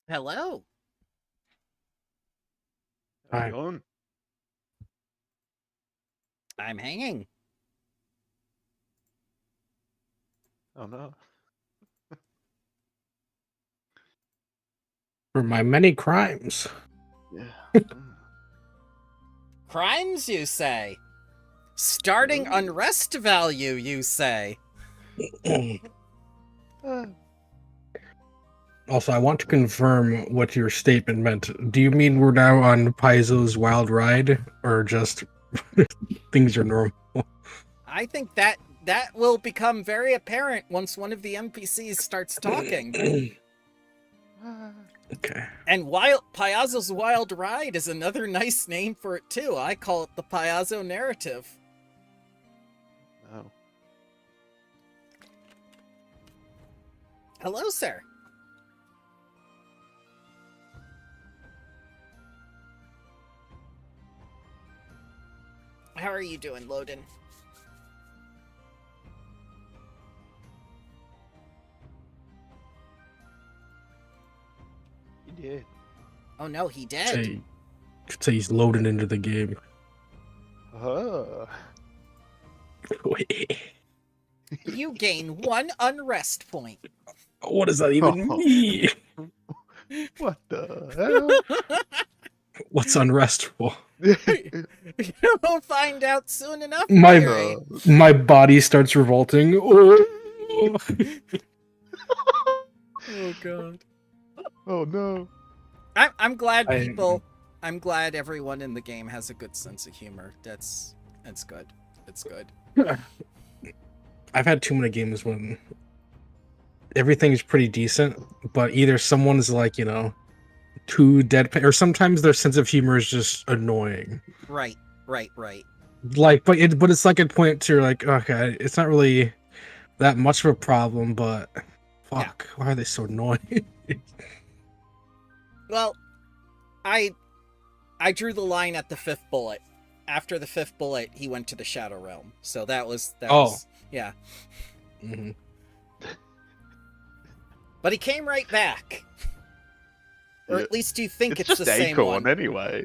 Hello. How you Hi. going? I'm hanging. Oh no. For my many crimes. Yeah. Crimes, you say? Starting Ooh. unrest value, you say? Also, I want to confirm what your statement meant. Do you mean we're now on Paizo's wild ride, or just things are normal? I think that will become very apparent once one of the NPCs starts talking. Okay. And Piazzo's Wild Ride is another nice name for it too. I call it the Piazzo narrative. No. Hello, sir. How are you doing, Loden? You did. Oh no, he did. Say he's loading into the game. You gain 1 unrest point. What does that even mean? What the hell? What's unrestful? You'll find out soon enough. My body starts revolting. Oh God. Oh no. I'm glad people. I'm glad everyone in the game has a good sense of humor. That's good. It's good. I've had too many games when everything's pretty decent, but either someone's like, too deadpan, or sometimes their sense of humor is just annoying. Right. Like, but it's like a point to like, okay, it's not really that much of a problem, but fuck, why are they so annoying? Well, I drew the line at the 5th bullet. After the 5th bullet, he went to the Shadow Realm. So that was yeah. Mm-hmm. But he came right back. Or at least you think it's just the same Acorn one. anyway.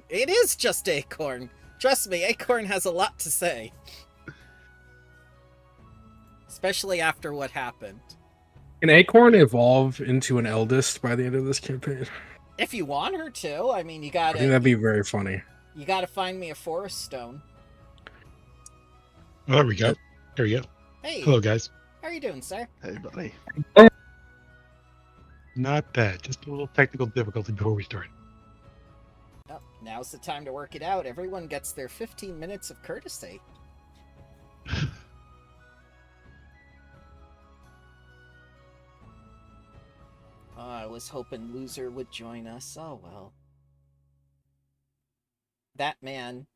It is just Acorn. Trust me, Acorn has a lot to say. Especially after what happened. Can Acorn evolve into an Eldest by the end of this campaign? If you want her to, I mean, you gotta... I think that'd be very funny. You gotta find me a Forest Stone. Oh, there we go. There we go. Hey. Hello, guys. How are you doing, sir? Hey, buddy. Not bad. Just a little technical difficulty before we start. Oh, now's the time to work it out. Everyone gets their 15 minutes of courtesy. Oh, I was hoping Loser would join us. Oh, well. That man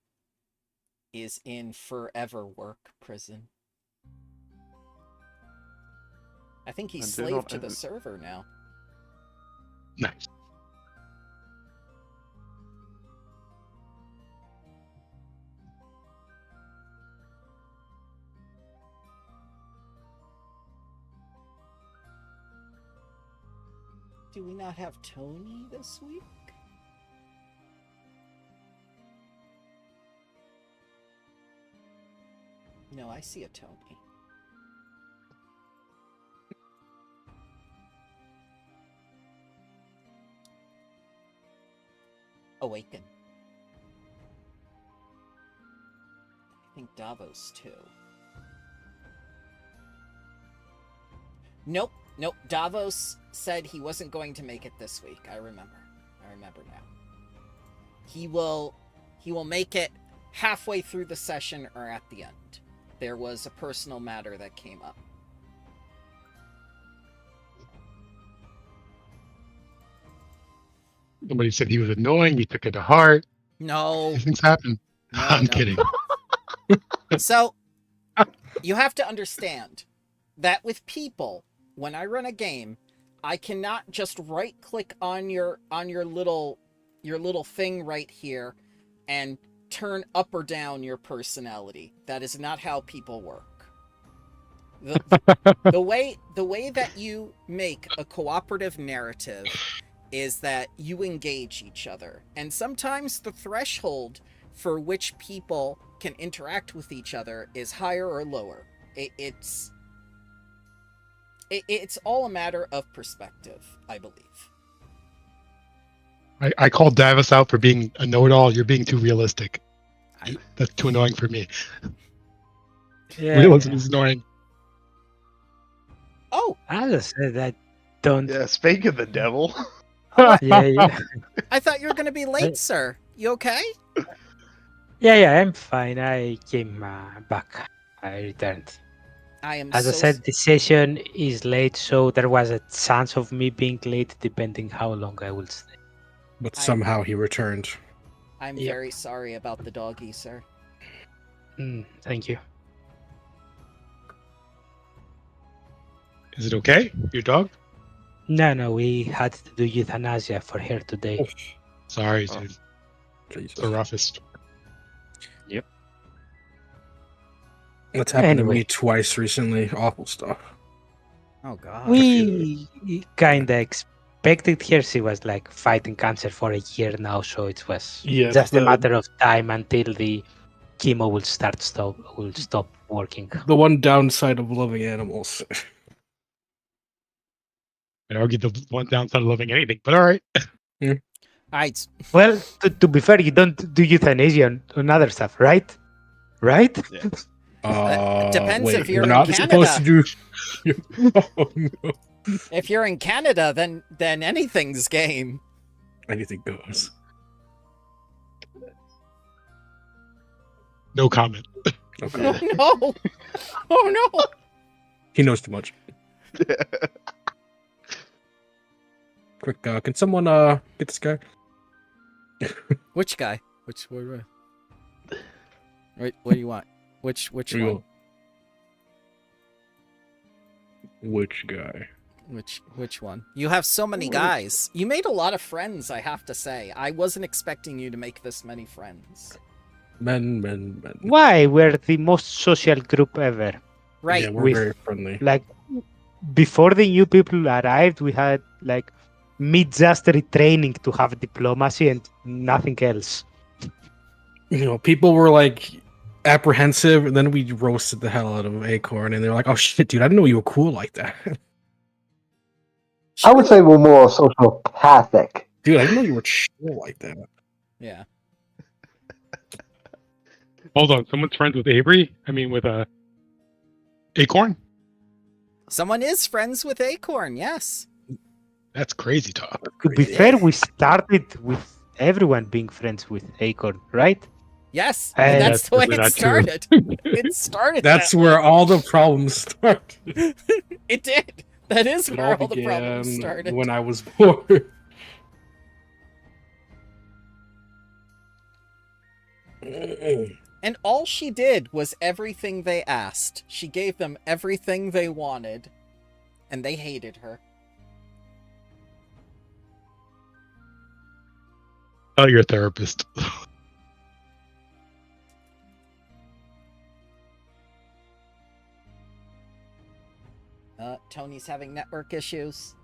is in forever work prison. I think he's slave to the server now. Nice. Do we not have Tony this week? No, I see a Tony. Awaken. I think Davos too. Nope. Davos said he wasn't going to make it this week. I remember now. He will make it halfway through the session or at the end. There was a personal matter that came up. Somebody said he was annoying. He took it to heart. No. These things happen. No, I'm kidding. So, you have to understand that with people, when I run a game, I cannot just right-click on your little thing right here and turn up or down your personality. That is not how people work. The way that you make a cooperative narrative is that you engage each other. And sometimes the threshold for which people can interact with each other is higher or lower. It's all a matter of perspective, I believe. I called Davis out for being a know-it-all. You're being too realistic. I- That's too annoying for me. Yeah, Realism is annoying. Oh, I just said I don't. Yeah, speak of the devil. Yeah. I thought you were going to be late, sir. You okay? Yeah, I'm fine. I came back. I returned. I am As I so said, the session is late, so there was a chance of me being late, depending how long I will stay. But I- somehow he returned. I'm Yep. very sorry about the doggy, sir. Thank you. Is it okay? Your dog? No, we had to do euthanasia for her today. Sorry, Oh. dude. Jesus. The roughest. That's happened to Anyway. me twice recently. Awful stuff. Oh God. We kind of expected her. She was like fighting cancer for a year now, so it was Yes, just a the- matter of time until the chemo will stop working. The one downside of loving animals. I'd argue the one downside of loving anything, but all right. I Well, to be fair, you don't do euthanasia on other stuff, right? Right? Yeah. depends Wait, if you're you're in not supposed to do. Oh, no. if you're in Canada, then anything's game. Anything goes. No comment. Okay. Oh no! Oh no! He knows too much. Quick, can someone get this guy? Which guy? Wait, what do you want? Which Here you one? go. Which guy? Which one? You have so many guys. You made a lot of friends, I have to say. I wasn't expecting you to make this many friends. Men. Why? We're the most social group ever. Right. Yeah, we're with- very friendly. Like, before the new people arrived, we had like just retraining to have diplomacy and nothing else. You know, people were like apprehensive, and then we roasted the hell out of Acorn, and they're like, "Oh shit, dude, I didn't know you were cool like that." I would say we're more sociopathic. Dude, I didn't know you were chill like that. Yeah. Hold on. Someone's friends with Avery? I mean, with Acorn? Someone is friends with Acorn, yes. That's crazy talk. To be fair, we started with everyone being friends with Acorn, right? Yes. Hey, And that's that's the way definitely it not true. started. It started That's that where way. all the problems start. It did. That is It where all all the problems began started. when I was born. And all she did was everything they asked. She gave them everything they wanted. And they hated her. Tell your therapist. Tony's having network issues.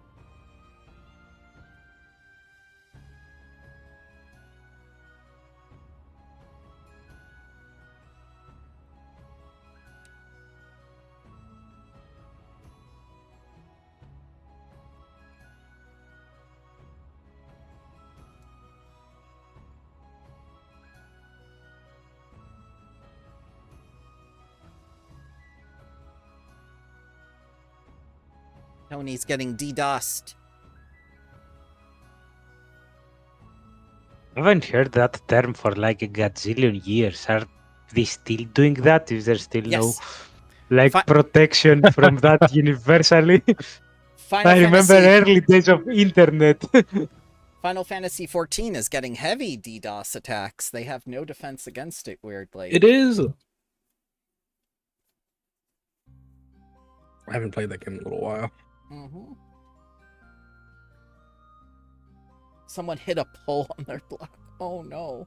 Tony's getting DDoSed. I haven't heard that term for like a gazillion years. Are they still doing that? Is there still Yes. no like Fi- protection from that universally? Final I remember Fantasy, early days of internet. Final Fantasy 14 is getting heavy DDoS attacks. They have no defense against it, weirdly. It is. I haven't played that game in a little while. Mm-hmm. Someone hit a pole on their block. Oh no.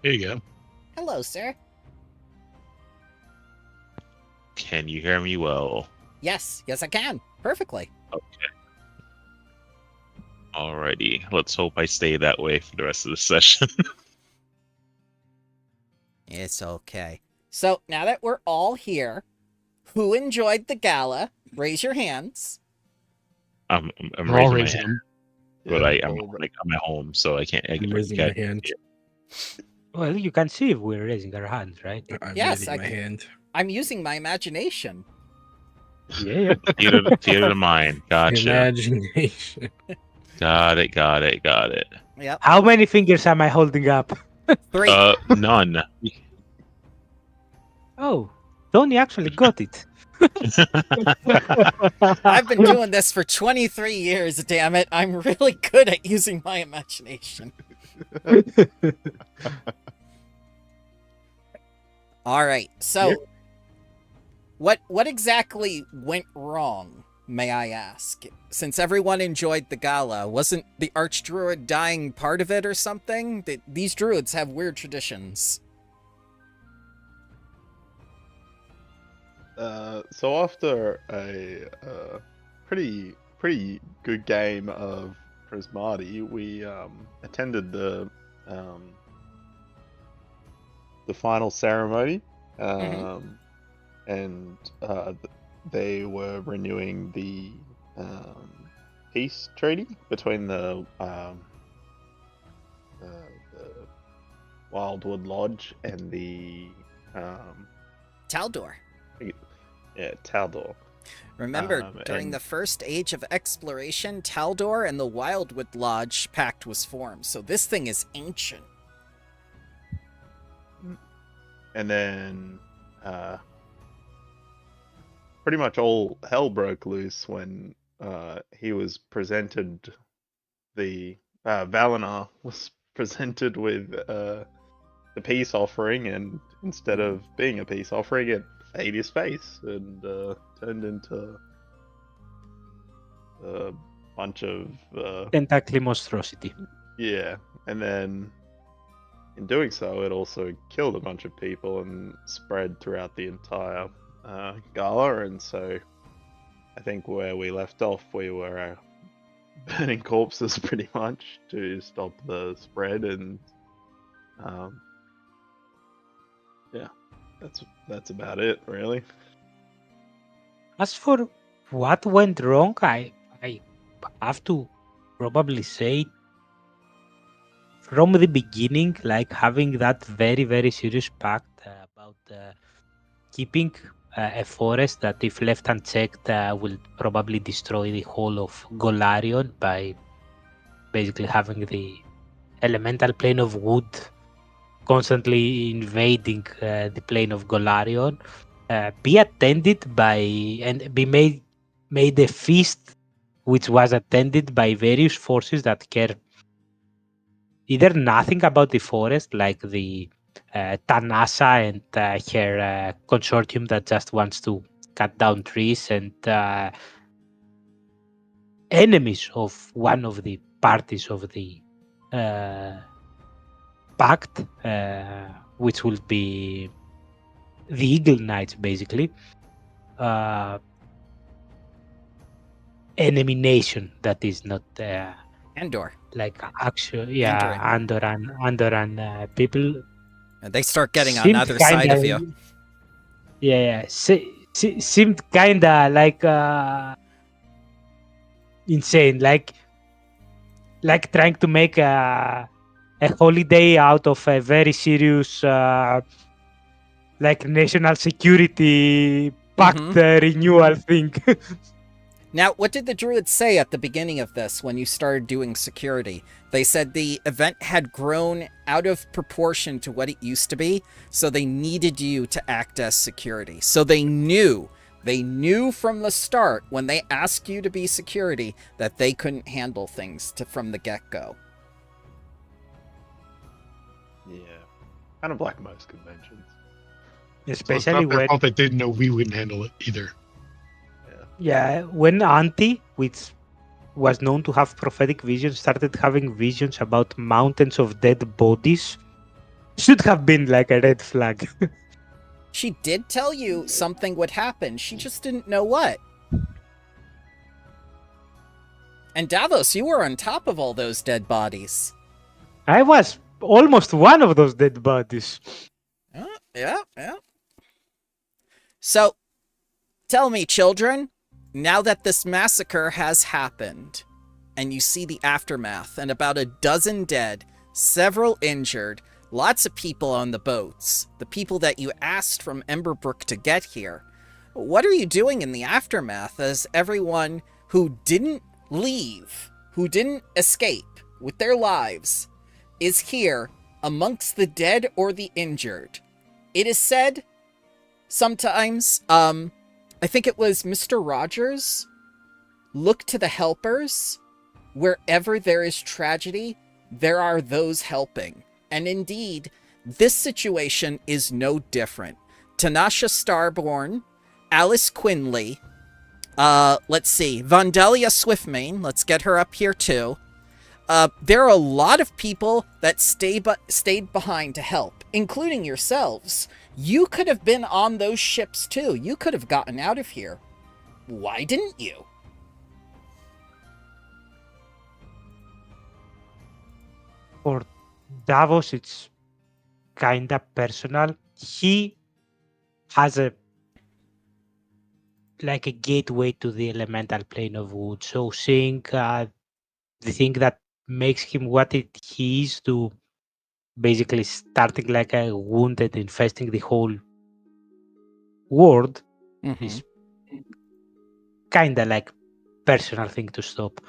There you go. Hello, sir. Can you hear me well? Yes, I can. Perfectly. Alrighty. Let's hope I stay that way for the rest of the session. It's okay. So now that we're all here, who enjoyed the gala? Raise your hands. I'm We're all raising my raising hand, them. but Yeah, I'm at home, so I can't. I'm raising my hand. Well, you can see if we're raising our hands, right? I'm Yes, raising I my can- hand. I'm using my imagination. Yeah. Theater of mind. Gotcha. Imagination. Got it. Yep. How many fingers am I holding up? 3. None. Oh, Tony actually got it. I've been doing this for 23 years, damn it. I'm really good at using my imagination. All right. So what exactly went wrong, may I ask? Since everyone enjoyed the gala, wasn't the archdruid dying part of it or something? These druids have weird traditions. So after a pretty good game of Prismati, we attended the final ceremony, and they were renewing the peace treaty between the Wildwood Lodge and the Taldor. Taldor. Remember, during and- the first age of exploration, Taldor and the Wildwood Lodge pact was formed, so this thing is ancient. And then pretty much all hell broke loose when he was presented Valinor was presented with the peace offering, and instead of being a peace offering, it ate his face and turned into a bunch of Tentacle monstrosity. yeah, and then in doing so, it also killed a bunch of people and spread throughout the entire gala. And so, I think where we left off, we were burning corpses pretty much to stop the spread. And yeah, that's about it, really. As for what went wrong, I have to probably say from the beginning, like having that very, very serious pact about keeping a forest that, if left unchecked, will probably destroy the whole of Golarion by basically having the elemental plane of wood constantly invading the plane of Golarion, be attended by and be made a feast which was attended by various forces that care either nothing about the forest, like the Tanasa and her consortium that just wants to cut down trees, and enemies of one of the parties of the pact, which will be the Eagle Knights, basically. Enemy nation that is not Andor. like actual, yeah, Andoran people. And they start getting on seemed either side of you. Yeah. Seemed kinda like insane, like trying to make a holiday out of a very serious like national security pact renewal thing. Now, what did the druids say at the beginning of this when you started doing security? They said the event had grown out of proportion to what it used to be, so they needed you to act as security. So they knew from the start when they asked you to be security that they couldn't handle things from the get-go. Yeah, kind of like most conventions. So it's Especially not their when fault they didn't know we wouldn't handle it either. when Auntie, which was known to have prophetic visions, started having visions about mountains of dead bodies, Should have been like a red flag. She did tell you something would happen. She just didn't know what. And Davos, you were on top of all those dead bodies. I was almost one of those dead bodies. Yeah. So, tell me, children, now that this massacre has happened, and you see the aftermath, and about a dozen dead, several injured, lots of people on the boats, the people that you asked from Emberbrook to get here, what are you doing in the aftermath as everyone who didn't leave, who didn't escape with their lives, is here amongst the dead or the injured? It is said sometimes, I think it was Mr. Rogers, look to the helpers. Wherever there is tragedy, there are those helping. And indeed, this situation is no different. Tanasha Starborn, Alice Quinley, let's see, Vandalia Swiftmane, let's get her up here too. There are a lot of people that stayed behind to help, including yourselves. You could have been on those ships too. You could have gotten out of here. Why didn't you? For Davos, it's kinda personal. He has a gateway to the elemental plane of wood. So seeing the thing that makes him what he is, to basically starting like a wounded, infesting the whole world, is kinda like personal thing to stop.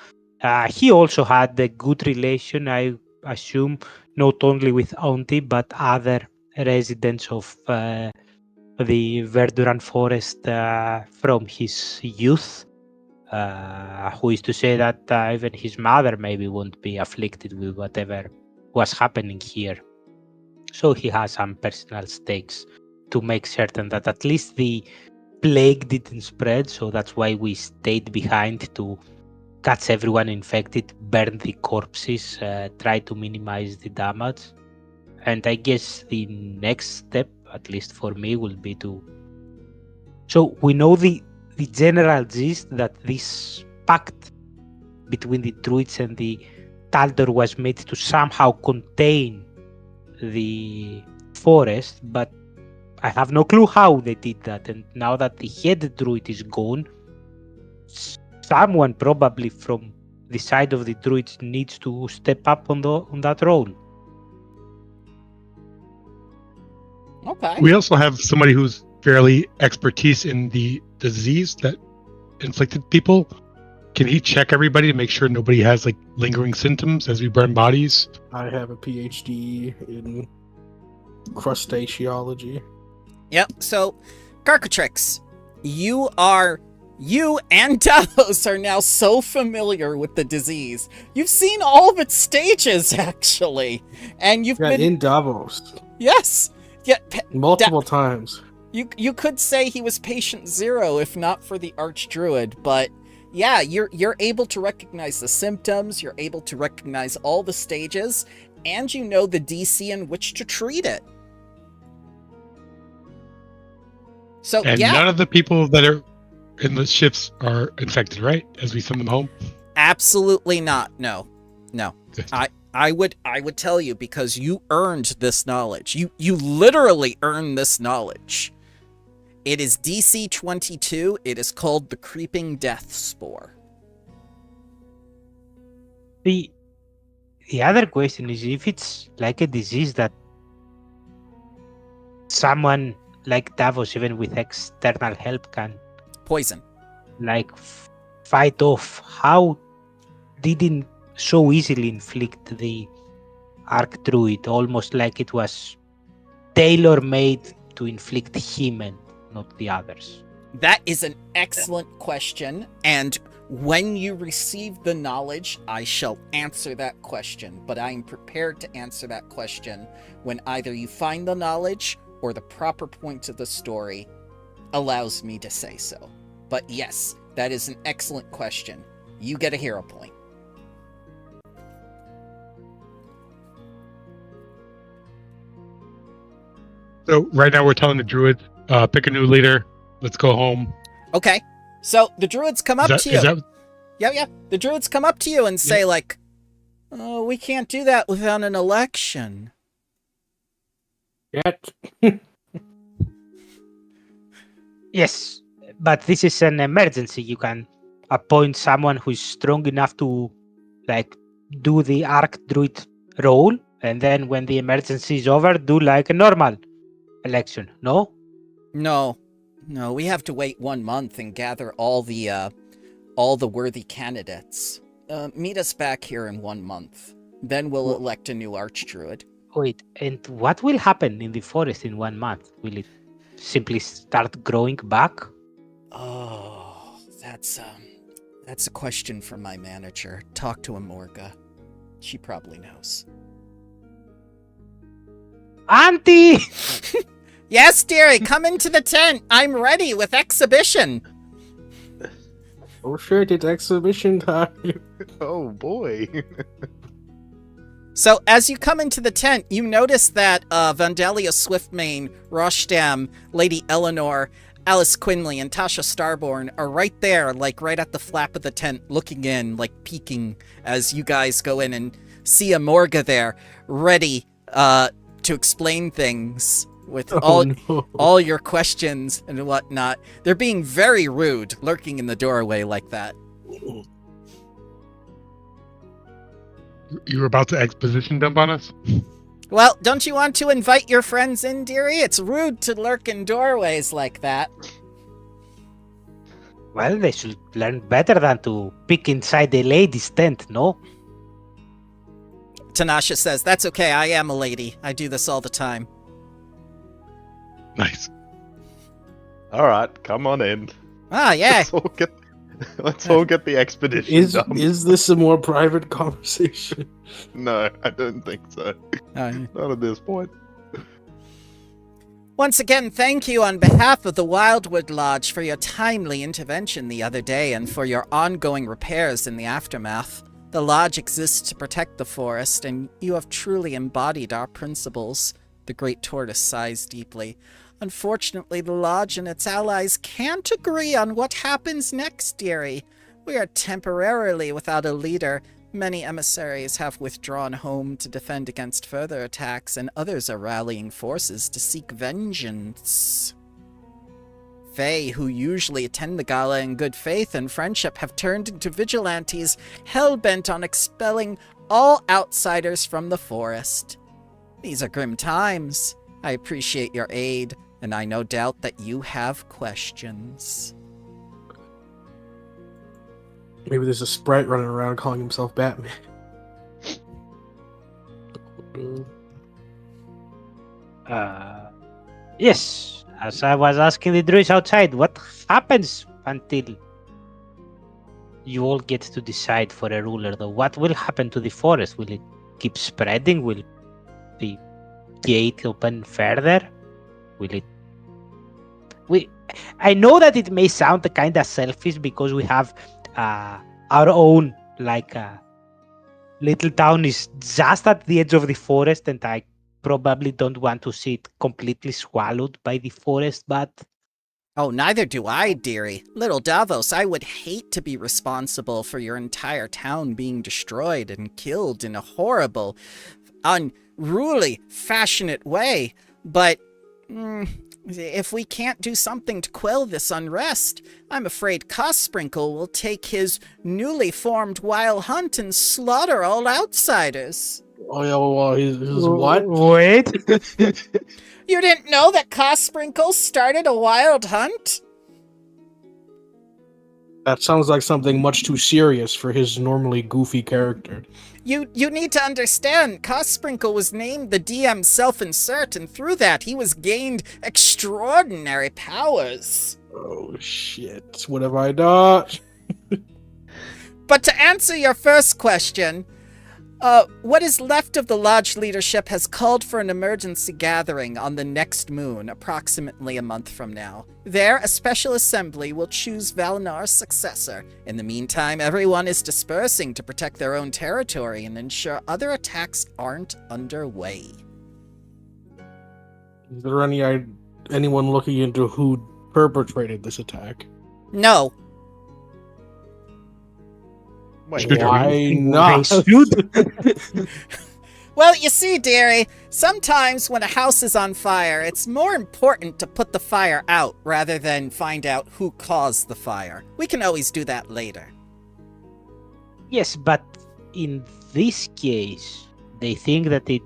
He also had a good relation, I assume, not only with Auntie but other residents of the Verduran forest from his youth, who is to say that even his mother maybe won't be afflicted with whatever was happening here. So he has some personal stakes to make certain that at least the plague didn't spread, so that's why we stayed behind to catch everyone infected, burn the corpses, try to minimize the damage. And I guess the next step, at least for me, will be to... So we know the general gist that this pact between the Druids and the Taldor was made to somehow contain the forest, but I have no clue how they did that. And now that the head Druid is gone, someone probably from the side of the Druids needs to step up on that role. Okay. We also have somebody who's fairly expertise in the disease that inflicted people. Can he check everybody to make sure nobody has like lingering symptoms as we burn bodies? I have a PhD in crustaceology. Yep, so, Carcatrix, you and Davos are now so familiar with the disease. You've seen all of its stages, actually. And you've been... in Davos. Yes! Yeah, Multiple times. You could say he was patient zero if not for the Archdruid, but yeah, you're able to recognize the symptoms, you're able to recognize all the stages, and you know the DC in which to treat it. So And yeah, none of the people that are in the ships are infected, right? As we send them home? absolutely not. No. I would tell you, because you earned this knowledge. You literally earned this knowledge. It is DC 22. It is called the Creeping Death Spore. The other question is if it's like a disease that someone like Davos, even with external help, can Poison. like fight off. How didn't so easily inflict the Archdruid, almost like it was tailor-made to inflict him and not the others? That is an excellent question, and when you receive the knowledge, I shall answer that question, but I am prepared to answer that question when either you find the knowledge or the proper point of the story allows me to say so. But yes, that is an excellent question. You get a hero point. So right now we're telling the druids, pick a new leader. Let's go home. Okay. So the druids come up to you. Is that Yeah. The druids come up to you and say, like, oh, we can't do that without an election. Yet. Yes, but this is an emergency. You can appoint someone who's strong enough to, like, do the Archdruid role, and then when the emergency is over, do like a normal election. No? No, we have to wait 1 month and gather all the worthy candidates. Meet us back here in 1 month. Then we'll elect a new Archdruid. Wait, and what will happen in the forest in 1 month? Will it simply start growing back? Oh, that's a question for my manager. Talk to Amorga. She probably knows. Auntie! Yes, dearie, come into the tent. I'm ready with exhibition. Oh shit, it's exhibition time. Oh boy. So as you come into the tent, you notice that Vandalia Swiftmane, Roshdam, Lady Eleanor, Alice Quinley, and Tasha Starborn are right there, like right at the flap of the tent, looking in, like peeking as you guys go in and see Amorga there, ready to explain things with all your questions and whatnot. They're being very rude, lurking in the doorway like that. you were about to exposition dump on us? Well, don't you want to invite your friends in, dearie? It's rude to lurk in doorways like that. Well, they should learn better than to peek inside a lady's tent, no? Tanasha says, that's okay, I am a lady. I do this all the time. Nice. All right, come on in. Ah, yeah. Let's all get the expedition done. Is this a more private conversation? No, I don't think so. Not at this point. Once again, thank you on behalf of the Wildwood Lodge for your timely intervention the other day and for your ongoing repairs in the aftermath. The Lodge exists to protect the forest, and you have truly embodied our principles. The Great Tortoise sighs deeply. Unfortunately, the Lodge and its allies can't agree on what happens next, dearie. We are temporarily without a leader. Many emissaries have withdrawn home to defend against further attacks, and others are rallying forces to seek vengeance. Fae, who usually attend the gala in good faith and friendship, have turned into vigilantes, hell-bent on expelling all outsiders from the forest. These are grim times. I appreciate your aid, and I no doubt that you have questions. Maybe there's a sprite running around calling himself Batman. Yes, as I was asking the druids outside, what happens until you all get to decide for a ruler, though? What will happen to the forest? Will it keep spreading? Will the gate open further? Will it... I know that it may sound kind of selfish because we have our own, little town is just at the edge of the forest, and I probably don't want to see it completely swallowed by the forest, but... Oh, neither do I, dearie. Little Davos, I would hate to be responsible for your entire town being destroyed and killed in a horrible, unruly, passionate way, but... if we can't do something to quell this unrest, I'm afraid Costsprinkle will take his newly formed wild hunt and slaughter all outsiders. Oh yeah, well, his what? Wait. You didn't know that Costsprinkle started a wild hunt? That sounds like something much too serious for his normally goofy character. You need to understand, Costsprinkle was named the DM's self-insert, and through that he was gained extraordinary powers. Oh shit, what have I done? But to answer your first question, what is left of the Lodge leadership has called for an emergency gathering on the next moon, approximately a month from now. There, a special assembly will choose Valnar's successor. In the meantime, everyone is dispersing to protect their own territory and ensure other attacks aren't underway. Is there anyone looking into who perpetrated this attack? No. Wait, Should Why They not? should. Well, you see, dearie, sometimes when a house is on fire, it's more important to put the fire out rather than find out who caused the fire. We can always do that later. Yes, but in this case, they think that they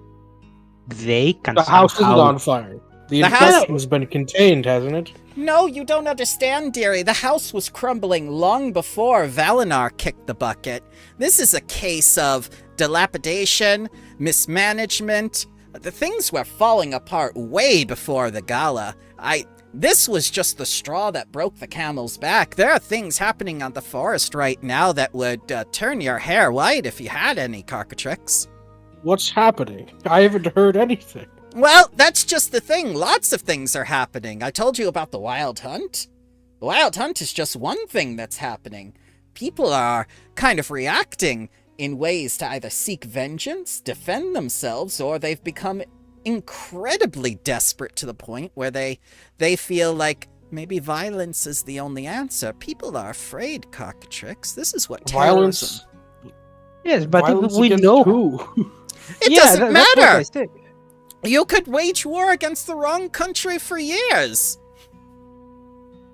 can The house isn't somehow- on fire. The The house- infection has been contained, hasn't it? No, you don't understand, dearie. The house was crumbling long before Valinar kicked the bucket. This is a case of dilapidation, mismanagement. The things were falling apart way before the gala. This was just the straw that broke the camel's back. There are things happening on the forest right now that would turn your hair white if you had any, Cockatrix. What's happening? I haven't heard anything. Well, that's just the thing. Lots of things are happening. I told you about the wild hunt. The wild hunt is just one thing that's happening. People are kind of reacting in ways to either seek vengeance, defend themselves, or they've become incredibly desperate to the point where they feel like maybe violence is the only answer. People are afraid, Cockatrix. This is what terrorism... Violence. Yes, but Violence we against know. who? It Yeah, doesn't that's what I matter. said. You could wage war against the wrong country for years.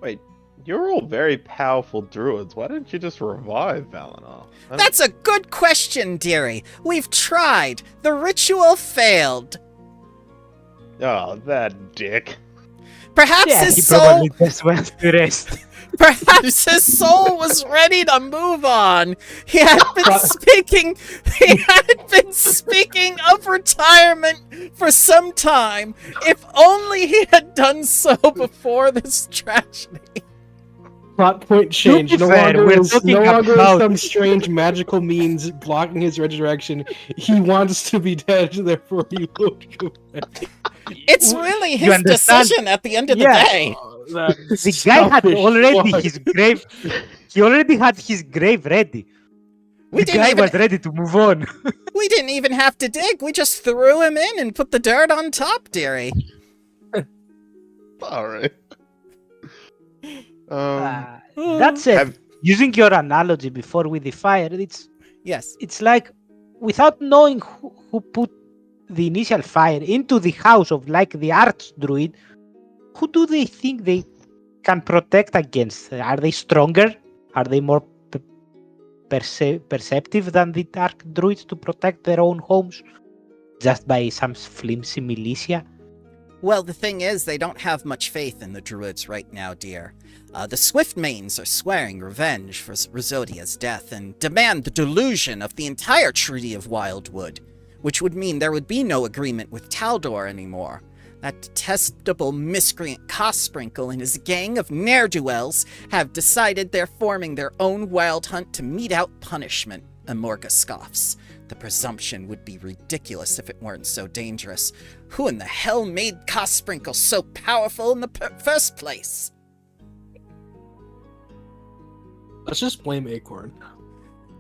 wait, you're all very powerful druids. Why didn't you just revive Valinar? That's a good question, dearie. We've tried. The ritual failed. Oh, that dick. Perhaps Yeah, he his soul probably just went to rest. perhaps his soul was ready to move on. He had been speaking of retirement for some time. If only he had done so before this tragedy. Plot point change. To be No fair, longer we're is talking no longer about- some strange magical means blocking his resurrection. He wants to be dead, therefore he will go back. It's really You his understand? decision at the end of the Yeah. day. The guy had already his grave. He already had his grave ready. We The didn't guy even was ready to move on. we didn't even have to dig. We just threw him in and put the dirt on top, dearie. Alright. That said, have- using your analogy before with the fire, Yes. it's like without knowing who put the initial fire into the house of like the archdruid, who do they think they can protect against? Are they stronger? Are they more perceptive than the dark druids to protect their own homes just by some flimsy militia? Well, the thing is, they don't have much faith in the druids right now, dear. The Swiftmanes are swearing revenge for Rosodia's death and demand the delusion of the entire Treaty of Wildwood, which would mean there would be no agreement with Taldor anymore. That detestable miscreant Costsprinkle and his gang of ne'er-do-wells have decided they're forming their own wild hunt to mete out punishment, Amorga scoffs. The presumption would be ridiculous if it weren't so dangerous. Who in the hell made Costsprinkle so powerful in the first place? Let's just blame Acorn.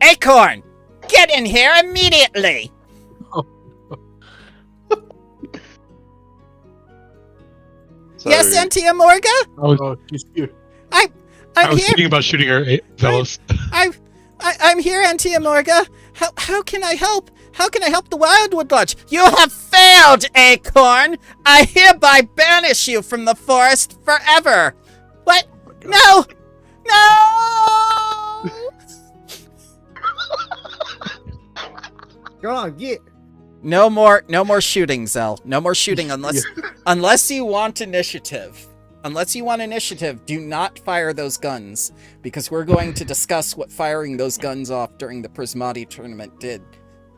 Acorn! Get in here immediately! So, Yes, Auntie Amorga? Oh, he's here. I I'm was here. thinking about shooting her, fellows. I'm here, Auntie Amorga. How can I help? How can I help the Wildwood Lodge? You have failed, Acorn! I hereby banish you from the forest forever! What? No! No! Go on, get. No more shooting, Zell. No more shooting unless you want initiative. Unless you want initiative, do not fire those guns, because we're going to discuss what firing those guns off during the Prismati tournament did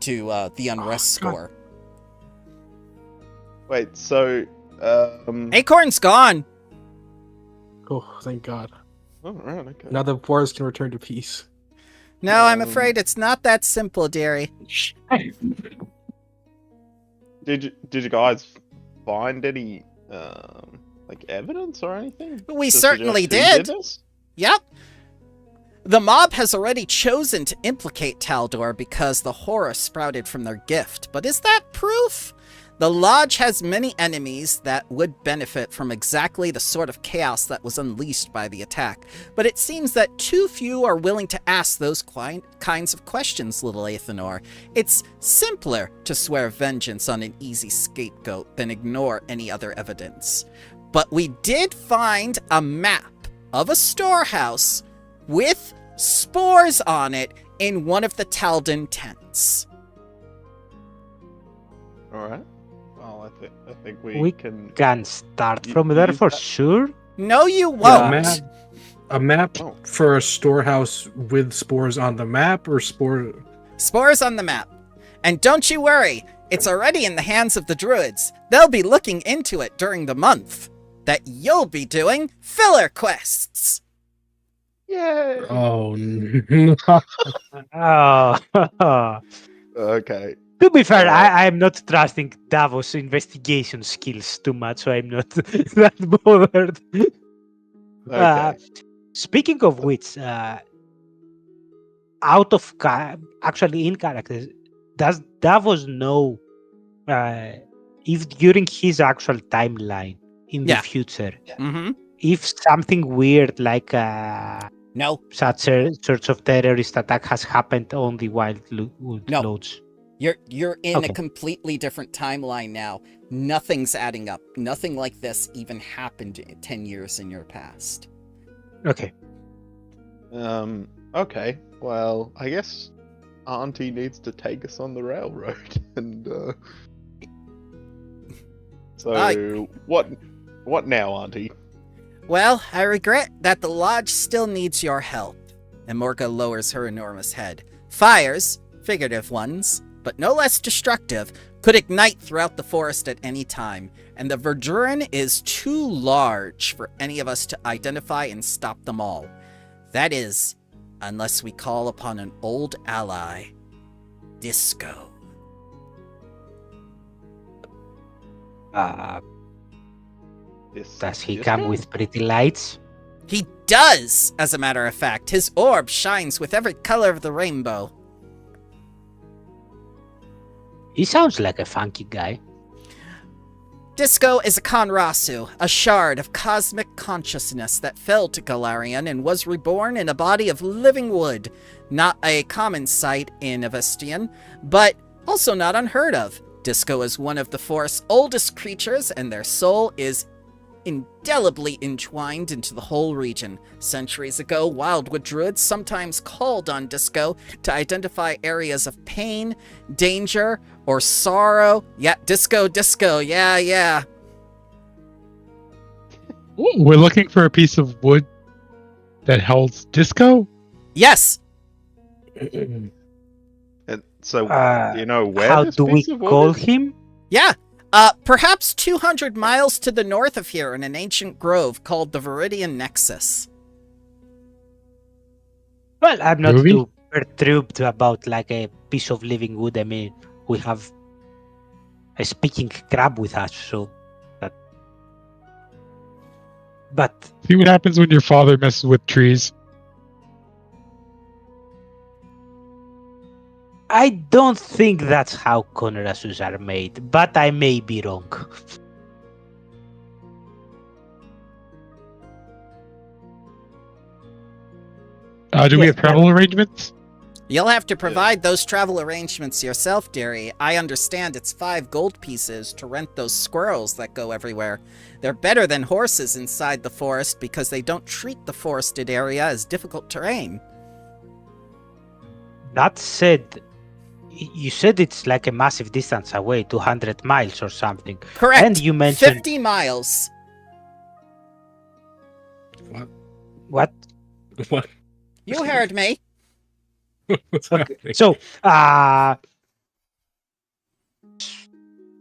to the unrest score. wait, so, Acorn's gone. Oh, thank God. oh, right, okay. Now the forest can return to peace. No, I'm afraid it's not that simple, dearie. Did you guys find any, like, evidence or anything? We to certainly suggest who did. this? Yep. The mob has already chosen to implicate Taldor because the horror sprouted from their gift, but is that proof? The Lodge has many enemies that would benefit from exactly the sort of chaos that was unleashed by the attack, but it seems that too few are willing to ask those kinds of questions, little Athenor. It's simpler to swear vengeance on an easy scapegoat than ignore any other evidence. But we did find a map of a storehouse with spores on it in one of the Taldan tents. Alright. Well, I think We can... can start from there for sure. No, you Yeah, won't. a map Oh. for a storehouse with spores on the map, or Spores on the map. And don't you worry, it's already in the hands of the druids. They'll be looking into it during the month that you'll be doing filler quests. Yay! Oh no. Oh. Okay. To be fair, I'm not trusting Davos' investigation skills too much, so I'm not that bothered. Okay. Speaking of which, actually in character, does Davos know if during his actual timeline in the Yeah. future, Mm-hmm. if something weird like No, such a sort of terrorist attack has happened on the Wildwood No. Lodge? you're in a Okay. completely different timeline now. Nothing's adding up. Nothing like this even happened 10 years in your past. Okay. Okay. Well, I guess Auntie needs to take us on the railroad, and so what now, Auntie? Well, I regret that the Lodge still needs your help. And Morga lowers her enormous head. Fires, figurative ones, but no less destructive, could ignite throughout the forest at any time, and the Verduran is too large for any of us to identify and stop them all. That is, unless we call upon an old ally, Disco. Does he come with pretty lights? He does, as a matter of fact. His orb shines with every color of the rainbow. He sounds like a funky guy. Disco is a Konrasu, a shard of cosmic consciousness that fell to Galarian and was reborn in a body of living wood. Not a common sight in Avestian, but also not unheard of. Disco is one of the forest's oldest creatures, and their soul is indelibly entwined into the whole region. Centuries ago, Wildwood druids sometimes called on Disco to identify areas of pain, danger, or sorrow. Yeah, Disco, yeah. We're looking for a piece of wood that holds disco? Yes! And so, do you know where How this do we piece of wood call is? him? Yeah, perhaps 200 miles to the north of here in an ancient grove called the Viridian Nexus. Well, I'm not Ruby? too perturbed about like a piece of living wood. I mean, we have a speaking crab with us, so that. But See what happens when your father messes with trees. I don't think that's how Konrasus are made, but I may be wrong. Do we Yes, have travel arrangements? You'll have to provide those travel arrangements yourself, dearie. I understand it's 5 gold pieces to rent those squirrels that go everywhere. They're better than horses inside the forest because they don't treat the forested area as difficult terrain. That said, you said it's like a massive distance away, 200 miles or something. Correct. And you mentioned 50 miles. what? What? You heard me. What's happening? So,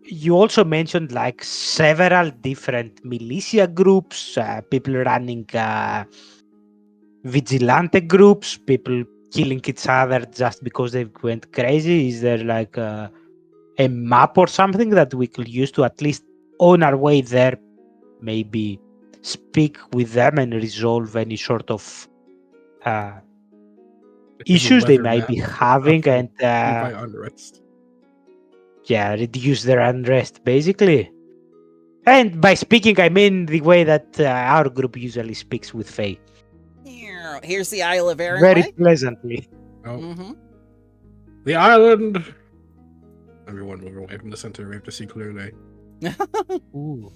you also mentioned like several different militia groups, people running vigilante groups, people killing each other just because they went crazy. Is there like a map or something that we could use to at least on our way there, maybe speak with them and resolve any sort of issues they weather might be map. having, and By unrest. yeah, reduce their unrest basically. And by speaking, I mean the way that our group usually speaks with Faye. Here's the Isle of Arran. Very pleasantly. Oh, Mm-hmm. the island. Everyone move away from the center. We have to see clearly. Ooh.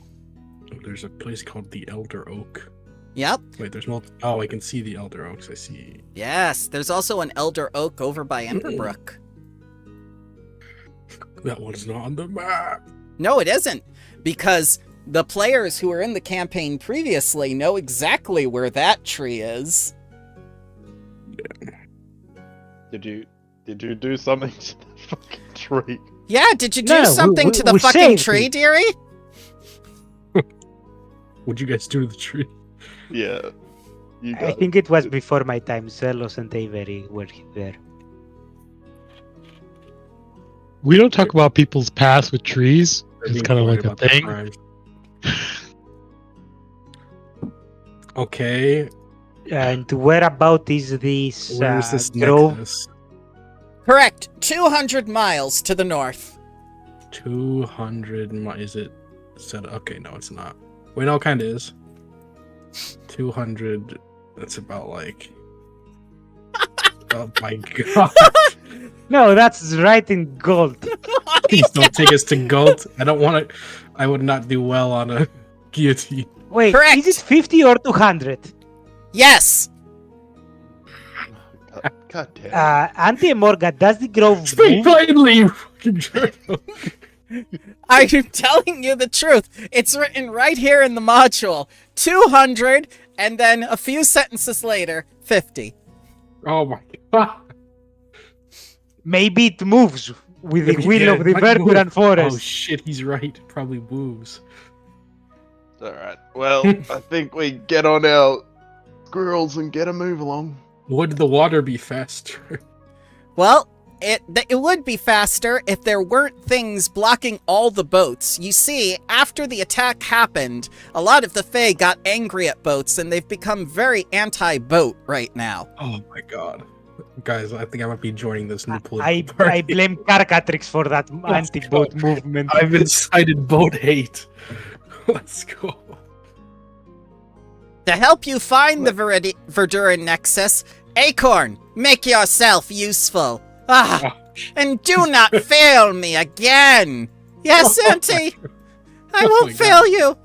Oh, there's a place called the Elder Oak. Yep. Wait, there's multiple. Oh, I can see the Elder Oaks. I see. Yes, there's also an Elder Oak over by Emberbrook. That one's not on the map. No, it isn't, because the players who were in the campaign previously know exactly where that tree is. Did you do something to the fucking tree? Yeah, did you do No, something to the we fucking saved tree, it. dearie? What'd you guys do to the tree? Yeah. You I guys think it was did. before my time. Zelos and Avery were there. We don't talk about people's past with trees. They're It's being kind of quiet like a about their thing. crimes. Okay, And whereabout is this, where is this grove? nexus? Correct. 200 miles to the north. 200 is it set? Okay, no, it's not. Wait, no, it kind of is. 200. That's about like. Oh my god! No, that's right in gold. Please don't take us to gold. I don't want it. I would not do well on a guillotine. Wait, Correct. is it 50 or 200? Yes. God damn. Auntie Morga, does the grove Speak move? plainly, you fucking journal. I'm telling you the truth. It's written right here in the module. 200, and then a few sentences later, 50. Oh my god! Maybe it moves with the will Yeah, of the it might move. Verduran forest. Oh shit, he's right. It probably moves. Alright. Well, I think we get on our squirrels and get a move along. Would the water be faster? Well, it would be faster if there weren't things blocking all the boats. You see, after the attack happened, a lot of the Fae got angry at boats, and they've become very anti-boat right now. Oh my god. Guys, I think I might be joining this new political I party. blame Carcatrix for that anti-boat movement. I've incited boat hate. Let's go. To help you find the Verduran Nexus, Acorn, make yourself useful. Ah, and do not fail me again. Yes, Auntie, I Oh won't my fail God. you.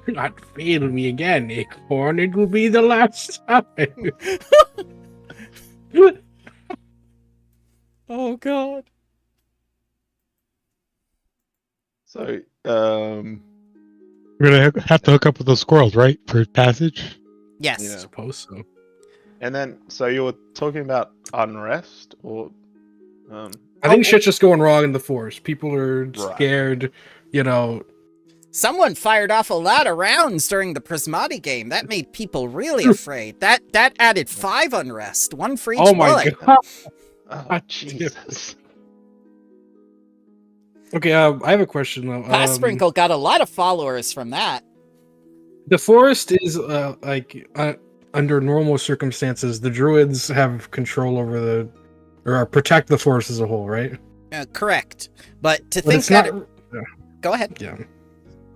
Do not fail me again, Acorn. It will be the last time. Oh, God. So, We're gonna have to hook up with those squirrels, right, for passage. Yes. Yeah. I suppose so. and then, so you were talking about unrest, or, I think shit's just going wrong in the forest. People are Right. scared, you know. Someone fired off a lot of rounds during the Prismati game. That made people really afraid. That added 5 unrest, 1 for each Oh my bullet. god. oh, God Jesus. Okay, I have a question though. Pass Sprinkle got a lot of followers from that. The forest is under normal circumstances, the druids have control over or protect the forest as a whole, right? Correct. But to But think it's that... not. Go ahead. Yeah,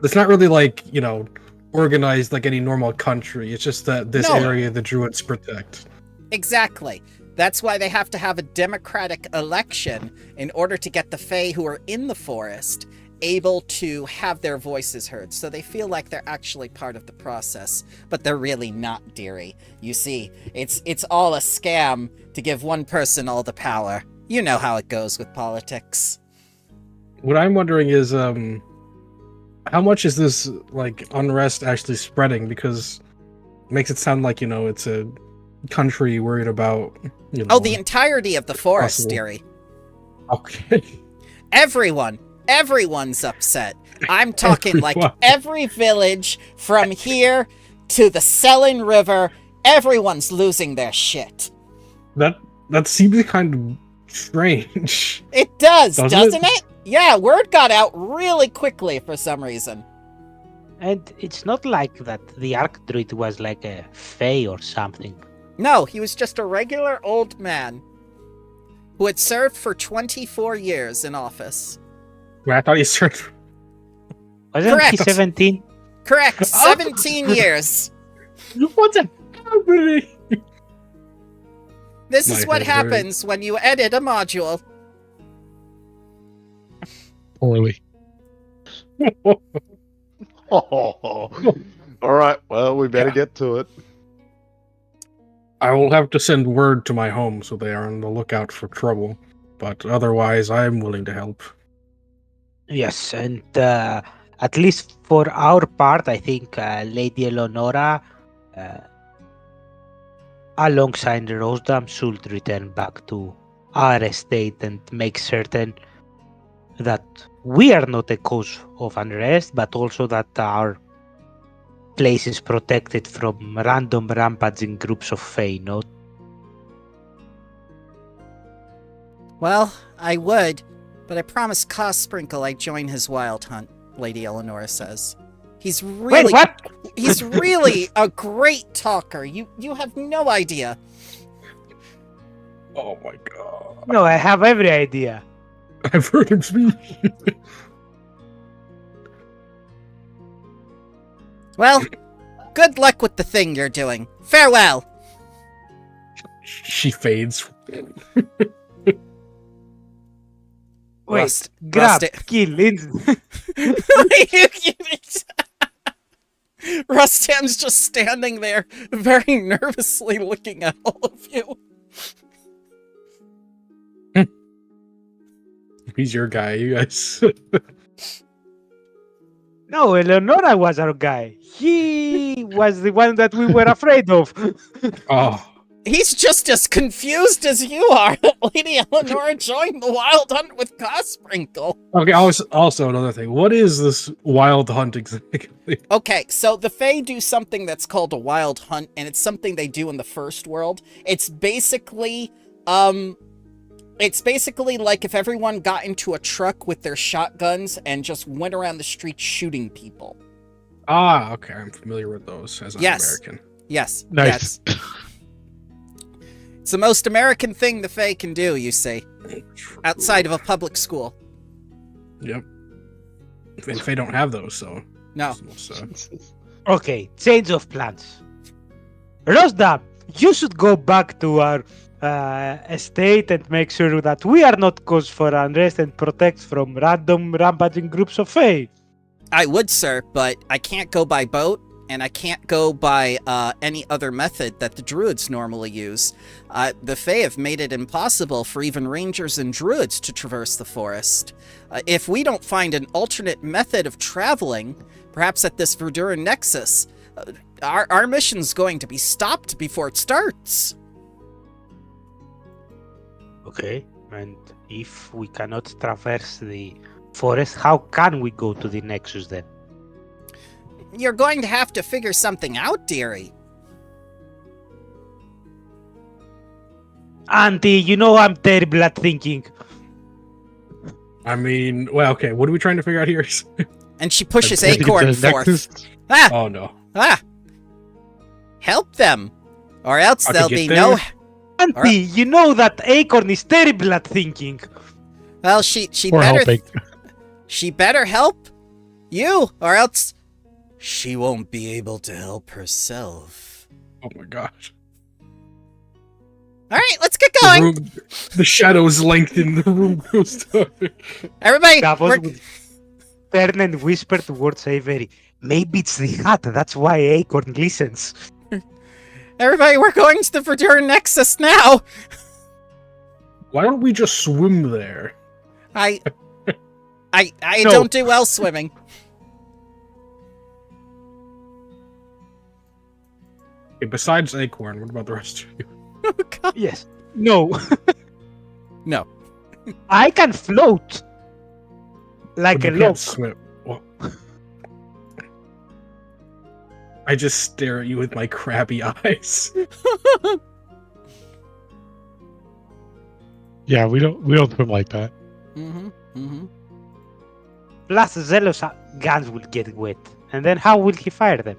it's not really like, you know, organized like any normal country. It's just that this No. area the druids protect. Exactly. That's why they have to have a democratic election in order to get the Fae who are in the forest able to have their voices heard. So they feel like they're actually part of the process, but they're really not, dearie. You see, it's all a scam to give one person all the power. You know how it goes with politics. What I'm wondering is, how much is this like unrest actually spreading? Because it makes it sound like, you know, it's a country worried about, you know. Oh, the entirety of the forest, Possible. dearie. Okay. Everyone's upset. I'm talking like Everyone. every village from here to the Selin River, everyone's losing their shit. That seems kind of strange. It does, Doesn't doesn't it? it? Yeah, word got out really quickly for some reason. And it's not like that the Archdruid was like a Fae or something. No, he was just a regular old man who had served for 24 years in office. Wait, I thought he served. Wasn't he Correct. 17? Correct, 17 years. What's happening? This is My what head hurts. happens when you edit a module. Poorly. All right. Well, we better get to it. I will have to send word to my home so they are on the lookout for trouble. But otherwise, I am willing to help. Yes, and at least for our part, I think Lady Eleonora, alongside Rosedam, should return back to our estate and make certain that we are not a cause of unrest, but also that our place is protected from random rampaging groups of Fae, no? Well, I would, but I promised Sprinkle I'd join his wild hunt, Lady Eleonora says. He's really Wait, what? He's really a great talker. You have no idea. Oh my god. No, I have every idea. I've heard him speak. Well, good luck with the thing you're doing. Farewell. She fades. Wait, Rust- grab, Rust- kill, Rustam's just standing there, very nervously looking at all of you. He's your guy, you guys. No, Eleonora was our guy. He was the one that we were afraid of. Oh. He's just as confused as you are that Lady Eleonora joined the wild hunt with Sprinkle. Okay, also another thing. What is this wild hunt exactly? Okay, so the Fae do something that's called a wild hunt, and it's something they do in the first world. It's basically like if everyone got into a truck with their shotguns and just went around the street shooting people. Ah, okay. I'm familiar with those as an American. Yes. Nice. Yes. It's the most American thing the Fae can do, you see. Outside of a public school. Yep. And Fae don't have those, so... No. So. Okay, change of plans. Rosdam, you should go back to our estate and make sure that we are not cause for unrest and protect from random rampaging groups of Fae. I would, sir, but I can't go by boat, and I can't go by any other method that the druids normally use. The Fae have made it impossible for even rangers and druids to traverse the forest. If we don't find an alternate method of traveling, perhaps at this Verduran Nexus, our mission's going to be stopped before it starts. Okay, and if we cannot traverse the forest, how can we go to the Nexus then? You're going to have to figure something out, dearie. Auntie, you know I'm terrible at thinking. I mean, well, okay, what are we trying to figure out here? And she pushes I think it's Acorn a forth. Nexus. Ah! Oh, no. Ah! Help them! Or else I there'll could be get no... there. Auntie, you know that Acorn is terrible at thinking. Well, she Or better... helping. She better help you, or else she won't be able to help herself. Oh my gosh. Alright, let's get going! The shadows lengthen, the room goes dark. Everybody, Davos we're- would turn and whisper towards Avery. Maybe it's the hat, that's why Acorn listens. everybody, we're going to the Verduran Nexus now! Why don't we just swim there? I No. don't do well swimming. Okay, besides Acorn, what about the rest of you? Oh, God. Yes. No. No. I can float. Like But a you can't log. swim. Well, I just stare at you with my crabby eyes. Yeah, we don't swim like that. Mm-hmm. Mm-hmm. Plus, Zelos guns will get wet. And then how will he fire them?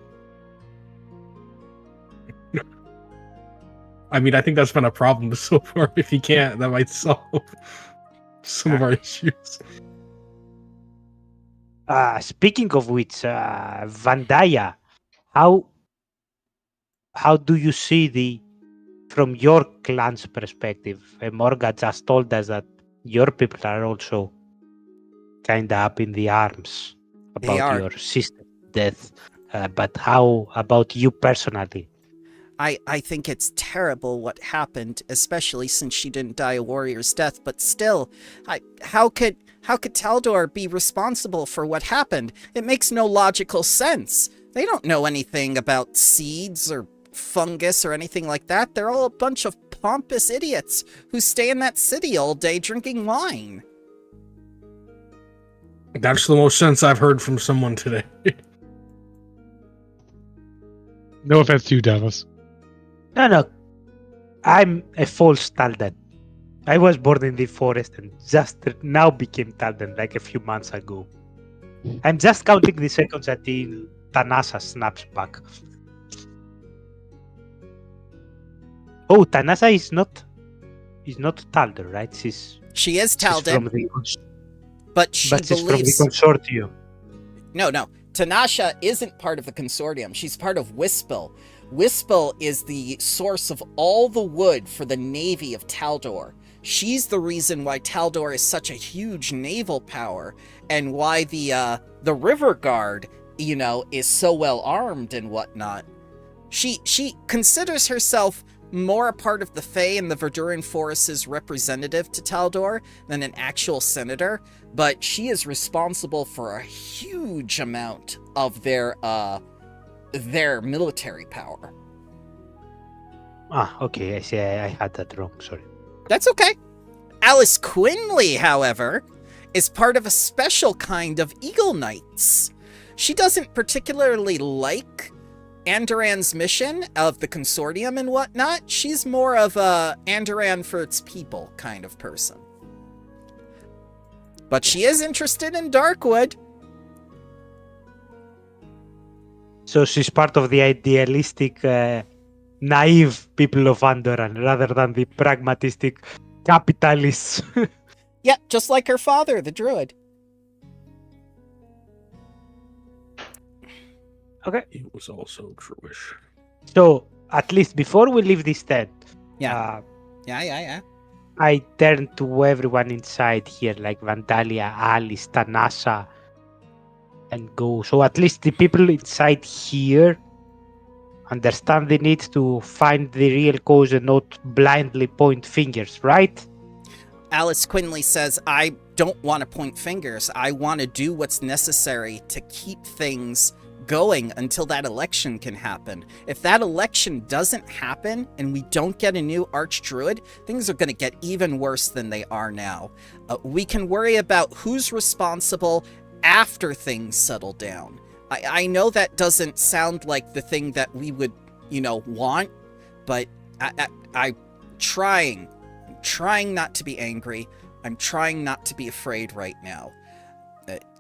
I mean, I think that's been a problem so far. If he can't, that might solve some of our issues. Speaking of which, Vandaya, how do you see from your clan's perspective? Morga just told us that your people are also kind of up in the arms They about are. your sister's death. But how about you personally? I think it's terrible what happened, especially since she didn't die a warrior's death, but still, how could Taldor be responsible for what happened? It makes no logical sense. They don't know anything about seeds or fungus or anything like that. They're all a bunch of pompous idiots who stay in that city all day drinking wine. That's the most sense I've heard from someone today. No offense to you, Davos. No. I'm a false Taldan. I was born in the forest and just now became Taldan like a few months ago. I'm just counting the seconds until Tanasa snaps back. Oh, Tanasa is not Taldan, right? She is she's Taldan, from the but she she's from the believes... consortium. No. Tanasha isn't part of the consortium. She's part of Wispel. Wispel is the source of all the wood for the navy of Taldor. She's the reason why Taldor is such a huge naval power, and why the River Guard, is so well armed and whatnot. She considers herself more a part of the Fae and the Verduran Forest's representative to Taldor than an actual senator, but she is responsible for a huge amount of their military power. Okay, I see. I had that wrong. Sorry. That's okay. Alice Quinley, however, is part of a special kind of Eagle Knights. She doesn't particularly like Andoran's mission of the consortium and whatnot. She's more of a Andoran for its people kind of person. But she is interested in Darkwood. So she's part of the idealistic, naive people of Andoran rather than the pragmatistic capitalists. Yeah, just like her father, the druid. Okay. He was also Jewish. So, at least before we leave this tent, Yeah. I turn to everyone inside here, like Vandalia, Alice, Tanasa, and go. So at least the people inside here understand the need to find the real cause and not blindly point fingers, right? Alice Quinley says, I don't want to point fingers. I want to do what's necessary to keep things going until that election can happen. If that election doesn't happen and we don't get a new archdruid, things are going to get even worse than they are now. We can worry about who's responsible after things settle down. I know that doesn't sound like the thing that we would, want, but I'm trying not to be angry. I'm trying not to be afraid right now.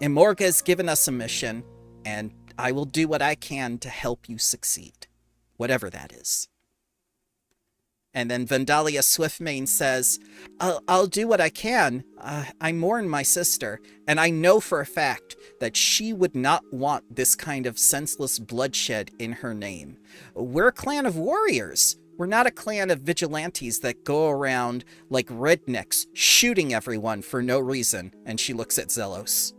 Imorga's given us a mission, and I will do what I can to help you succeed, whatever that is. And then Vandalia Swiftmane says, I'll do what I can. I mourn my sister, and I know for a fact that she would not want this kind of senseless bloodshed in her name. We're a clan of warriors. We're not a clan of vigilantes that go around like rednecks shooting everyone for no reason. And she looks at Zelos.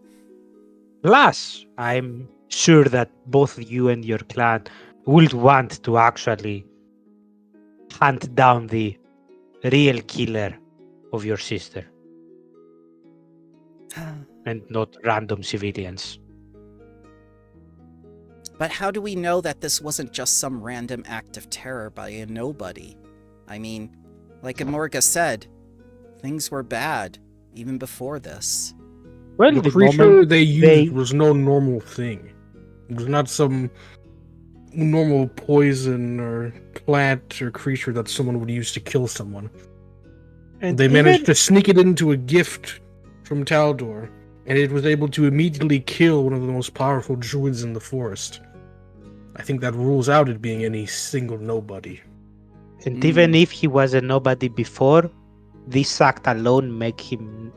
Plus, I'm sure that both you and your clan would want to actually hunt down the real killer of your sister. And not random civilians. But how do we know that this wasn't just some random act of terror by a nobody? I mean, like Imorga said, things were bad even before this. Well, The creature they used was no normal thing. It was not some normal poison or plant or creature that someone would use to kill someone. And they managed to sneak it into a gift from Taldor, and it was able to immediately kill one of the most powerful druids in the forest. I think that rules out it being any single nobody. And even if he was a nobody before, this act alone make him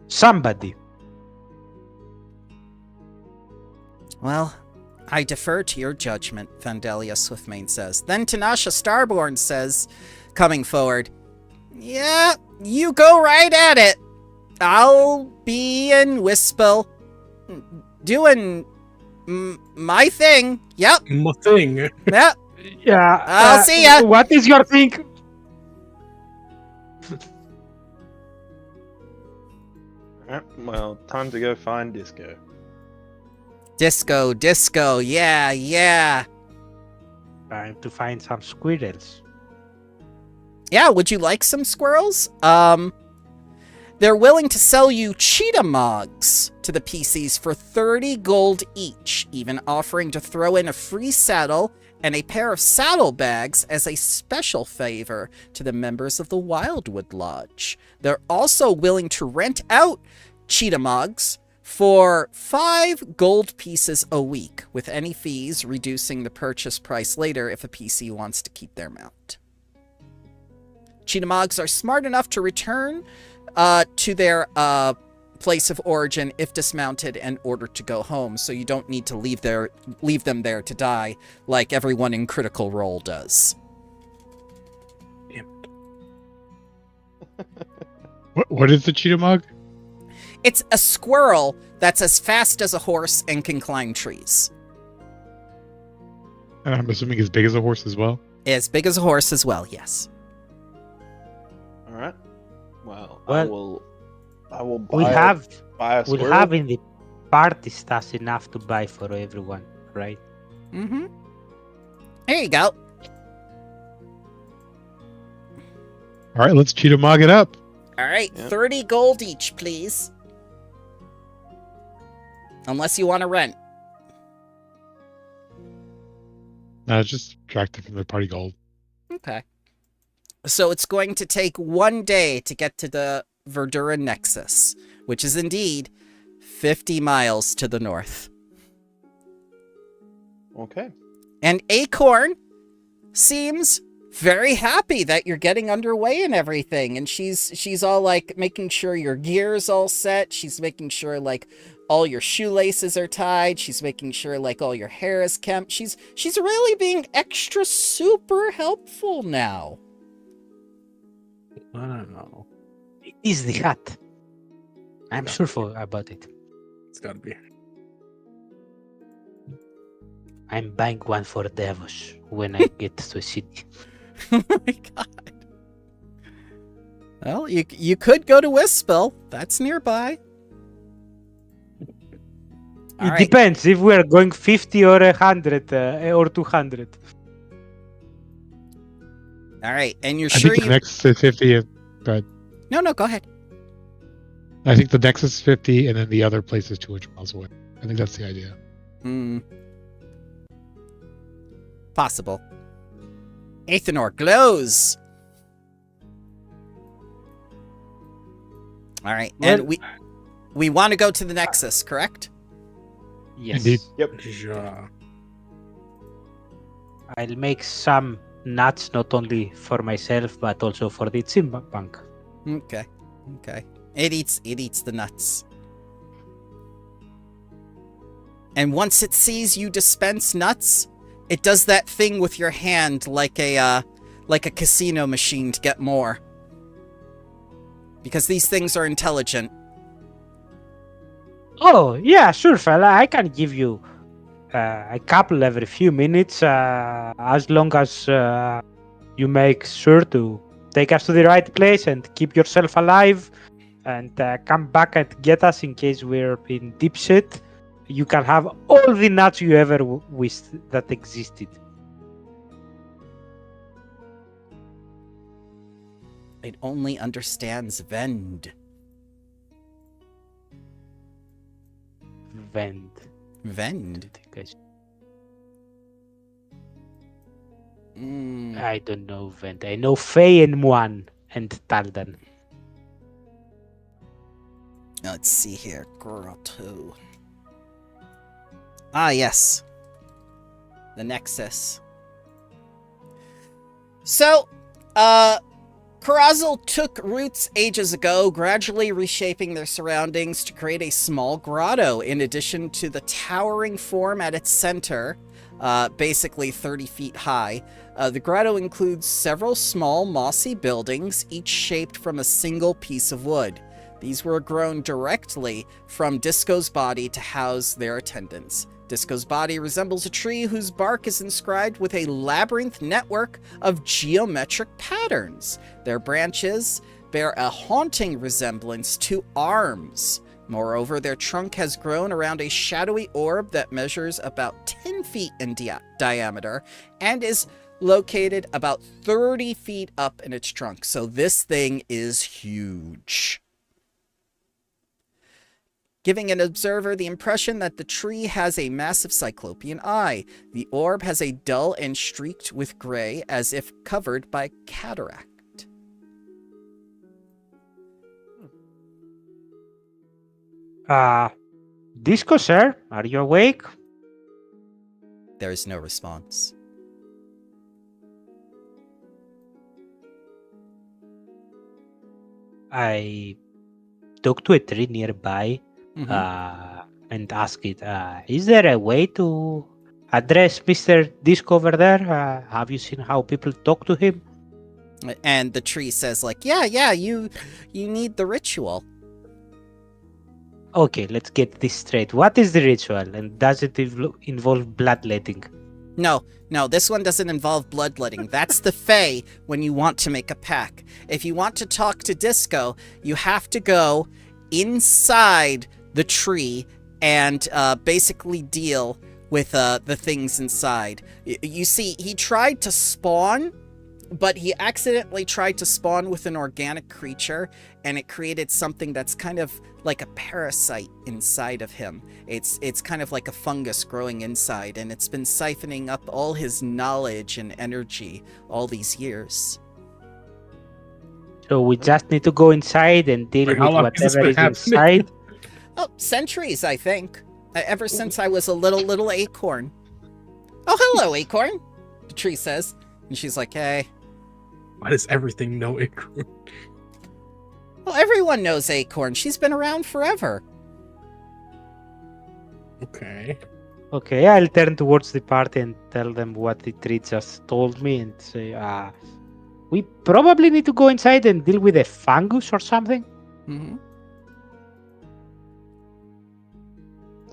somebody. Well, I defer to your judgment, Vandalia Swiftmane says. Then Tanasha Starborn says, coming forward, yeah, you go right at it. I'll be in Wispel, doing my thing. Yep. My thing. Yep. Yeah. I'll see ya. What is your thing? Alright, well, time to go find Disco. Disco, yeah. Time to find some squirrels. Yeah, would you like some squirrels? They're willing to sell you cheetah mogs to the PCs for 30 gold each, even offering to throw in a free saddle and a pair of saddlebags as a special favor to the members of the Wildwood Lodge. They're also willing to rent out cheetah mogs for 5 gold pieces a week, with any fees reducing the purchase price later if a PC wants to keep their mount. Cheetah mogs are smart enough to return to their place of origin if dismounted and ordered to go home, so you don't need to leave them there to die like everyone in Critical Role does. Damn it. What is the cheetah mog? It's a squirrel that's as fast as a horse and can climb trees. And I'm assuming as big as a horse as well. As big as a horse as well, yes. Alright. Well, Well, I will We buy have a we squirrel. have in the party stuff enough to buy for everyone, right? Mm-hmm. There you go. All right, let's cheetah mog it up. All right, Yep. 30 gold each, please. Unless you want to rent. Just subtract it from the party gold. Okay. So it's going to take 1 day to get to the Verdura Nexus, which is indeed 50 miles to the north. Okay. And Acorn seems very happy that you're getting underway and everything. And she's all like making sure your gear's all set. She's making sure like all your shoelaces are tied. She's making sure like all your hair is kempt. She's really being extra super helpful now. I don't know. It is the hat. I'm sure about it. It's gotta be. I'm buying one for Davos when I get to a city. Oh my god. Well, you could go to Wispel. That's nearby. All It right. depends if we are going 50 or 100 or 200. All right, and you're I sure think the you... Nexus is 50. But No, go ahead. I think the Nexus is 50, and then the other place is 200 miles away. I think that's the idea. Possible. Athenor glows. All right, and we want to go to the Nexus, correct? Yes. Indeed. Yep. Ja. I'll make some nuts not only for myself but also for the Bank. Okay. It eats the nuts. And once it sees you dispense nuts, it does that thing with your hand like a casino machine to get more. Because these things are intelligent. Oh, yeah, sure, fella. I can give you a couple every few minutes as long as you make sure to take us to the right place and keep yourself alive and come back and get us in case we're in deep shit. You can have all the nuts you ever wished that existed. It only understands Vend. Vend? I don't know Vend. I know Faye and Muan and Taldan. Let's see here. Grotto. Ah, yes. The Nexus. So, Carazal took roots ages ago, gradually reshaping their surroundings to create a small grotto, in addition to the towering form at its center, basically 30 feet high. The grotto includes several small mossy buildings, each shaped from a single piece of wood. These were grown directly from Disco's body to house their attendants. Disco's body resembles a tree whose bark is inscribed with a labyrinth network of geometric patterns. Their branches bear a haunting resemblance to arms. Moreover, their trunk has grown around a shadowy orb that measures about 10 feet in diameter and is located about 30 feet up in its trunk. So this thing is huge, giving an observer the impression that the tree has a massive cyclopean eye. The orb has a dull and streaked with gray, as if covered by cataract. Disco, sir, are you awake? There is no response. I talked to a tree nearby Mhm. and asked it, is there a way to address Mr. Disco over there? Have you seen how people talk to him? And the tree says, like, yeah, you need the ritual. Okay, let's get this straight. What is the ritual, and does it involve bloodletting? No, this one doesn't involve bloodletting. That's the Fae when you want to make a pack. If you want to talk to Disco, you have to go inside the tree and basically deal with the things inside. You see, he tried to spawn, but he accidentally tried to spawn with an organic creature, and it created something that's kind of like a parasite inside of him. It's kind of like a fungus growing inside, and it's been siphoning up all his knowledge and energy all these years. So we just need to go inside and deal Wait, with how long has this whatever been is happening? inside. Oh, centuries, I think. Ever since I was a little acorn. Oh, hello, acorn, the tree says. And she's like, hey. Why does everything know Acorn? Well, everyone knows Acorn. She's been around forever. Okay. Okay, I'll turn towards the party and tell them what the tree just told me and say, we probably need to go inside and deal with a fungus or something. Mm-hmm.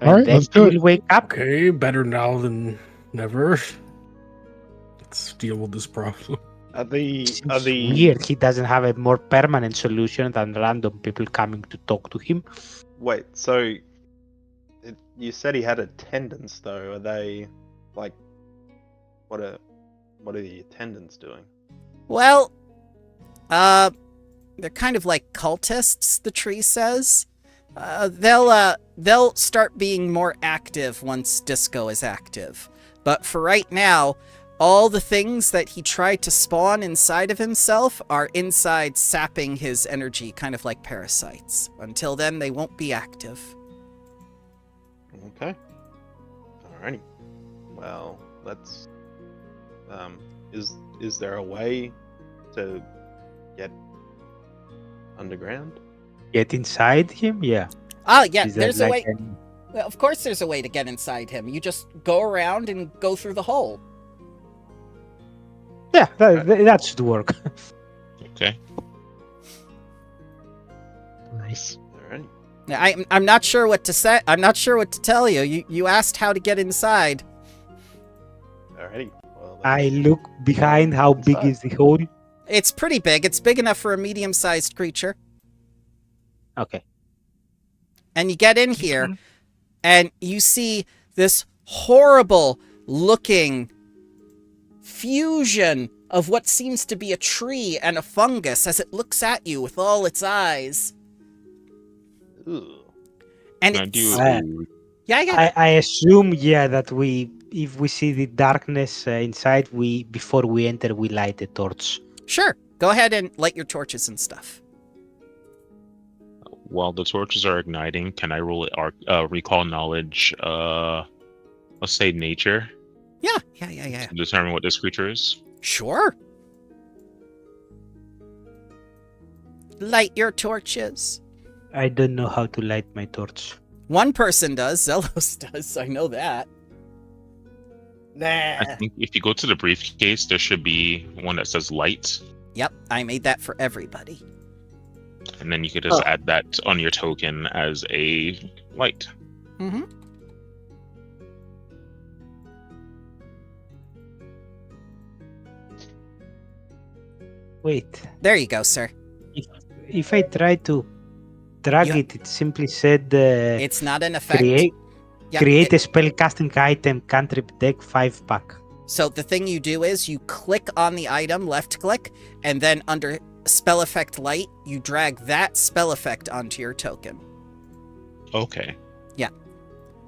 And All right, then let's do it. we'll wake up. Okay, better now than never. Let's deal with this problem. Are the Seems weird. He doesn't have a more permanent solution than random people coming to talk to him. Wait, so you said he had attendants though. Are they like what are the attendants doing? Well, they're kind of like cultists, the tree says. They'll start being more active once Disco is active. But for right now, all the things that he tried to spawn inside of himself are inside, sapping his energy, kind of like parasites. Until then, they won't be active. Okay. Alrighty. Well, let's. Is there a way to get underground? Get inside him? Yeah. Oh, yeah, Is that there's a like way. Well, of course there's a way to get inside him. You just go around and go through the hole. Yeah, that should work. Okay. Nice. Alrighty. I'm not sure what to say. I'm not sure what to tell you. You asked how to get inside. Alrighty. Well, I look behind. How big Inside. is the hole? It's pretty big. It's big enough for a medium-sized creature. Okay. And you get in here, and you see this horrible-looking fusion of what seems to be a tree and a fungus as it looks at you with all its eyes. Ooh. And Now, it's... do Yeah. I assume, that if we see the darkness inside, before we enter, we light a torch. Sure. Go ahead and light your torches and stuff. while the torches are igniting, can I roll recall knowledge? Let's say nature. Yeah. To determine what this creature is. Sure. light your torches. I don't know how to light my torch. One person does. Zelos does. I know that. I Nah. think if you go to the briefcase, there should be one that says light, Yep, I made that for everybody. and then you could just add that on your token as a light. Mm-hmm. Wait, There you go, sir. if I try to drag You- it simply said It's not an effect. Yeah, create a spellcasting item cantrip deck 5-pack. So the thing you do is you click on the item, left click, and then under spell effect light, you drag that spell effect onto your token. Okay.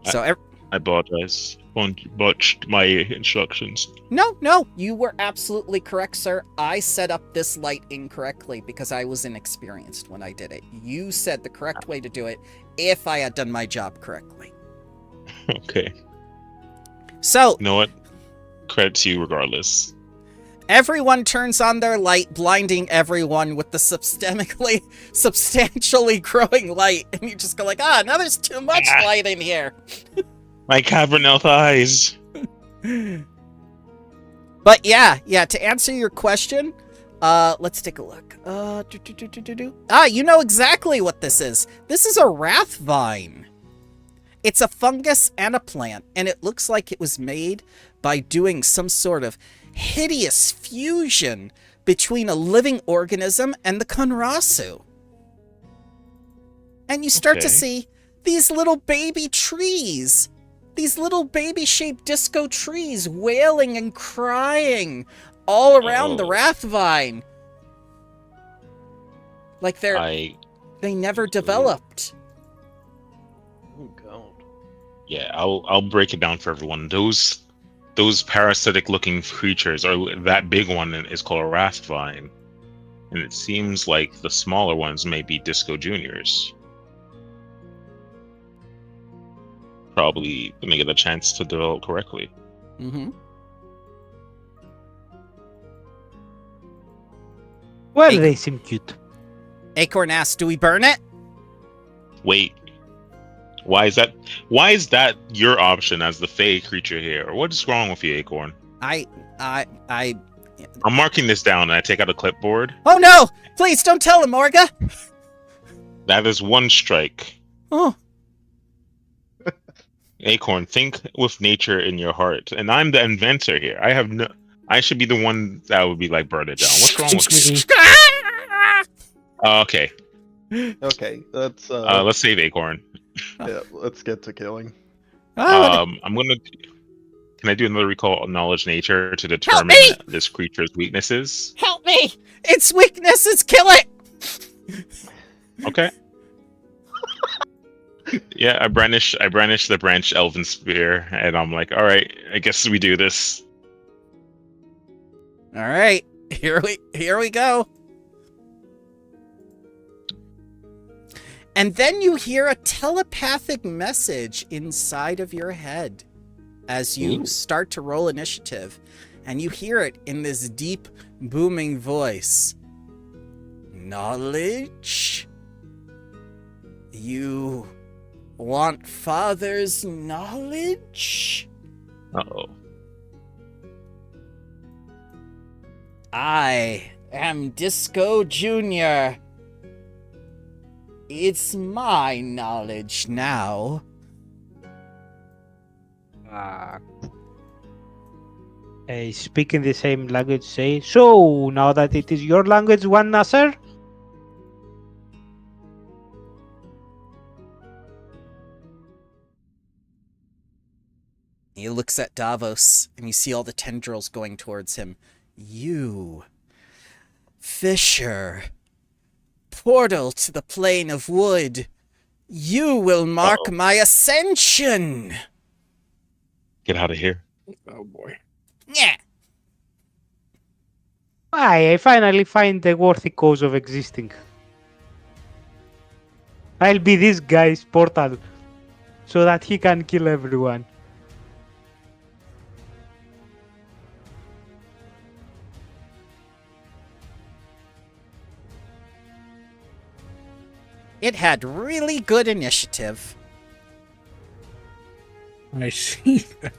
So I apologize. Botched my instructions. no, you were absolutely correct, sir. I set up this light incorrectly because I was inexperienced when I did it. You said the correct way to do it if I had done my job correctly. Okay. So You know what? Credit to you regardless. everyone turns on their light, blinding everyone with the substantially growing light, and you just go like, now there's too much light in here. My cavernous eyes. But yeah, to answer your question, let's take a look. You know exactly what this is. This is a wrath vine. It's a fungus and a plant, and it looks like it was made by doing some sort of hideous fusion between a living organism and the Konrasu. And you start to Okay. see these little baby trees. These little baby-shaped disco trees wailing and crying all around the Oh. wrath vine. Like they never developed. Oh god. Yeah, I'll break it down for everyone. Those parasitic looking creatures are that big one is called a wrath vine. And it seems like the smaller ones may be Disco Juniors. Probably gonna get a chance to develop correctly. Mm-hmm. Well, Hey. they seem cute. Acorn asks, do we burn it? Wait. Why is that your option as the Fey creature here? What's wrong with you, Acorn? I... I'm marking this down and I take out a clipboard. Oh no! Please don't tell him, Morga! That is one strike. Oh. Acorn, think with nature in your heart. And I'm the inventor here. I should be the one that would be like, burn it down. What's wrong with me? Okay. Okay, let's Let's save Acorn. yeah, let's get to killing. Oh, I'm gonna. Can I do another recall on knowledge nature to determine me! this creature's weaknesses? help me! Its weaknesses kill it! Okay. Yeah, I brandish the branch elven spear, and I'm like, all right, I guess we do this. Alright, here we go. And then you hear a telepathic message inside of your head as you Ooh. start to roll initiative. And you hear it in this deep, booming voice. Knowledge? You want father's knowledge? Uh-oh. I am Disco Jr. It's my knowledge now. Speak in the same language, say, so now that it is your language, one Nasser? He looks at Davos, and you see all the tendrils going towards him. You, Fisher, portal to the plane of wood. You will mark Uh-oh. my ascension. Get out of here. Oh boy. Yeah. I finally find the worthy cause of existing. I'll be this guy's portal so that he can kill everyone. It had really good initiative. I see that.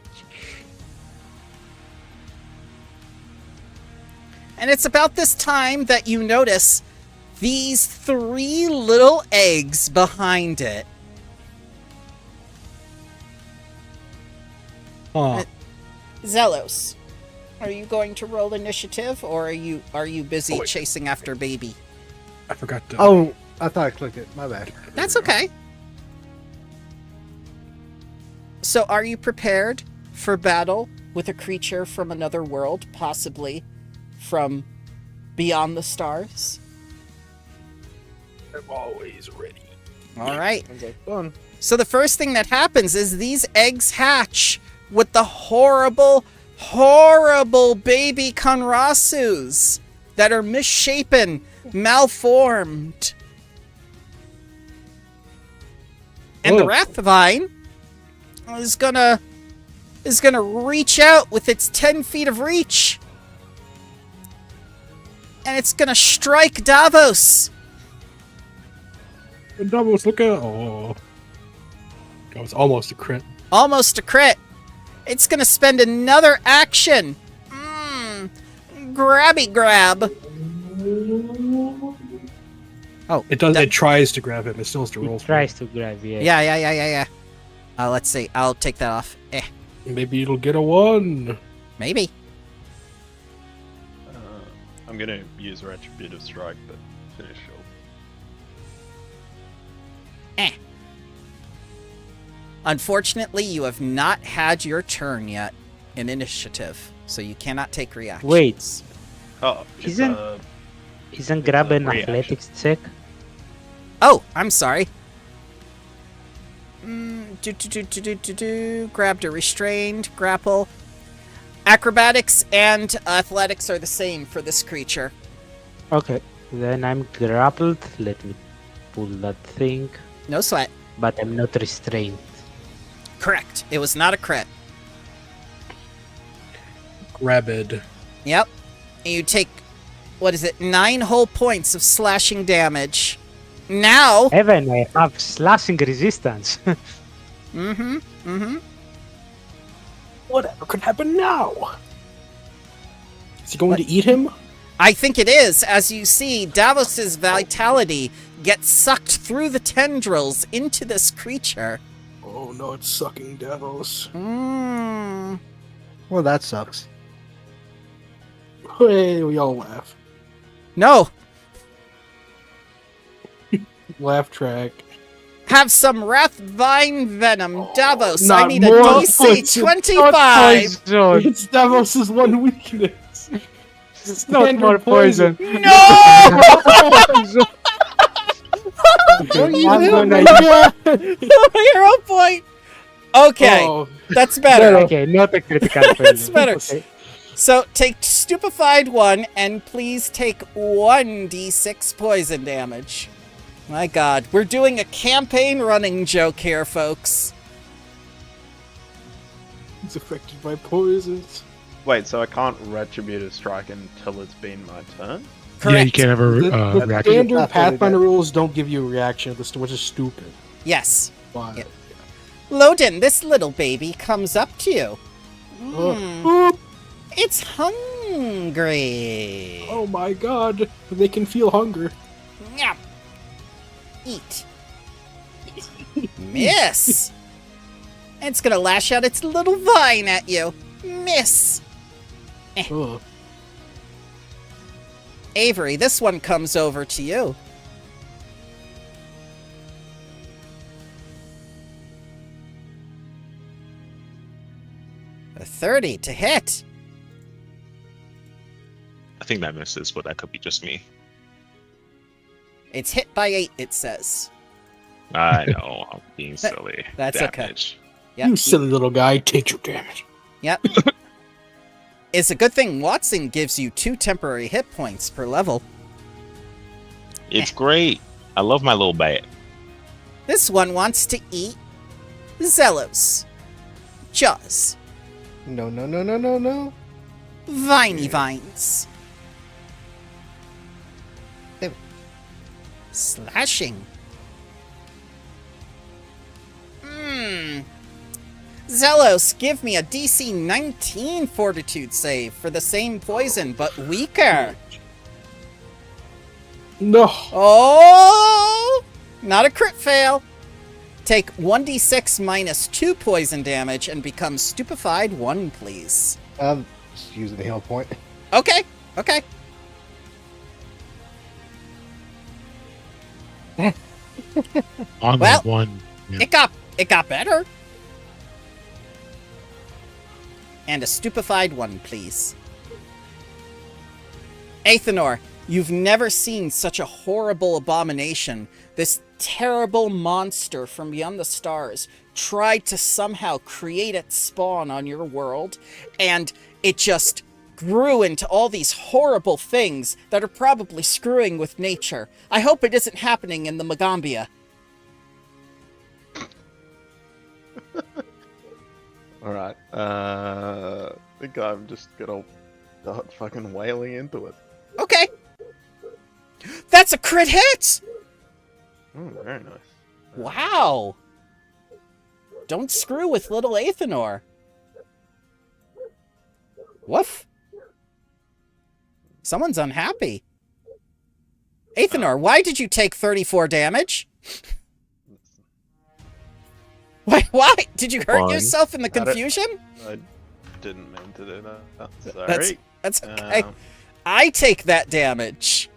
And it's about this time that you notice these 3 little eggs behind it. Huh. Zelos, are you going to roll initiative, or are you busy wait. chasing after baby? I forgot to. Oh, I thought I clicked it. My bad. That's okay. So are you prepared for battle with a creature from another world, possibly from beyond the stars? I'm always ready. All right. Sounds like fun. So the first thing that happens is these eggs hatch with the horrible, horrible baby Konrasus that are misshapen, malformed. And the Whoa. Wrathvine is gonna reach out with its 10 feet of reach. And it's gonna strike Davos. Davos, look out! Oh, that was almost a crit. Almost a crit. It's gonna spend another action. Grabby grab. Oh, It does. It tries to grab him. It still has to He roll. for tries to grab, yeah. Yeah. Let's see. I'll take that off. it. Maybe it'll get a 1. Maybe. I'm gonna use Retributive Strike, but finish off. Unfortunately, you have not had your turn yet in initiative, so you cannot take reactions. Wait. Oh, it's Isn't- Isn't grab an reaction. athletics check? Oh, I'm sorry. Grabbed or restrained, grapple. Acrobatics and athletics are the same for this creature. Okay. Then I'm grappled. Let me pull that thing. No sweat. But I'm not restrained. Correct. It was not a crit. Rabid. Yep. And you take, 9 whole points of slashing damage. Now. Evan, I have slashing resistance. Whatever could happen now? Is he going to eat him? I think it is. As you see, Davos's vitality gets sucked through the tendrils into this creature. Oh no, it's sucking Davos. Mmm. Well, that sucks. Hey, we all laugh. No. Laugh track. Have some Wrathvine venom. Davos, I not need a more DC points. 25. Poison. It's Davos's one weakness. It's not Standard more poison. No! I'm gonna Hero point. Okay, Oh, that's better. Okay, not a critical failure. That's better. Okay. So take Stupefied 1 and please take 1d6 poison damage. My god, we're doing a campaign running joke here, folks. he's affected by poisons. Wait, so I can't Retributive Strike until it's been my turn? Correct. Yeah, you can't have a The reaction. standard That's what we Pathfinder did. rules don't give you a reaction, which is stupid. Yes. Why? Yeah. Loden, this little baby comes up to you. Oh, It's hungry. oh my god, they can feel hunger. Nyam. Eat. Miss. And it's gonna lash out its little vine at you. Miss. Ugh. Avery, this one comes over to you. A 30 to hit. I think that misses, but that could be just me. It's hit by 8, it says. I know, I'm being silly. That's okay. Damage. Yep. You silly little guy, take your damage. Yep. It's a good thing Watson gives you 2 temporary hit points per level. It's great. I love my little bat. This one wants to eat Zelos. Jaws. No, no, no, no, no, no. Viney vines. There. Slashing. Zelos, give me a DC 19 Fortitude save for the same poison, but weaker. No. Oh! Not a crit fail. Take 1d6 minus 2 poison damage and become stupefied 1, please. Just using the heal point. Okay, okay. On Well, the one. Yeah. It got better. And a stupefied 1, please. Athenor, you've never seen such a horrible abomination. This terrible monster from beyond the stars tried to somehow create its spawn on your world, and it just grew into all these horrible things that are probably screwing with nature. I hope it isn't happening in the Magambia. Alright, I think I'm just gonna start fucking wailing into it. Okay. That's a crit hit! Oh, very nice. Wow. Don't screw with little Athenor. Woof. Someone's unhappy. Athenor, why did you take 34 damage? Why? Did you hurt Fine. yourself in the I don't- confusion? I didn't mean to do that. Sorry. That's okay. Um, I take that damage.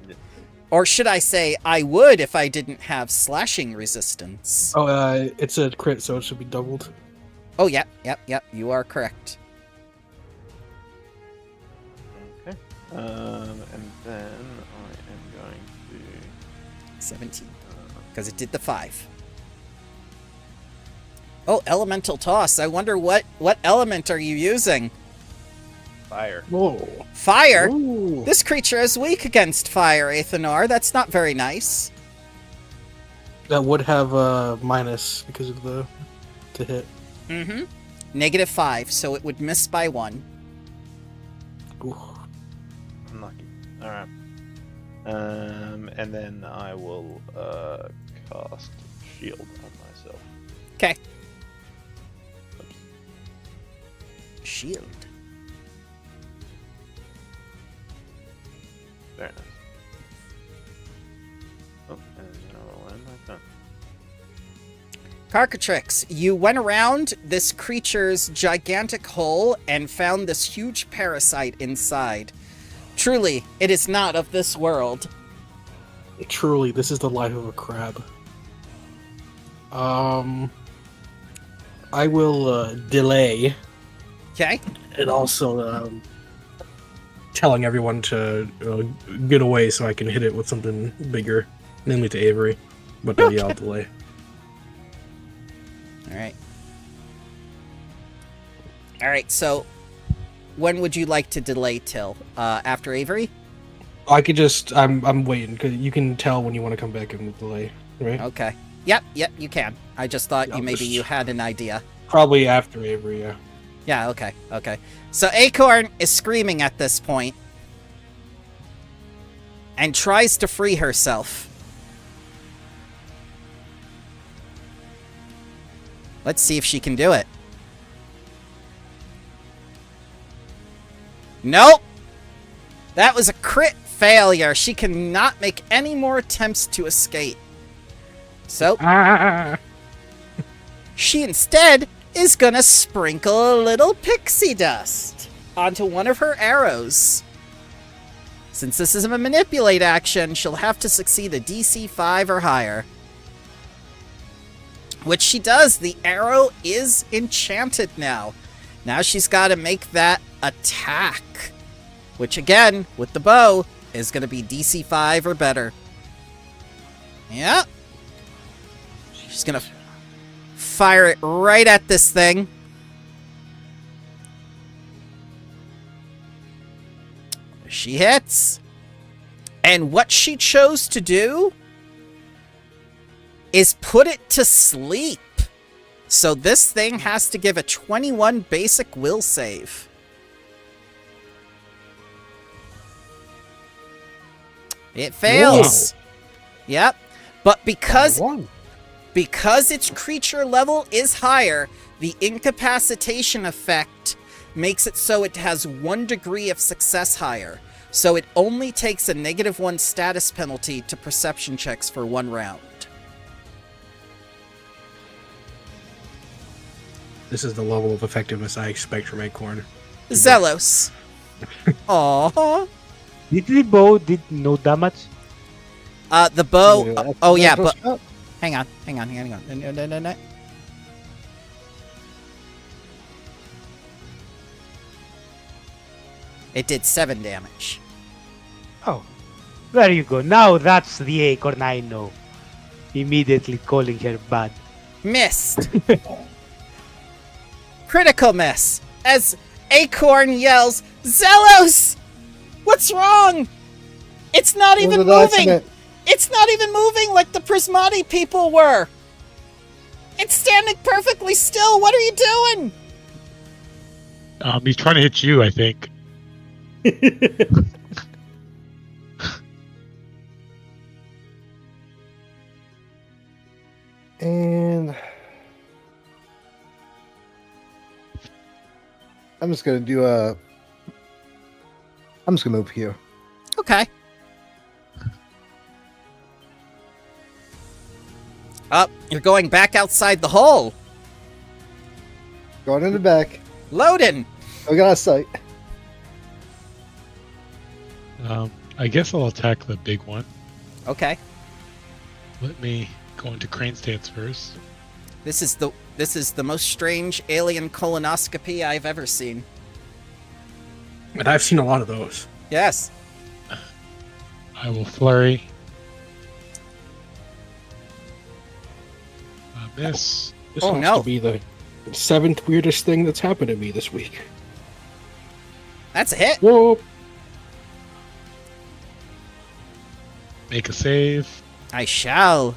Yeah. Or should I say, I would if I didn't have slashing resistance. Oh, it's a crit, so it should be doubled. Oh, yep. You are correct. Okay. And then I am going to 17. Because it did the 5. Oh, elemental toss. I wonder what element are you using? fire. Whoa. Fire? Ooh. This creature is weak against fire, Athenor. That's not very nice. That would have a minus because of the to hit. Mm-hmm. -5, so it would miss by 1. Ooh. Unlucky. Alright. And then I will cast shield on myself. Okay. Shield. Very nice. Oh, and then I will end my turn. Carcatrix, you went around this creature's gigantic hole and found this huge parasite inside. Truly, it is not of this world. Truly, this is the life of a crab. I will delay, Okay? and also telling everyone to get away so I can hit it with something bigger, namely to Avery. But yeah, I'll delay. Alright. Alright, so when would you like to delay till? After Avery? I could just I'm waiting because you can tell when you want to come back and delay, right? Okay. Yep, you can. I just thought Yeah, you maybe just- you had an idea. Probably after Avery, yeah. Yeah, okay. So Acorn is screaming at this point and tries to free herself. Let's see if she can do it. Nope! That was a crit failure. She cannot make any more attempts to escape. So, she instead is gonna sprinkle a little pixie dust onto one of her arrows. Since this is a manipulate action, she'll have to succeed a DC 5 or higher. Which she does. The arrow is enchanted now. Now she's got to make that attack. Which again, with the bow, is going to be DC 5 or better. Yeah. She's going to fire it right at this thing. She hits. And what she chose to do is put it to sleep. So this thing has to give a 21 basic will save. It fails. Yep. But because Because its creature level is higher, the incapacitation effect makes it so it has 1 degree of success higher. So it only takes a -1 status penalty to perception checks for 1 round. This is the level of effectiveness I expect from Acorn. Zelos. Aww. Did the bow did no damage? The bow. Oh yeah, That's but up. hang on. No. It did 7 damage. Oh, there you go. Now that's the acorn I know. Immediately calling her bad. Missed. Critical miss. As Acorn yells, Zelos! What's wrong? It's not even What did I moving! submit? It's not even moving like the Prismati people were! It's standing perfectly still! What are you doing? He's trying to hit you, I think. And I'm just gonna do a. I'm just gonna move here. Okay. Up, you're going back outside the hole. Going in the back. Loading. I got a sight. I guess I'll attack the big one. Okay. Let me go into crane stance first. This is the most strange alien colonoscopy I've ever seen. And I've seen a lot of those. Yes. I will flurry. Miss. This Oh, has no. to be the 7th weirdest thing that's happened to me this week. That's a hit. Whoa! Make a save. I shall.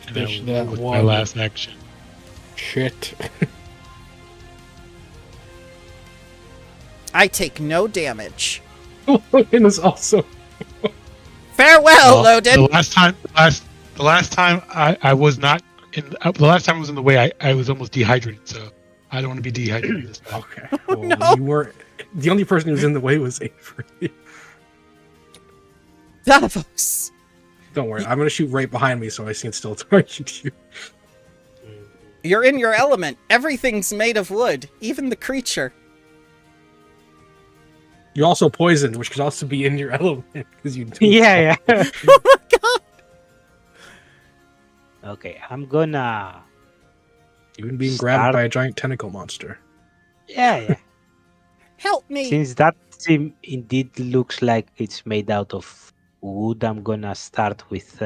And I Finish will that move with my one. last action. Shit. I take no damage. Logan is also. Farewell, Well, Loden. The last time I was not in. The last time I was in the way, I was almost dehydrated. So I don't want to be dehydrated this time. Okay. Well, no. You were. The only person who was in the way was Avery. Davos. Don't worry. I'm going to shoot right behind me so I can still target you. You're in your element. Everything's made of wood, even the creature. You're also poisoned, which could also be in your element. Because you do. Yeah. Oh my god. Okay, I'm gonna. Even being Start- grabbed by a giant tentacle monster. Yeah. Help me. Since that sim indeed looks like it's made out of wood, I'm gonna start with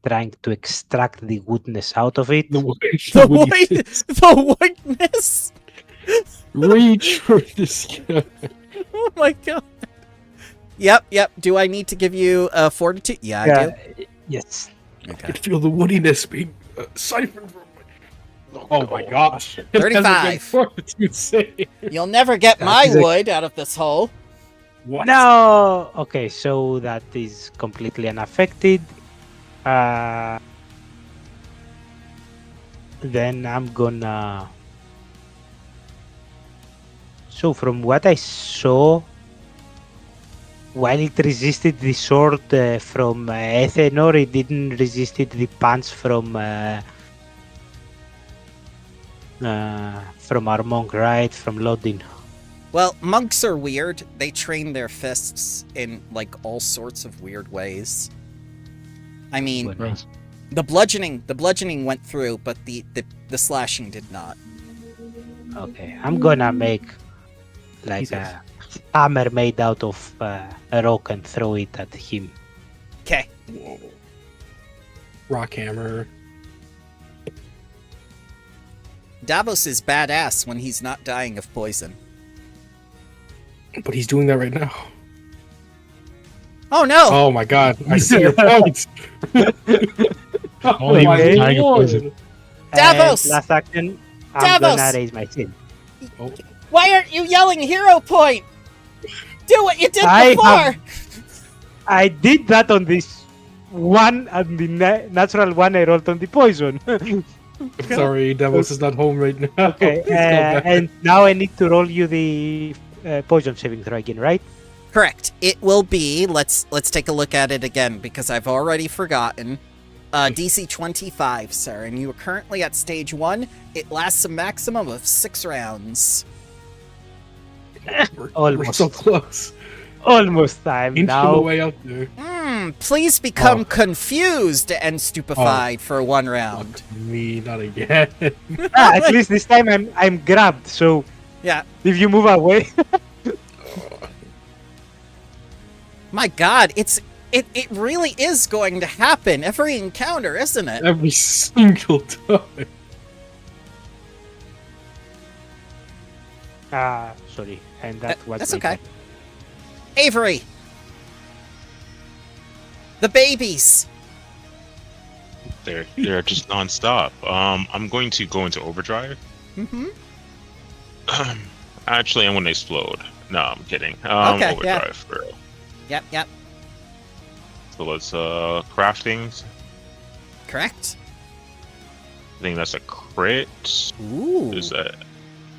trying to extract the woodness out of it. The wood. The woodness. Reach for this guy. Oh my god. Yep. Do I need to give you a fortitude? Yeah, I do. Yes. I Okay. could feel the woodiness being siphoned from my... Oh my gosh. 35. Fortitude save. You'll never get my He's like- wood out of this hole. What? No. Okay, so that is completely unaffected. Then I'm gonna. So from what I saw, while it resisted the sword from Ethanor, it didn't resist the punch from our monk, right? From Lodin. Well, monks are weird. They train their fists in like all sorts of weird ways. I mean, Gross. the bludgeoning went through, but the slashing did not. Okay, I'm gonna make like Jesus. a hammer made out of a rock and throw it at him. Okay. Rock hammer. Davos is badass when he's not dying of poison. But he's doing that right now. Oh no! Oh my god. I see your point. Only my when dying of lord. poison. Davos! And last action, I'm Davos! gonna raise my shield. Why aren't you yelling hero point? Do what you did I before! I did that on this 1 and the natural 1 I rolled on the poison. Sorry, Devils is not home right now. Okay, Please go back. and now I need to roll you the poison saving throw again, right? Correct. It will be, let's take a look at it again, because I've already forgotten. DC 25, sir, and you are currently at stage 1. It lasts a maximum of 6 rounds. We're Almost. so close. Almost time Inching now. away up there. Please become confused and stupefied for 1 round. Fuck me, not again. At least this time I'm grabbed, so Yeah. if you move away. My god, it really is going to happen every encounter, isn't it? Every single time. Sorry, and that was That's my okay. turn. Avery! The babies! They're just nonstop. I'm going to go into overdrive. Mm-hmm. Actually, I'm going to explode. No, I'm kidding. Okay, yeah. Overdrive for real. Yep. So let's craft things. Correct. I think that's a crit. Ooh. Is that?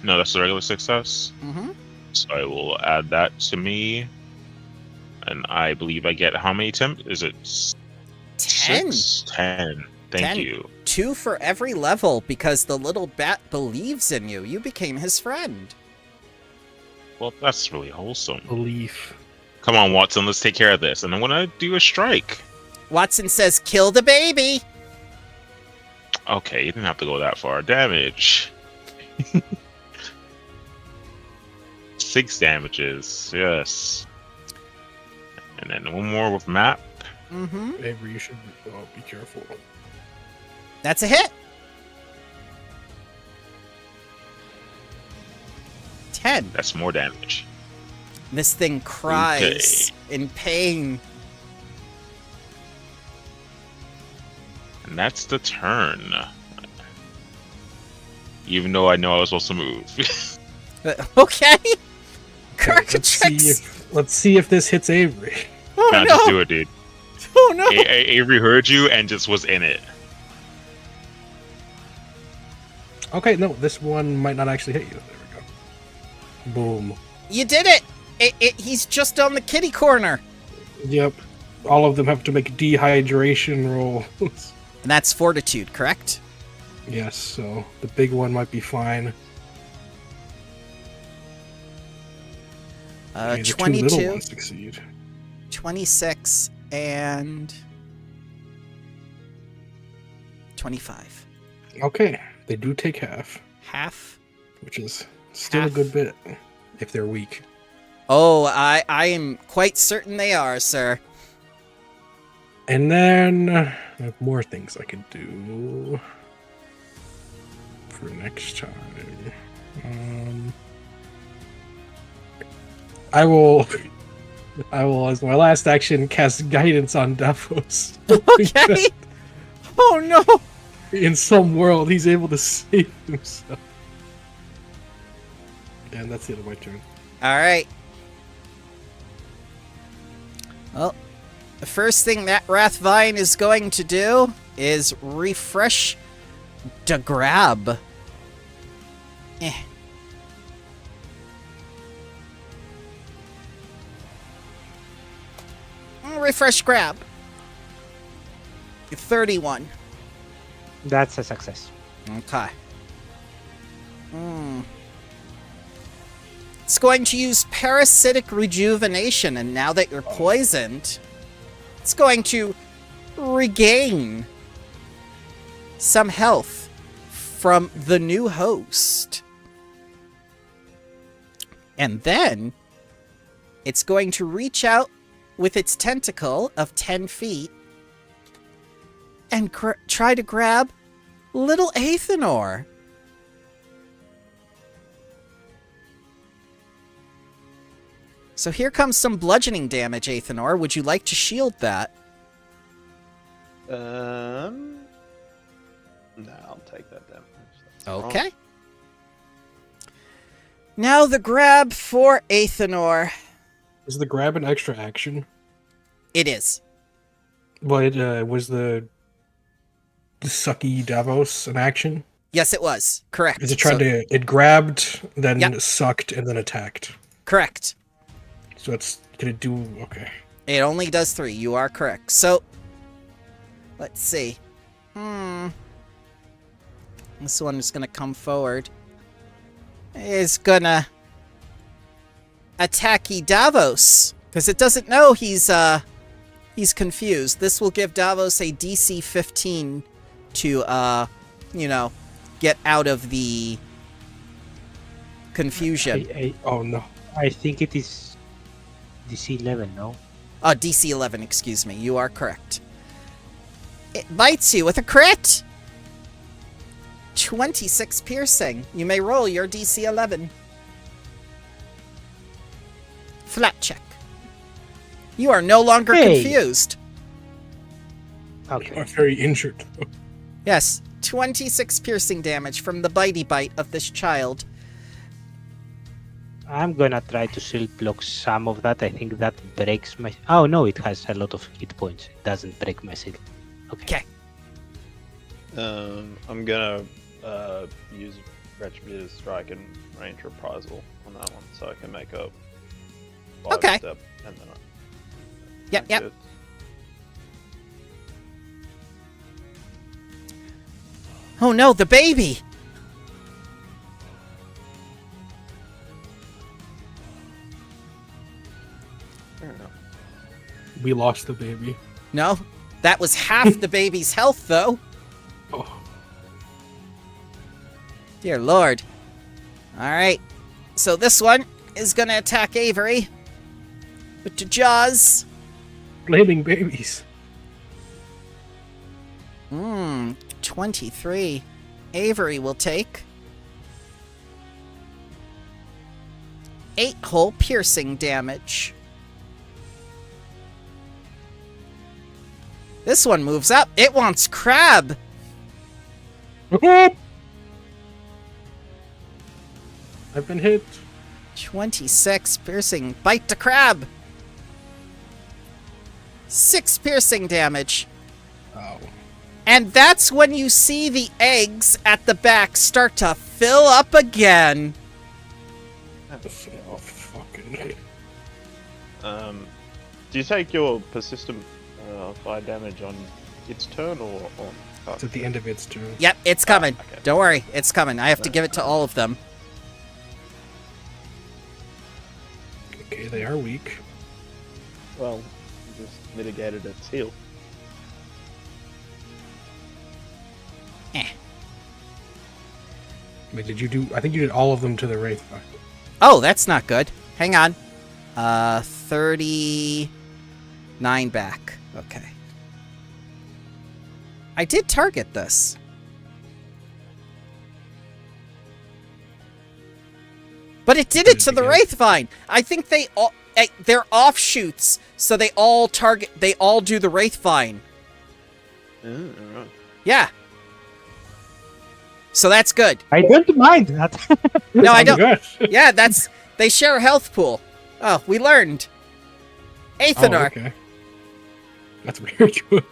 No, that's a regular success. Mm-hmm. So I will add that to me. And I believe I get how many temp? Is it 10. 10. Thank 10. you. 2 for every level, because the little bat believes in you. You became his friend. Well, that's really wholesome. Belief. Come on, Watson, let's take care of this. And I'm gonna do a strike. Watson says, kill the baby! Okay, you didn't have to go that far. Damage. 6 damages, yes. And then one more with map. Mm-hmm. Avery, you should be careful. That's a hit! 10. That's more damage. This thing cries in pain. And that's the turn. Even though I know I was supposed to move. Okay! Let's see if this hits Avery. Oh Nah, no! just do it, dude. Oh no! Avery heard you and just was in it. Okay, no, this one might not actually hit you. There we go. Boom. You did it! He's just on the kitty corner. Yep. All of them have to make dehydration rolls. And that's fortitude, correct? Yes, so the big one might be fine. Okay, the 2 little 22, ones succeed. 26, and 25. Okay, they do take half, Half? which is still Half. a good bit if they're weak. Oh, I am quite certain they are, sir. And then I have more things I could do for next time. I will, as my last action, cast guidance on Davos. Okay! Oh no! In some world, he's able to save himself. And that's the end of my turn. Alright. Well, the first thing that Wrathvine is going to do is refresh the grab. Refresh grab. 31. That's a success. Okay. It's going to use parasitic rejuvenation, and now that you're poisoned, it's going to regain some health from the new host. And then it's going to reach out with its tentacle of 10 feet and try to grab little Athenor. So here comes some bludgeoning damage, Athenor. Would you like to shield that? No, I'll take that damage. That's Okay. Now the grab for Athenor. Is the grab an extra action? It is. But was the sucky Davos in action? Yes, it was. Correct. Because it grabbed, then Yep. sucked, and then attacked. Correct. So it's gonna do okay. It only does 3. You are correct. So, let's see. This one is gonna come forward. Is gonna attacky Davos because it doesn't know he's confused. This will give Davos a DC 15 to get out of the confusion. Oh no. I think it is DC 11, no? DC 11, excuse me. You are correct. It bites you with a crit. 26 piercing. You may roll your DC 11. Flat check. You are no longer confused. You Okay. are very injured. Yes, 26 piercing damage from the bitey bite of this child. I'm gonna try to shield block some of that. I think that breaks my... Oh no, it has a lot of hit points. It doesn't break my shield. Okay. I'm gonna use Retributive Strike and Range Reprisal on that one, so I can make a 5 Okay. step and then Yep, yep. it. Oh no, the baby! Fair enough. We lost the baby. No, that was half the baby's health, though. Oh. Dear Lord. Alright, so this one is gonna attack Avery. With the jaws. Blaming babies. 23. Avery will take 8 hole piercing damage. This one moves up. It wants crab. I've been hit. 26 piercing. Bite to crab. 6 piercing damage. Oh. And that's when you see the eggs at the back start to fill up again. Oh, fucking. Do you take your persistent fire damage on its turn or on? It's at the end of its turn. Yep, it's coming. Okay. Don't worry, it's coming. I have to give it to all of them. Okay, they are weak. Well, you just mitigated its heal. Wait, did you do? I think you did all of them to the Wraith. Oh, that's not good. Hang on. 39 back. Okay. I did target this. But it did it to the Wraithvine. I think they're offshoots, so they all do the Wraithvine. Right. Yeah. So that's good. I don't mind that. No, I don't. Good. Yeah, they share a health pool. Oh, we learned. Aethanor. Oh, okay. That's very good.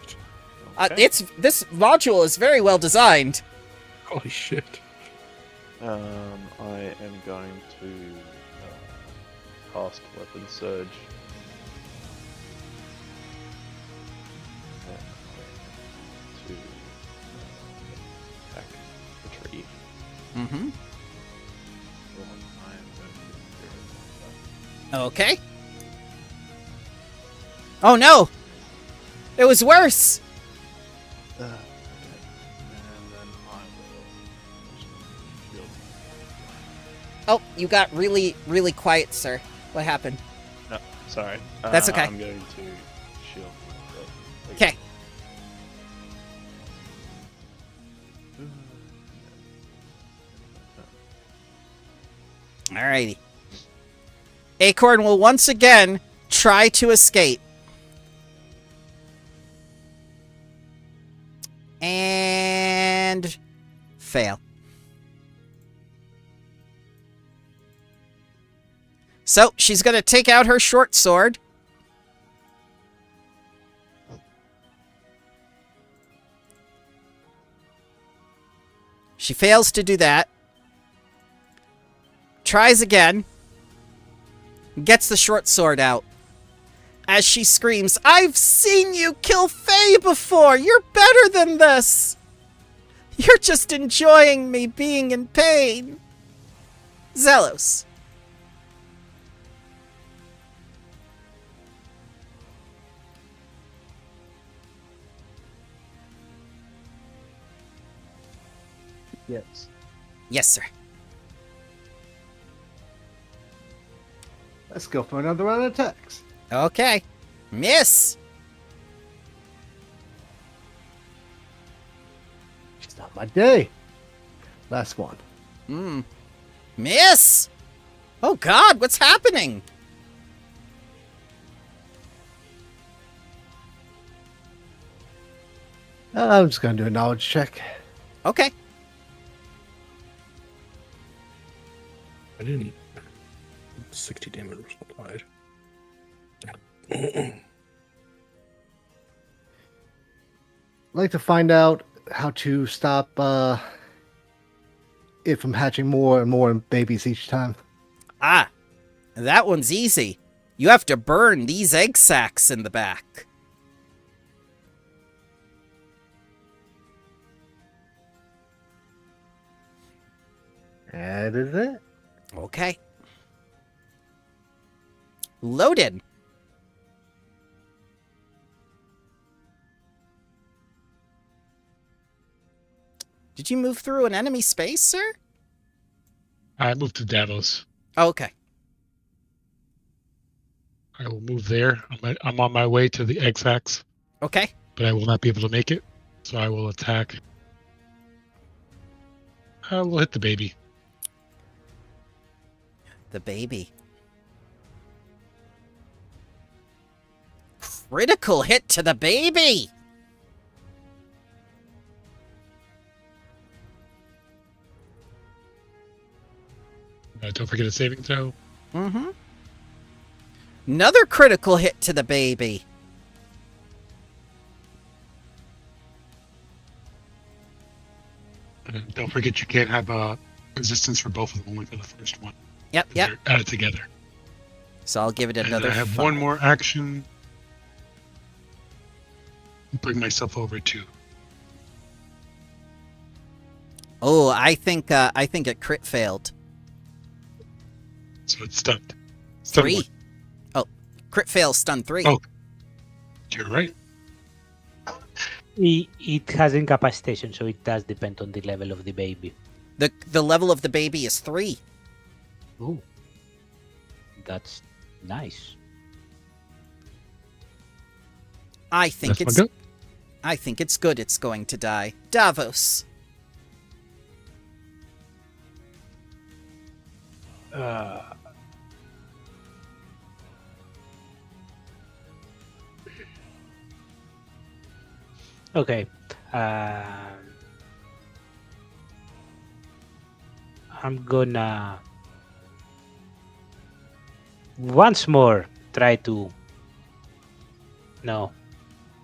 Okay. This module is very well designed. Holy shit. I am going to cast Weapon Surge. To attack the tree. Mm-hmm. I am going to Okay. Oh no! It was worse! okay. And then I will shield. Oh, you got really, really quiet, sir. What happened? No, sorry. That's okay. I'm going to shield. Okay. Alrighty. Acorn will once again try to escape. And fail. So she's going to take out her short sword. She fails to do that. Tries again. Gets the short sword out. As she screams, "I've seen you kill Faye before! You're better than this! You're just enjoying me being in pain!" Zelos. Yes. Yes, sir. Let's go for another round of attacks. Okay. Miss. It's not my day. Last one. Miss. Oh God, what's happening? I'm just gonna do a knowledge check. Okay. I didn't. 60 damage was applied. I'd like to find out how to stop it from hatching more and more babies each time. Ah, that one's easy. You have to burn these egg sacs in the back. That is it. Okay. Loaded. Did you move through an enemy space, sir? I moved to Davos. Oh, okay. I will move there. I'm on my way to the X-Ax, Okay. but I will not be able to make it, so I will attack. I will hit the baby. The baby. Critical hit to the baby! Don't forget a saving throw. Mm-hmm. Another critical hit to the baby. And don't forget you can't have resistance for both of them, only for the first one. Yep, yep. They're added together. So I'll give it And another I have 5. one more action. Bring myself over to. Oh, I think it crit failed. So it's stunned. Stun 3. one. Oh, crit fail, stun 3. Oh. You're right. It has incapacitation, so it does depend on the level of the baby. The level of the baby is 3. Oh, that's nice. I think That's my it's go. I think it's good it's going to die. Davos. Okay. I'm gonna once more try to. No,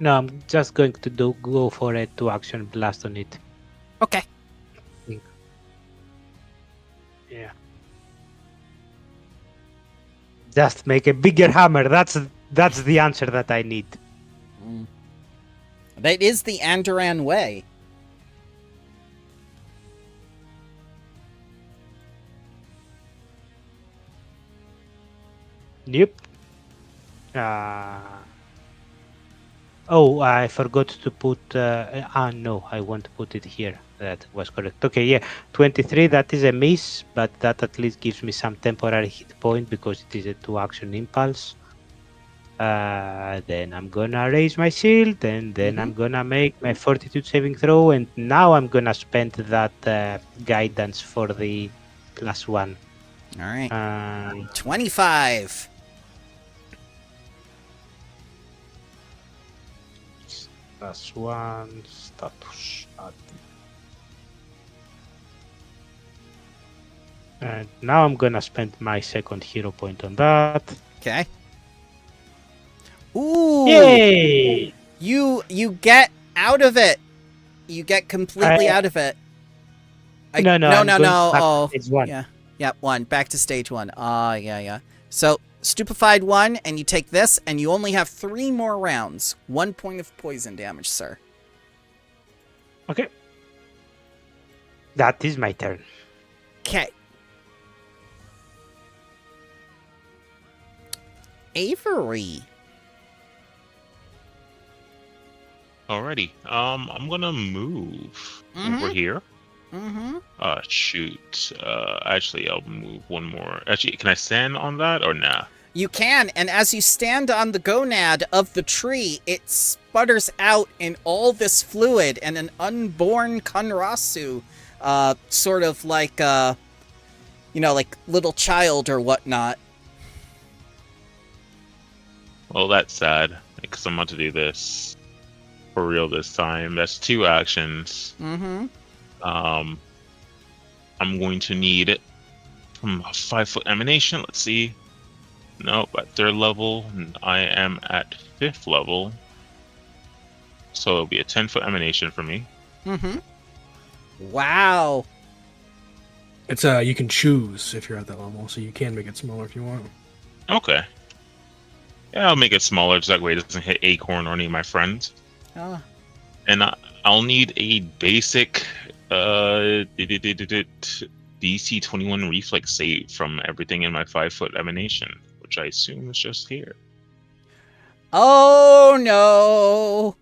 I'm just going to go for a 2-action blast on it. Okay. Yeah. Just make a bigger hammer. That's the answer that I need. That is the Andoran way. Yep. Oh, I forgot to put. No, I won't put it here. That was correct. Okay, yeah, 23. That is a miss, but that at least gives me some temporary hit point because it is a 2-action impulse. Then I'm gonna raise my shield, and then I'm gonna make my fortitude saving throw, and now I'm gonna spend that guidance for the +1. All right. 25. +1 status. And now I'm gonna spend my second hero point on that. Okay. Ooh. Yay! You get out of it. You get completely I- out of it. No, no, I'm no, going no. back to Oh, stage one. yeah, 1. Back to stage 1. Yeah. So, stupefied 1, and you take this, and you only have 3 more rounds. 1 point of poison damage, sir. Okay. That is my turn. Okay. Avery. Alrighty. I'm gonna move over Mhm. here. Mm-hmm. Shoot. Actually, I'll move one more. Actually, can I stand on that or nah? You can, and as you stand on the gonad of the tree, it sputters out in all this fluid, and an unborn Kanrasu, sort of like, like little child or whatnot. Well, that's sad because I'm about to do this for real this time. That's 2 actions. Mm-hmm. I'm going to need it from a 5-foot emanation. Let's see. Nope, at 3rd level, and I am at 5th level. So it'll be a 10-foot emanation for me. Mm-hmm. Wow. It's you can choose if you're at that level, so you can make it smaller if you want. Okay. Yeah, I'll make it smaller so that way it doesn't hit Acorn or any of my friends. Oh. And I'll need a basic DC 21 reflex save from everything in my 5-foot emanation, which I assume is just here. Oh no.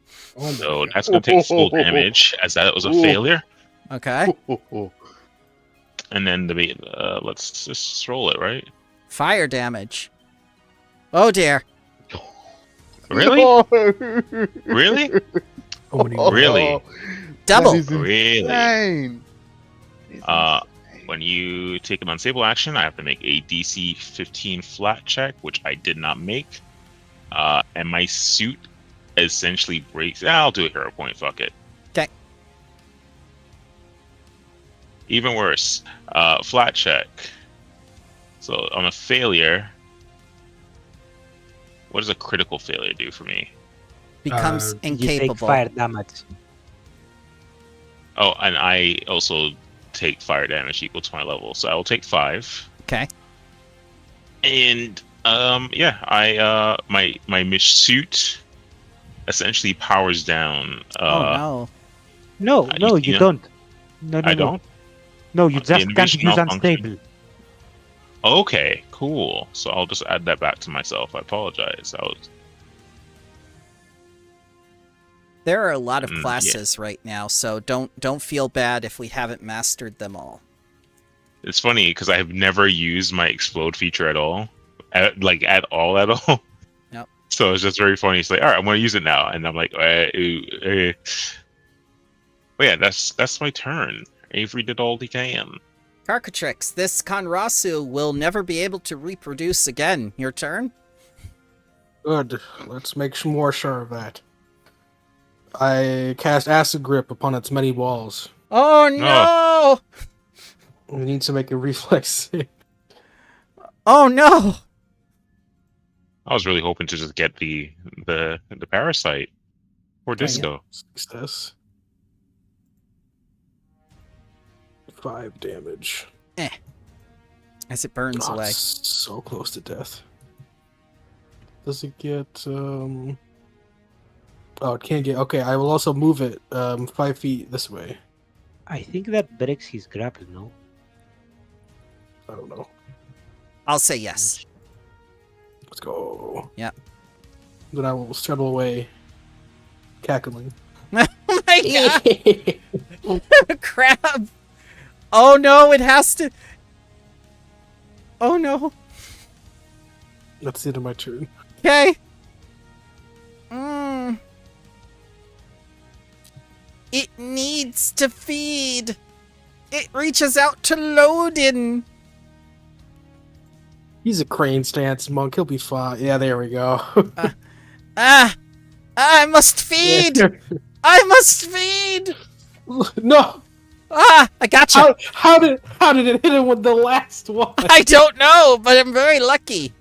So that's gonna take full damage, as that was a failure. Okay. And then let's just roll it, right? Fire damage. Oh dear. Really? No! Really? Oh, many Really? Double. That is Really? insane. When you take an unstable action, I have to make a DC 15 flat check, which I did not make. And my suit essentially breaks. I'll do a hero point. Fuck it. Okay. Even worse. Flat check. So on a failure, what does a critical failure do for me? Becomes You You take incapable. fire damage. Oh, and I also take fire damage equal to my level, so I will take 5. Okay. And my suit essentially powers down. Oh No, no, you know, don't. No, I don't. No, you The just can't innovation use malfunction. unstable. Okay, cool. So I'll just add that back to myself. I apologize. There are a lot of Yeah. classes right now, so don't feel bad if we haven't mastered them all. It's funny because I have never used my explode feature at all, at all. Yep. So it's just very funny. It's like, all right, I'm going to use it now, and I'm like, But yeah, that's my turn. Avery did all he can. Carcatrix, this Kanrasu will never be able to reproduce again. Your turn? Good. Let's make more sure of that. I cast Acid Grip upon its many walls. Oh no! We need to make a reflex save. Oh no! I was really hoping to just get the parasite or disco. Success. 5 damage. As it burns Oh, away. it's so close to death. Does it get Oh, it can't get. Okay, I will also move it 5 feet this way. I think that breaks his grapple, no? I don't know. I'll say yes. Let's go. Yeah. Then I will scuttle away, cackling. Oh my god! Crab! Oh no, it has to. Oh no. That's the end of my turn. Okay. It needs to feed. It reaches out to Lodin. He's a crane stance monk. He'll be fine. Yeah, there we go. I must feed. I must feed. No. I gotcha. How did it hit him with the last one? I don't know, but I'm very lucky.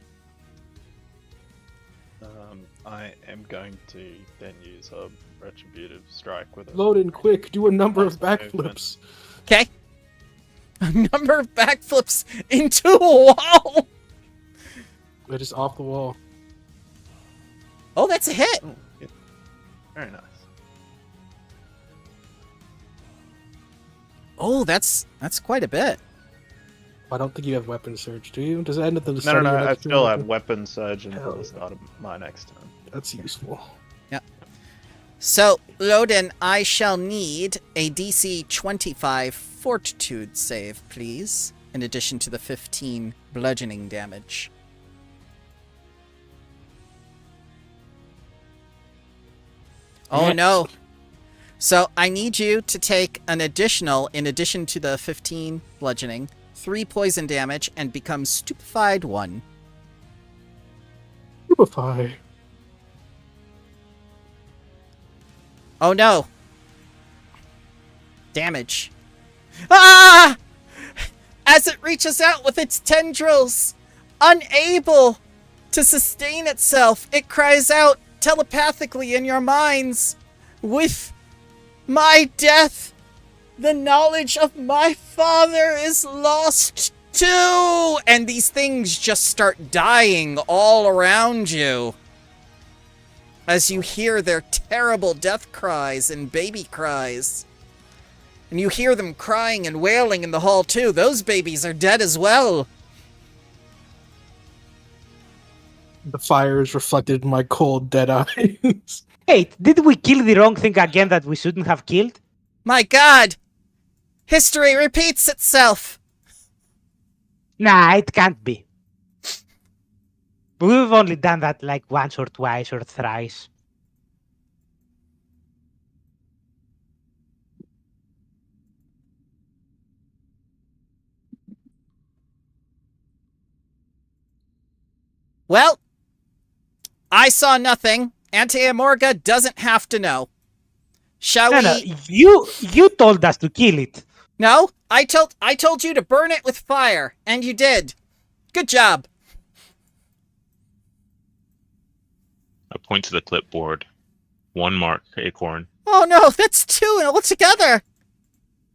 I am going to then use a retributive strike with it. Load in quick. Do a number of backflips. Okay. a number of backflips into a wall. They're just off the wall. Oh, that's a hit. Oh, yeah. Very nice. Oh, that's quite a bit. I don't think you have weapon surge, do you? Does it end at the No, start of your I next still turn? have weapon surge until Hell the yeah. start of my next turn. That's useful. So, Loden, I shall need a DC 25 Fortitude save, please, in addition to the 15 bludgeoning damage. Oh Yeah. no. So I need you to take an additional, in addition to the 15 bludgeoning, 3 poison damage and become stupefied 1. Stupefy. Oh no. Damage. Ah! As it reaches out with its tendrils, unable to sustain itself, it cries out telepathically in your minds, "With my death, the knowledge of my father is lost too!" And these things just start dying all around you as you hear their terrible death cries and baby cries. And you hear them crying and wailing in the hall too. Those babies are dead as well. The fire is reflected in my cold, dead eyes. Hey, did we kill the wrong thing again that we shouldn't have killed? My God! History repeats itself! Nah, it can't be. We've only done that like once or twice or thrice. Well, I saw nothing. Anti-Amorga doesn't have to know. Shall No, we? you told us to kill it. No, I told you to burn it with fire, and you did. Good job. I point to the clipboard. 1 mark, Acorn. Oh no, that's 2 altogether.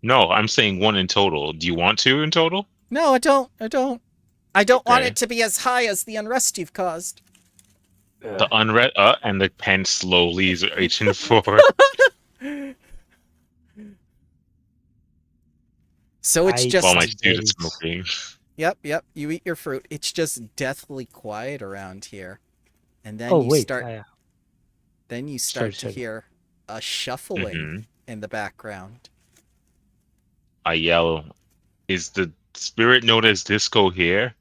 No, I'm saying 1 in total. Do you want 2 in total? No, I don't. I don't want Okay. it to be as high as the unrest you've caused. The unread and the pen slowly is reaching for. So it's I- just While my Yes. student's smoking. Yep. You eat your fruit. It's just deathly quiet around here. And then Oh you wait, start Sorry. to hear a shuffling Mhm. in the background. I yell, "Is the spirit known as Disco here?"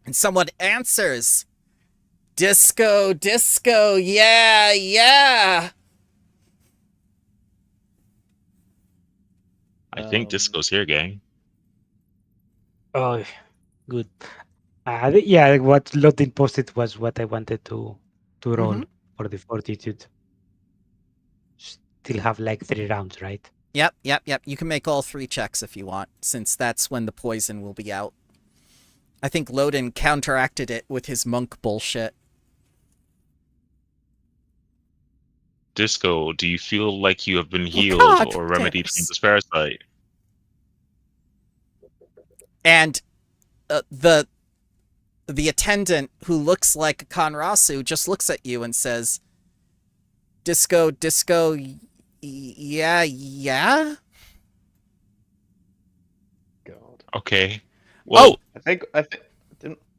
And someone answers, "Disco, disco, yeah." I think Disco's here, gang. Oh, good. Yeah, what Lotin posted was what I wanted to roll for the fortitude. Still have like 3 rounds, right? Yep. You can make all 3 checks if you want, since that's when the poison will be out. I think Loden counteracted it with his monk bullshit. Disco, do you feel like you have been healed God, or remedied from thanks. this parasite? And the attendant, who looks like Konrasu, just looks at you and says, Disco, yeah? God. Okay. Well, I think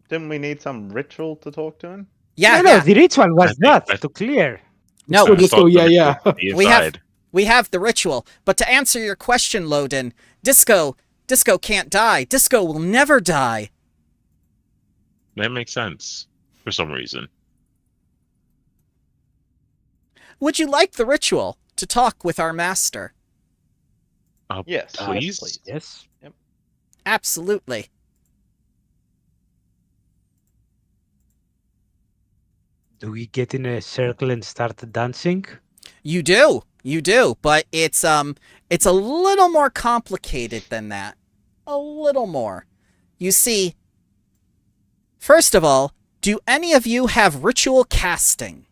didn't we need some ritual to talk to him? Yeah, no, yeah. the ritual was I think- that I- to clear. No, So just go, yeah. We have- we have the ritual. But to answer your question, Loden, Disco can't die. Disco will never die. That makes sense for some reason. Would you like the ritual to talk with our master? Yes, Please? Yes. Absolutely. Do we get in a circle and start dancing? You do, but it's a little more complicated than that. A little more. You see, first of all, do any of you have ritual casting?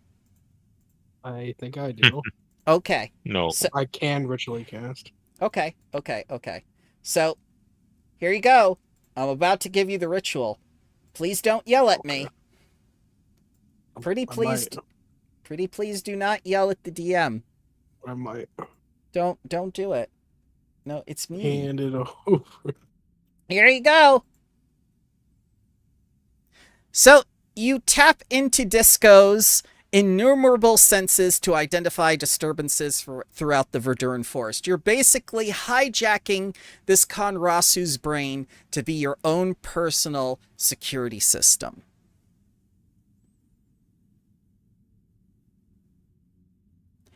I think I do. Okay. No. So, I can ritually cast. okay. So, Here you go. I'm about to give you the ritual. Please don't yell at me. Pretty please do not yell at the DM. I might Don't do it. No, it's me. hand it over. Here you go. So you tap into Disco's innumerable senses to identify disturbances throughout the Verduran Forest. You're basically hijacking this Konrasu's brain to be your own personal security system.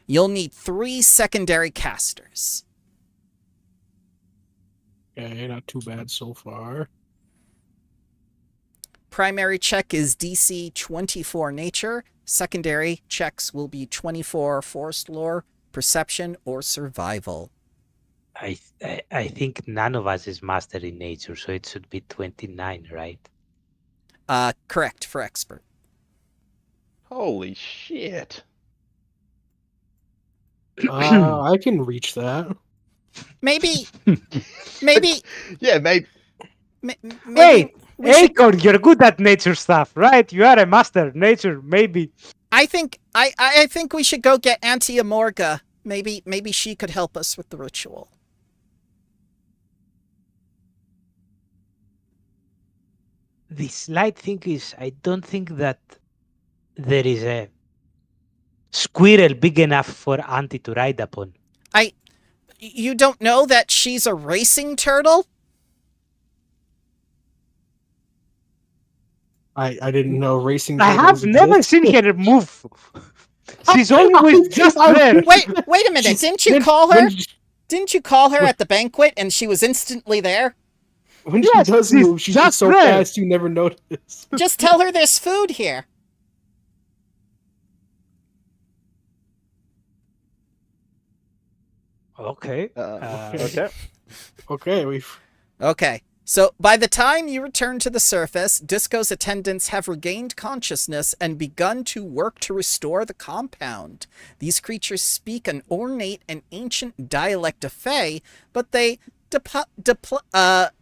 You'll need 3 secondary casters. Okay, not too bad so far. Primary check is DC 24 Nature. Secondary checks will be 24 Forest Lore, Perception, or Survival. I think none of us is master in nature, so it should be 29, right? Correct for expert. Holy shit. I can reach that. Maybe. Yeah, maybe. Wait, we should- Acorn, you're good at nature stuff, right? You are a master. Nature, maybe. I think we should go get Auntie Amorga. Maybe she could help us with the ritual. The slight thing is, I don't think that there is a squirrel big enough for Auntie to ride upon. You don't know that she's a racing turtle? I didn't know racing. I have turtles never exist. seen her move. She's always just there. Wait a minute. She's- Didn't you when- call her? when she- Didn't you call her at the banquet and she was instantly there? When Yes, she does she's move, she's just just so there. fast you never notice. Just tell her there's food here. Okay. Okay. Okay, Okay. So by the time you return to the surface, Disco's attendants have regained consciousness and begun to work to restore the compound. These creatures speak an ornate and ancient dialect of Fae, but they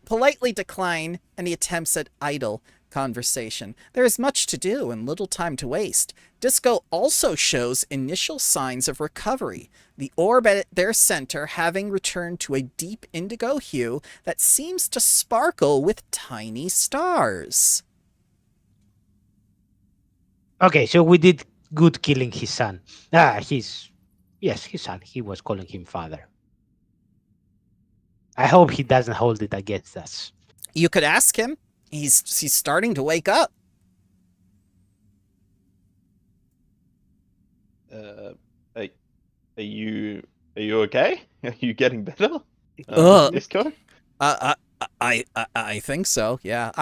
politely decline any attempts at idle conversation. There is much to do and little time to waste. Disco also shows initial signs of recovery, the orb at their center having returned to a deep indigo hue that seems to sparkle with tiny stars. Okay, so we did good killing his son. His son. He was calling him father. I hope he doesn't hold it against us. You could ask him. He's starting to wake up. Are you okay? Are you getting better? Disco? I think so. Yeah.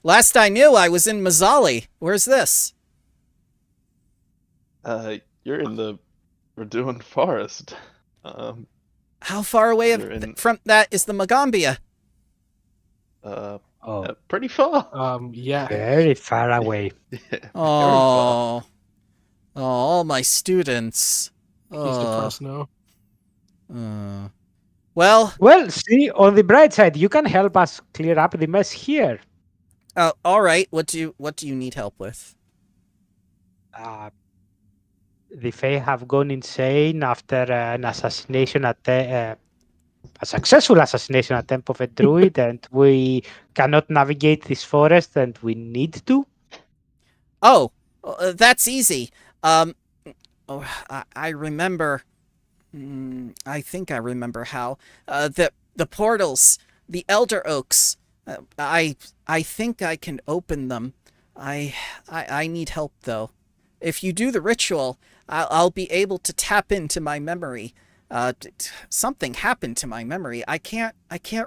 Last I knew, I was in Mazzali. Where's this? You're in the Verduran Forest. How far away You're in- from that is the Magambia? Pretty far. yeah. Very far away. Yeah, very far. Oh, all my students. He's depressed now. Well, See, on the bright side, you can help us clear up the mess here. all right. What do you need help with? The Fae have gone insane after an assassination a successful assassination attempt of a druid, and we cannot navigate this forest, and we need to. Oh, that's easy. I remember. I think I remember how the portals, the elder oaks. I think I can open them. I need help though. If you do the ritual, I'll be able to tap into my memory. Something happened to my memory. I can't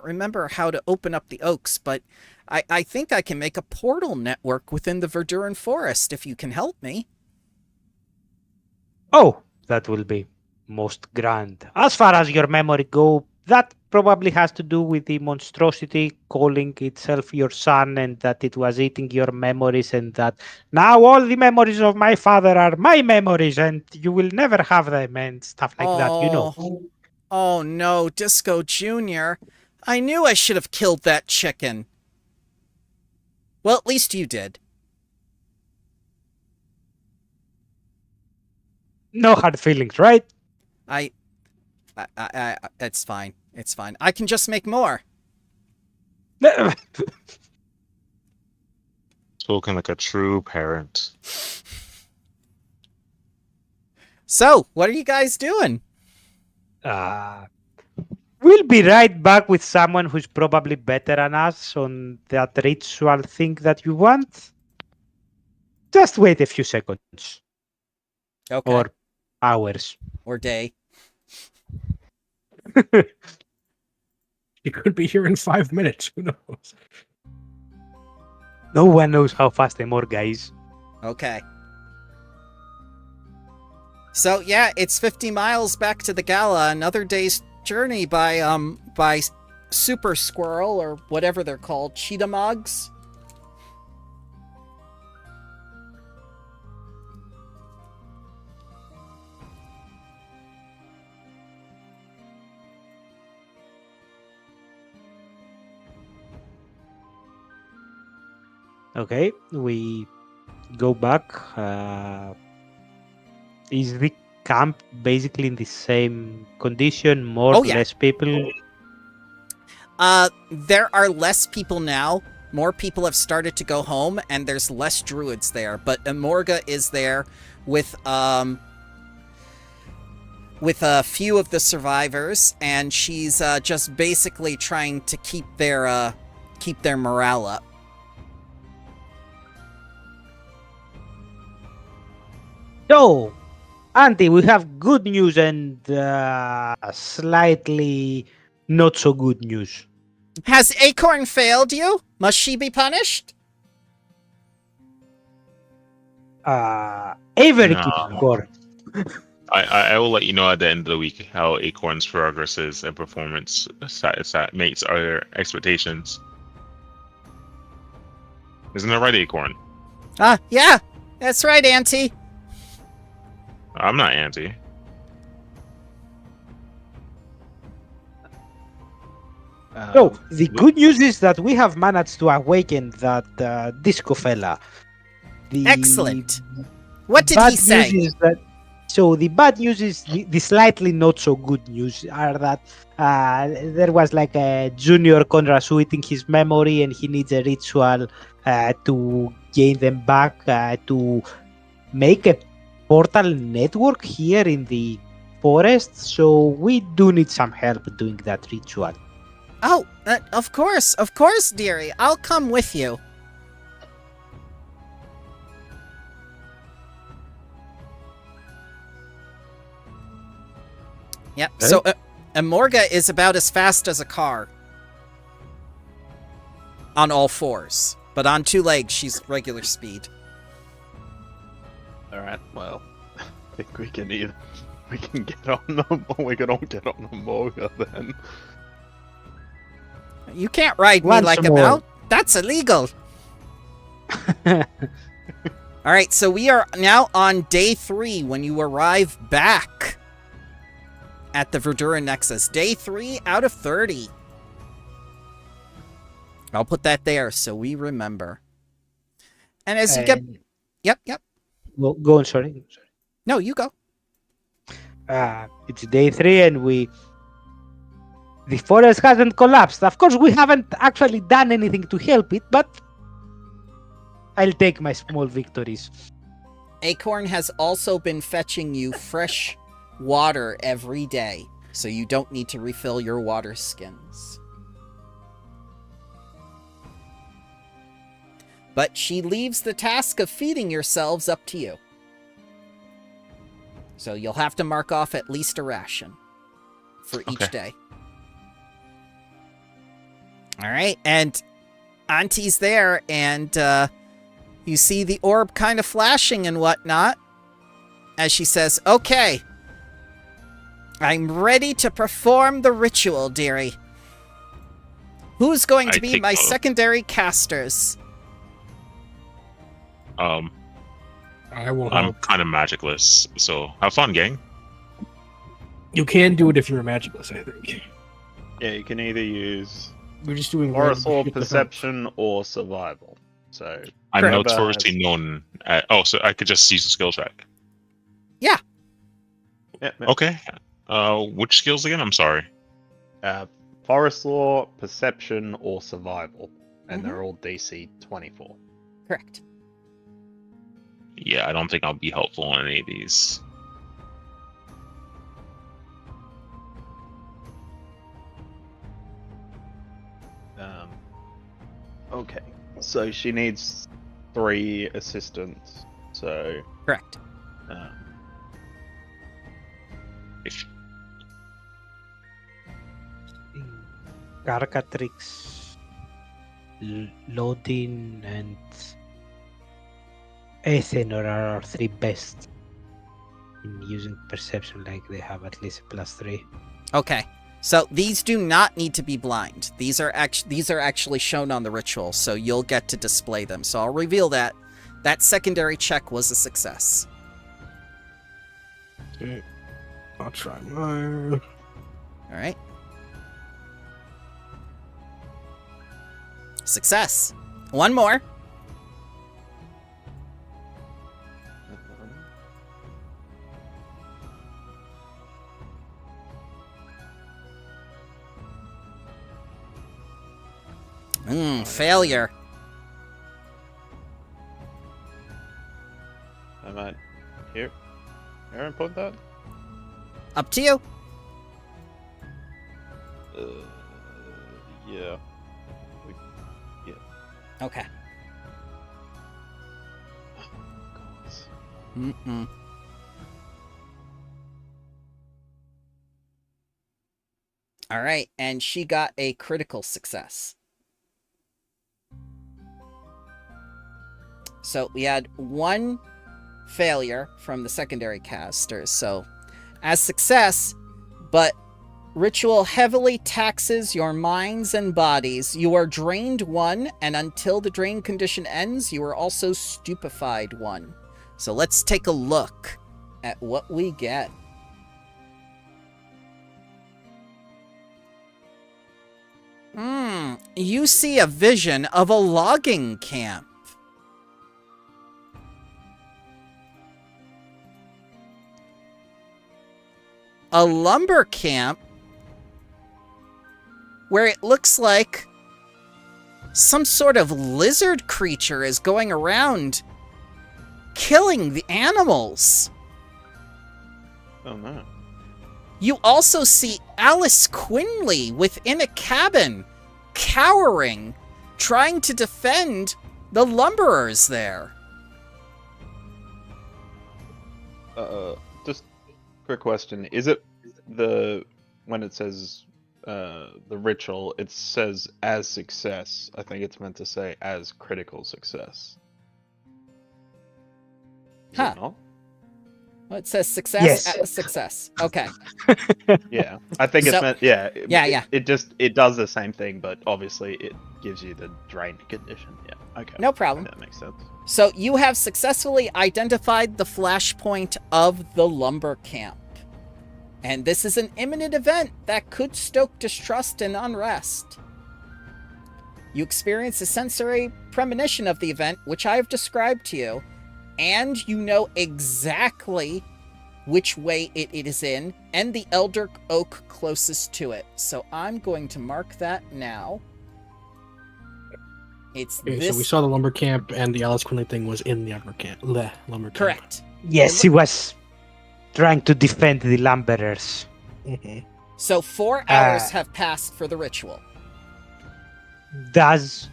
remember how to open up the oaks, but I think I can make a portal network within the Verduran Forest if you can help me. Oh, that will be most grand. As far as your memory go, that probably has to do with the monstrosity calling itself your son, and that it was eating your memories, and that now all the memories of my father are my memories, and you will never have them, and stuff like that, you know. Oh no, Disco Jr. I knew I should have killed that chicken. Well, at least you did. No hard feelings, right? It's fine. It's fine. I can just make more. Spoken like a true parent. So, what are you guys doing? We'll be right back with someone who's probably better than us on that ritual thing that you want. Just wait a few seconds. Okay. Or hours. Or day. He could be here in 5 minutes. Who knows? No one knows how fast a Morga is. Okay. So yeah, it's 50 miles back to the gala. Another day's journey by Super Squirrel or whatever they're called, cheetah mugs. Okay, we go back. Is the camp basically in the same condition? More Oh, or yeah. less people? There are less people now. More people have started to go home, and there's less druids there. But Amorga is there with a few of the survivors, and she's just basically trying to keep their morale up. So, Auntie, we have good news and slightly not so good news. Has Acorn failed you? Must she be punished? Avery No. keeps score. I will let you know at the end of the week how Acorn's progress is and performance mates our expectations. Isn't that right, Acorn? Yeah, that's right, Auntie. I'm not anti. So, the good news is that we have managed to awaken that disco fella. Excellent. What did bad he say? news is that, so the bad news is the slightly not so good news are that there was like a junior Konrasu eating his memory and he needs a ritual to gain them back to make a portal network here in the forest. So we do need some help doing that ritual. Oh, of course, dearie. I'll come with you. Yep, Okay. so Amorga is about as fast as a car. On all fours. But on two legs, she's regular speed. Alright, well, I think we can get on them, or we can all get on the Morga then. You can't ride me Once like a more. mount. That's illegal. Alright, so we are now on day 3 when you arrive back at the Verdura Nexus. Day 3 out of 30. I'll put that there so we remember. And as you get... Yep. Go on, sorry. No, you go. It's day 3 and the forest hasn't collapsed. Of course, we haven't actually done anything to help it, but I'll take my small victories. Acorn has also been fetching you fresh water every day, so you don't need to refill your water skins. But she leaves the task of feeding yourselves up to you. So you'll have to mark off at least a ration for each Okay. day. Alright, and Auntie's there, and you see the orb kind of flashing and whatnot, as she says, "Okay, I'm ready to perform the ritual, dearie. Who's going to I be take my note. secondary casters?" I will I'm help. kind of magicless, so have fun, gang. You can do it if you're a magicless, I think. Yeah, you can either use We're just doing Forest random Law, shit defense. Perception, or Survival. So I'm Correct. notoriously known. So I could just use a skill check. yeah, yeah. Okay. Which skills again? I'm sorry. Forest Law, Perception, or Survival, and Mhm. they're all DC 24. Correct. Yeah, I don't think I'll be helpful on any of these. Okay, so she needs 3 assistants. So Correct. If Carcatrix, Lodin, and Ethanor are our 3 best in using perception, like they have at least a +3. Okay. So these do not need to be blind. These are actually shown on the ritual, so you'll get to display them. So I'll reveal that. That secondary check was a success. Okay. I'll try mine. All right. Success. One more. Failure. I might here. Aaron, put that. Up to you. Yeah. Okay. Mm-mm. All right, and she got a critical success. So we had 1 failure from the secondary casters. So as success, but ritual heavily taxes your minds and bodies. You are drained 1, and until the drain condition ends, you are also stupefied 1. So let's take a look at what we get. You see a vision of a logging camp. A lumber camp where it looks like some sort of lizard creature is going around killing the animals. Oh no. You also see Alice Quinley within a cabin, cowering, trying to defend the lumberers there. Just quick question. Is it when it says the ritual, it says as success. I think it's meant to say as critical success. Is Huh. it not? Well, it says success. Yes. Success. Okay. Yeah, I think it's So- meant. Yeah, Yeah. It does the same thing, but obviously it gives you the drain condition. Yeah. Okay. No problem. That makes sense. So you have successfully identified the flashpoint of the lumber camp. And this is an imminent event that could stoke distrust and unrest. You experience a sensory premonition of the event, which I have described to you, and you know exactly which way it is in, and the elder oak closest to it. So I'm going to mark that now. It's Okay, this. so we saw the lumber camp, and the Alice Quinley thing was in the lumber camp. Correct. Yes, he was trying to defend the lumberers. Mm-hmm. So 4 hours have passed for the ritual. Does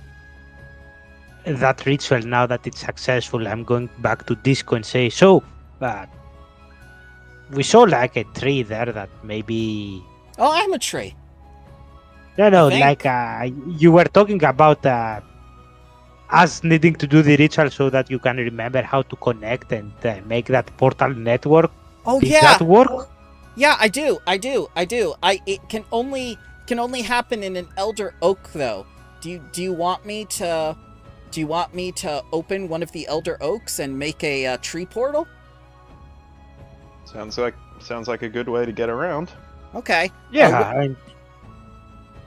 that ritual, now that it's successful, I'm going back to Disco and say, so, we saw like a tree there that maybe... Oh, I'm a tree. No, think. like you were talking about us needing to do the ritual so that you can remember how to connect and make that portal network. Oh Did yeah. that work? Yeah, I do. It can only happen in an elder oak though. Do you want me to open one of the elder oaks and make a tree portal? Sounds like a good way to get around. Okay. Yeah.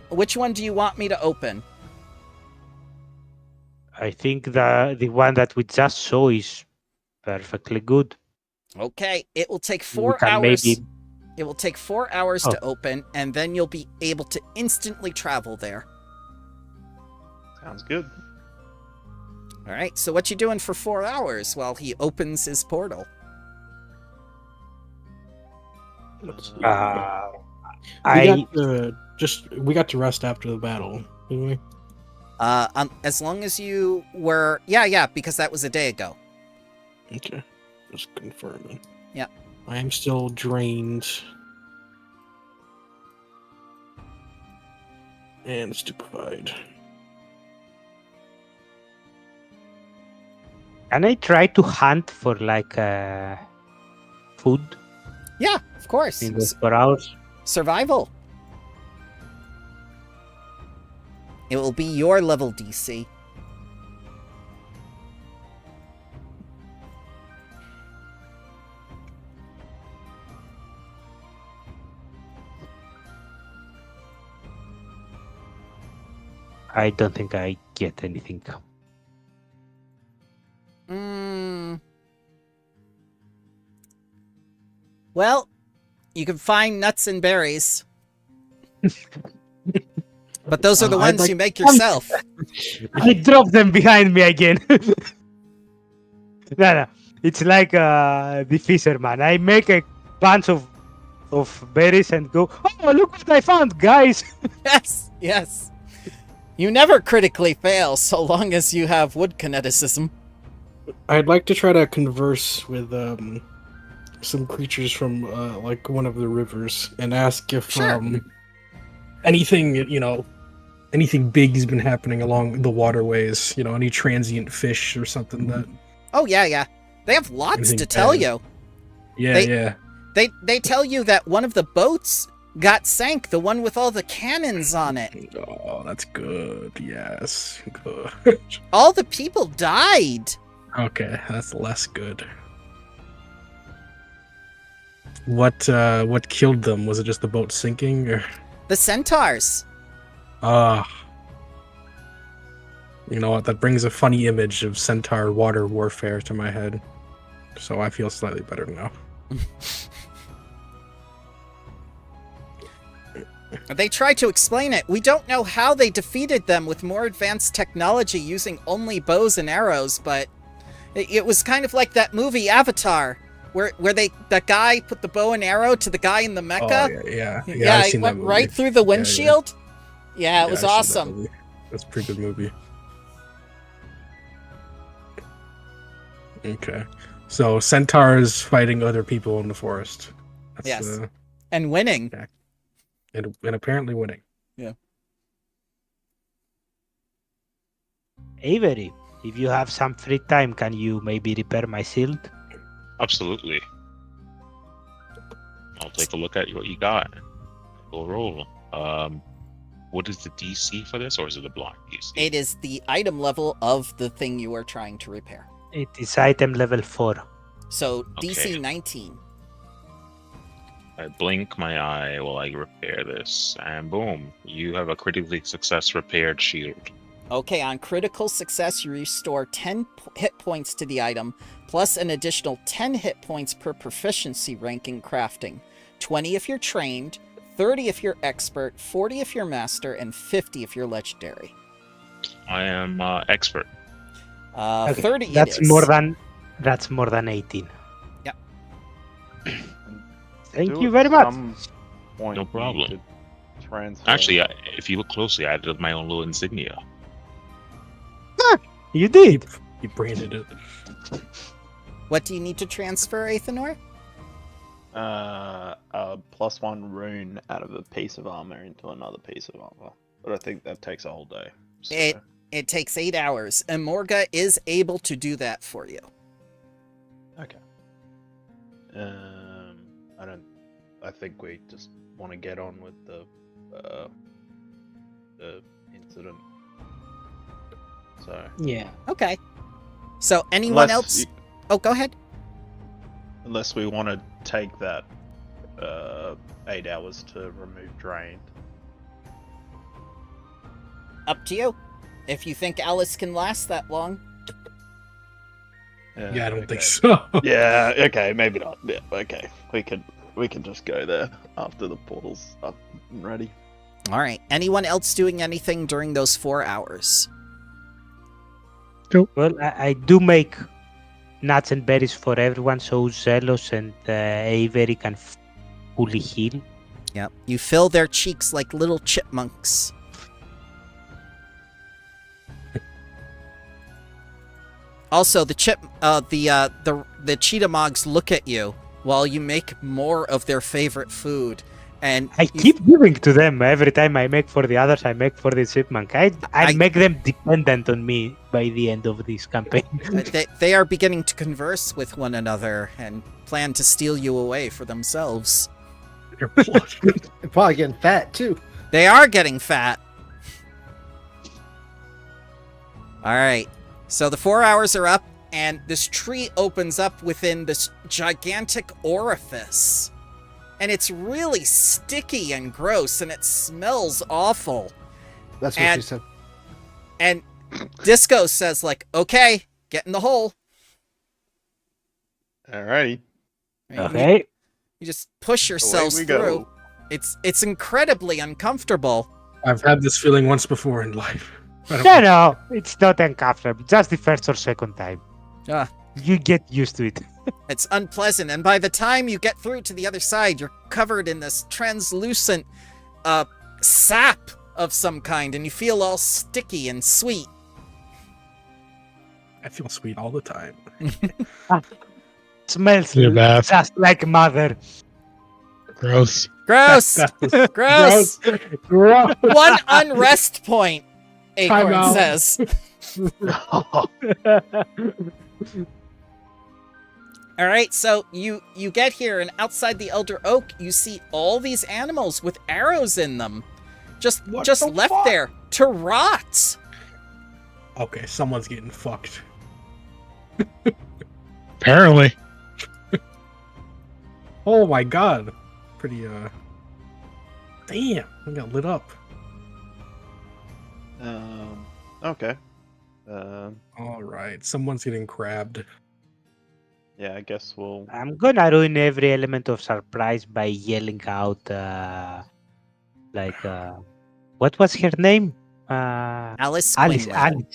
Which one do you want me to open? I think the one that we just saw is perfectly good. Okay, it will take We 4 can hours. maybe. It will take 4 hours Oh. to open, and then you'll be able to instantly travel there. Sounds good. All right, so what you doing for 4 hours while he opens his portal? I We got to rest after the battle, didn't we? As long as you were, yeah, because that was a day ago. Okay, just confirming. Yeah. I am still drained and stupefied. Can I try to hunt for like food Yeah, of course. in those 4 hours? Survival. It will be your level DC. I don't think I get anything. Well, you can find nuts and berries. But those are the I'd ones like- you make yourself. I dropped them behind me again. No, it's like the fisherman. I make a bunch of berries and go, oh, look what I found, guys. Yes. You never critically fail so long as you have wood kineticism. I'd like to try to converse with some creatures from like one of the rivers and ask if Sure. anything big has been happening along the waterways. You know, any transient fish or something that. Oh, yeah. They have lots Anything to tell bad. you. Yeah, yeah. They tell you that one of the boats got sank, the one with all the cannons on it. Oh, that's good. Yes, good. All the people died. Okay, that's less good. What killed them? Was it just the boat sinking, or? The centaurs. You know what? That brings a funny image of centaur water warfare to my head. So I feel slightly better now. They try to explain it. We don't know how they defeated them with more advanced technology using only bows and arrows, but it was kind of like that movie Avatar, where that guy put the bow and arrow to the guy in the mecha. Oh, yeah. Yeah, I've it seen went that movie. right through the windshield. Yeah, it was I've seen that awesome. movie. That's a pretty good movie. Okay. So centaurs fighting other people in the forest. That's, Yes. And winning. and apparently winning. Avery, if you have some free time, can you maybe repair my shield? Absolutely. I'll take a look at what you got. We'll roll. What is the DC for this, or is it a block DC? It is the item level of the thing you are trying to repair. It is item level 4. So Okay. DC 19. I blink my eye while I repair this, and boom, you have a critically success repaired shield. Okay, on critical success, you restore 10 hit points to the item, plus an additional 10 hit points per proficiency rank in crafting. 20 if you're trained, 30 if you're expert, 40 if you're master, and 50 if you're legendary. I am expert. Okay, 30 it That's is. more than 18. Yep. Thank Do you at very much. some point No need problem. to transfer- Actually, if you look closely, I added my own little insignia. You did. You branded it. What do you need to transfer, Athanor? a +1 rune out of a piece of armor into another piece of armor, but I think that takes a whole day. So. It takes 8 hours, and Morga is able to do that for you. Okay. I think we just want to get on with the incident. So Yeah. Okay. So anyone Unless else? you- Oh, go ahead. unless we want to take that 8 hours to remove drained. Up to you. If you think Alice can last that long. Yeah, I don't think so. Yeah, okay, maybe not. Yeah, okay. We can just go there after the portal's up and ready. All right. Anyone else doing anything during those 4 hours? Well, I do make nuts and berries for everyone, so Zelos and Avery can fully heal. Yep. You fill their cheeks like little chipmunks. Also, the cheetah mogs look at you while you make more of their favorite food, and I keep giving to them every time I make for the others. I make for the chipmunk. I make them dependent on me by the end of this campaign. they are beginning to converse with one another and plan to steal you away for themselves. They're probably getting fat too. They are getting fat. All right. So the 4 hours are up, and this tree opens up within this gigantic orifice. And it's really sticky and gross, and it smells awful. That's what she said. And Disco says, like, okay, get in the hole. Alrighty. Okay. You just push yourselves through. Go. It's incredibly uncomfortable. I've had this feeling once before in life. No, it's not uncomfortable. Just the first or second time. Ah. You get used to it. It's unpleasant, and by the time you get through to the other side, you're covered in this translucent sap of some kind, and you feel all sticky and sweet. I feel sweet all the time. Smells Your bath. just like mother. Gross. Gross! Gross! Gross. One unrest point, Acorn out. says. All right, so you get here, and outside the Elder Oak, you see all these animals with arrows in them, just the left fuck? there to rot. Okay, someone's getting fucked. Apparently. Oh my god. Pretty, damn, I got lit up. Okay. Alright, someone's getting crabbed. Yeah, I guess we'll. I'm gonna ruin every element of surprise by yelling out, what was her name? Alice Alice. Quinlan.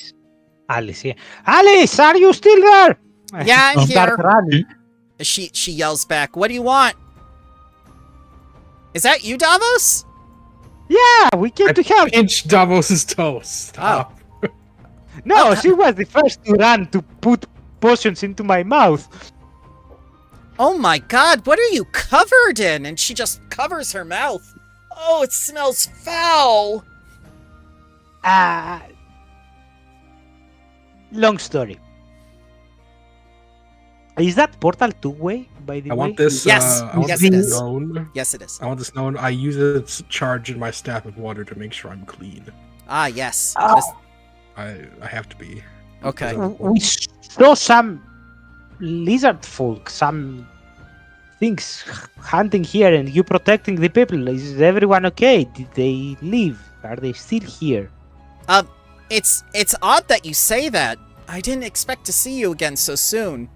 Alice. Yeah. Alice, are you still there? Yeah, I'm Start here. running. She yells back, "What do you want?" Is that you, Davos? Yeah, we came to help. Pinch Davos's toes. Stop. No, she was the first to run to put potions into my mouth. Oh my god, what are you covered in? And she just covers her mouth. Oh, it smells foul. Long story. Is that portal two-way, by the way? I want this. Yes. I want Yes, this it is. known. Yes, it is. I want this known. I use its charge in my staff of water to make sure I'm clean. Ah, yes. Oh. This- I have to be. okay. We saw some lizard folk, some things hunting here, and you protecting the people. Is everyone okay? Did they leave? Are they still here? It's odd that you say that. I didn't expect to see you again so soon.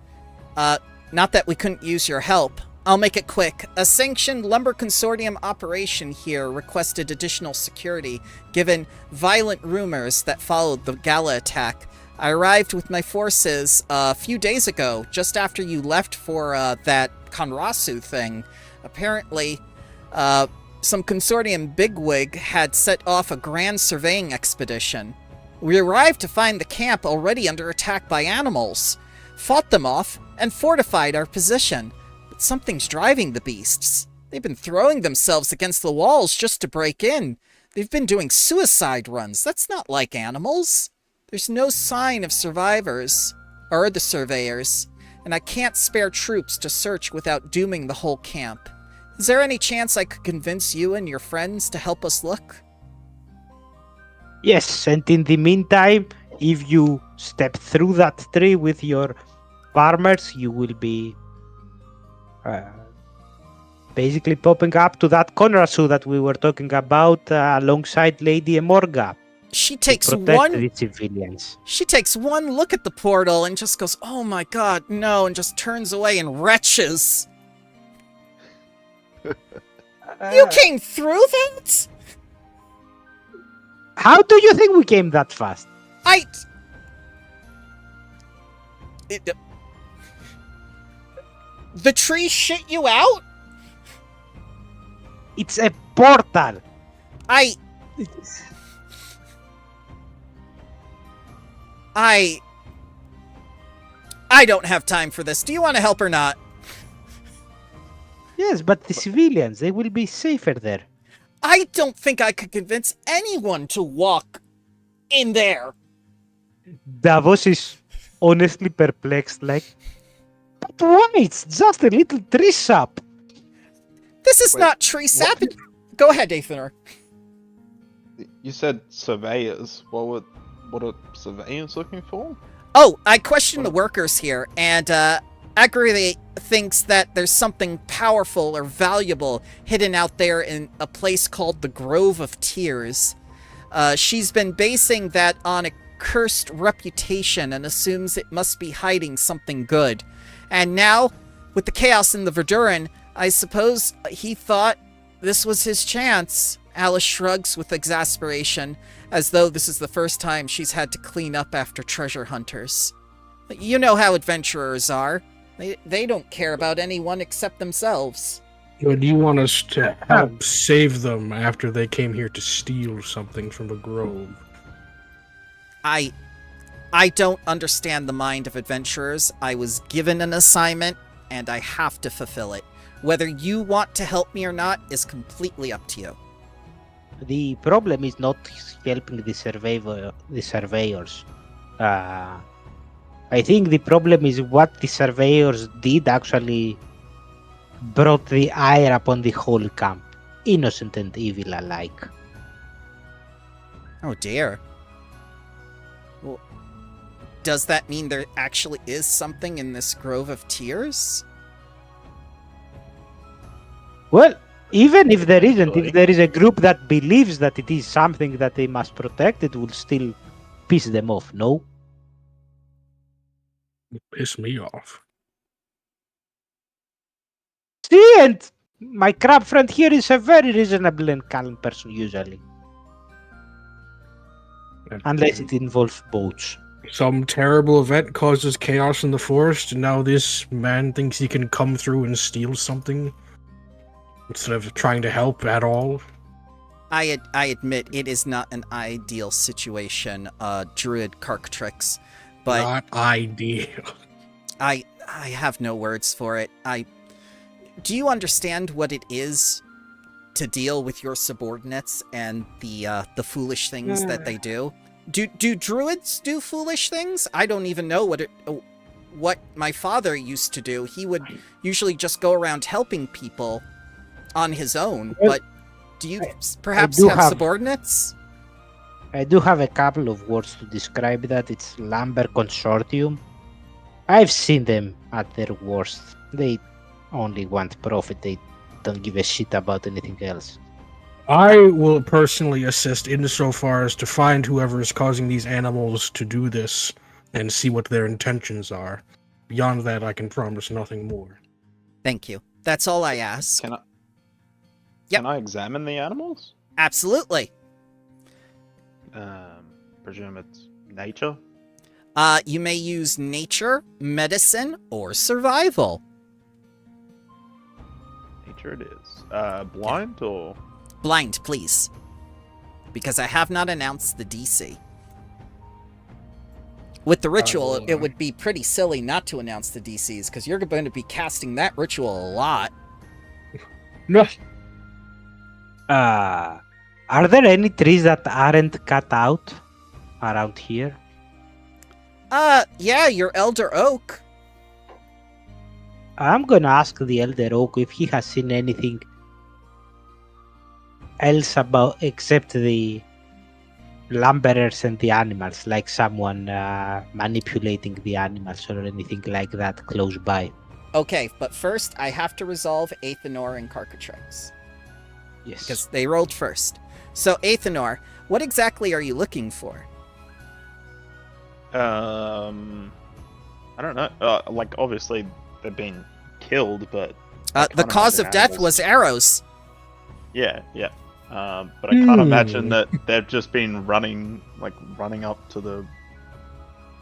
Not that we couldn't use your help. I'll make it quick. A sanctioned Lumber Consortium operation here requested additional security, given violent rumors that followed the gala attack. I arrived with my forces a few days ago, just after you left for that Konrasu thing. Apparently, some Consortium bigwig had set off a grand surveying expedition. We arrived to find the camp already under attack by animals, fought them off, and fortified our position. But something's driving the beasts. They've been throwing themselves against the walls just to break in. They've been doing suicide runs. That's not like animals. There's no sign of survivors, or the surveyors, and I can't spare troops to search without dooming the whole camp. Is there any chance I could convince you and your friends to help us look? Yes, and in the meantime, if you step through that tree with your farmers, you will be basically popping up to that Konrasu that we were talking about alongside Lady Emorga. She To takes protect one. the civilians. She takes one look at the portal and just goes, "Oh my god, no," and just turns away and retches. You came through that? How do you think we came that fast? The tree shit you out? It's a portal. I don't have time for this. Do you want to help or not? Yes, but the civilians, they will be safer there. I don't think I could convince anyone to walk in there. Davos is honestly perplexed, like, but why? It's just a little tree shop. This is Wait, not tree sap. Go ahead, Athanor. You said surveyors. What are surveyors looking for? Oh, I questioned the workers here, and Agrave thinks that there's something powerful or valuable hidden out there in a place called the Grove of Tears. She's been basing that on a cursed reputation and assumes it must be hiding something good. And now, with the chaos in the Verduran, I suppose he thought this was his chance. Alice shrugs with exasperation, as though this is the first time she's had to clean up after treasure hunters. You know how adventurers are. They don't care about anyone except themselves. But you want us to help save them after they came here to steal something from the grove? I don't understand the mind of adventurers. I was given an assignment, and I have to fulfill it. Whether you want to help me or not is completely up to you. The problem is not helping the surveyors. I think the problem is what the surveyors did actually brought the ire upon the whole camp. Innocent and evil alike. Oh dear. Well, does that mean there actually is something in this Grove of Tears? Well, even if there isn't, if there is a group that believes that it is something that they must protect, it will still piss them off, no? Piss me off. See, and my crab friend here is a very reasonable and calm person usually. Unless it involves boats. Some terrible event causes chaos in the forest, and now this man thinks he can come through and steal something instead of trying to help at all. I admit it is not an ideal situation, Druid Carcatrix, but Not ideal. I have no words for it. Do you understand what it is to deal with your subordinates and the foolish things that they do? Do druids do foolish things? I don't even know what my father used to do. He would usually just go around helping people on his own, but do you perhaps have subordinates? I do have a couple of words to describe that. It's Lumber Consortium. I've seen them at their worst. They only want profit. They don't give a shit about anything else. I will personally assist insofar as to find whoever is causing these animals to do this and see what their intentions are. Beyond that, I can promise nothing more. Thank you. That's all I ask. Can Yep. I examine the animals? Absolutely. Presume it's nature. You may use nature, medicine, or survival. Nature it is. Blind or Blind, please. Because I have not announced the DC. With the ritual, it would be pretty silly not to announce the DCs, because you're going to be casting that ritual a lot. No. Are there any trees that aren't cut out around here? Yeah, your Elder Oak. I'm gonna ask the Elder Oak if he has seen anything else about except the lumberers and the animals, like someone manipulating the animals or anything like that close by. Okay, but first I have to resolve Athanor and Carcatrix. Yes. Because they rolled first. So, Athanor, What exactly are you looking for? I don't know. Like, obviously, they've been killed, but The cause of death was arrows. Yeah. But I can't imagine that they've just been running up to the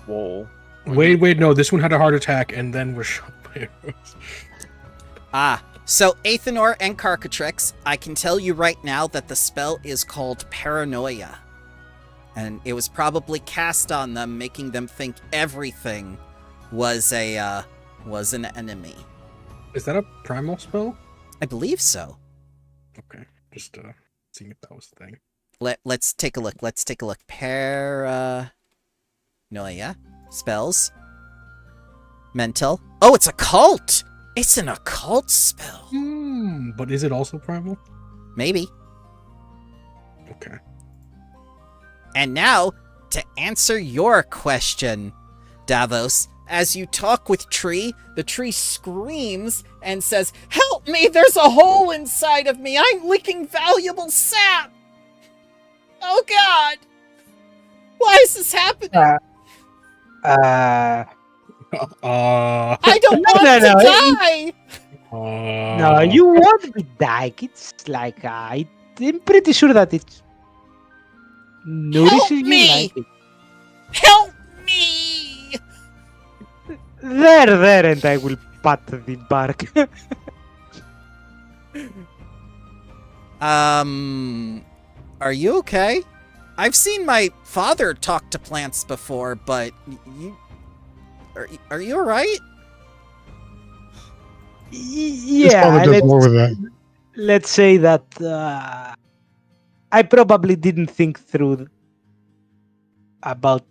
wall. Wait, no. This one had a heart attack and then was shot by arrows. So Athenor and Carcatrix, I can tell you right now that the spell is called Paranoia. And it was probably cast on them, making them think everything was an enemy. Is that a primal spell? I believe so. Okay, just seeing if that was the thing. Let's take a look. Paranoia. Spells. Mental. Oh, it's a cult! It's an occult spell. But is it also primal? Maybe. Okay. And now, to answer your question, Davos, as you talk with Tree, the tree screams and says, "Help me! There's a hole inside of me! I'm leaking valuable sap! Oh God! Why is this happening? I don't want to die!" No, you won't be dying. It's like I'm pretty sure that it's nourishing you me! like it. Help me! There, and I will pat the bark. Are you okay? I've seen my father talk to plants before, but you... Are you alright? His Yeah, father does more with that. let's say that I probably didn't think through about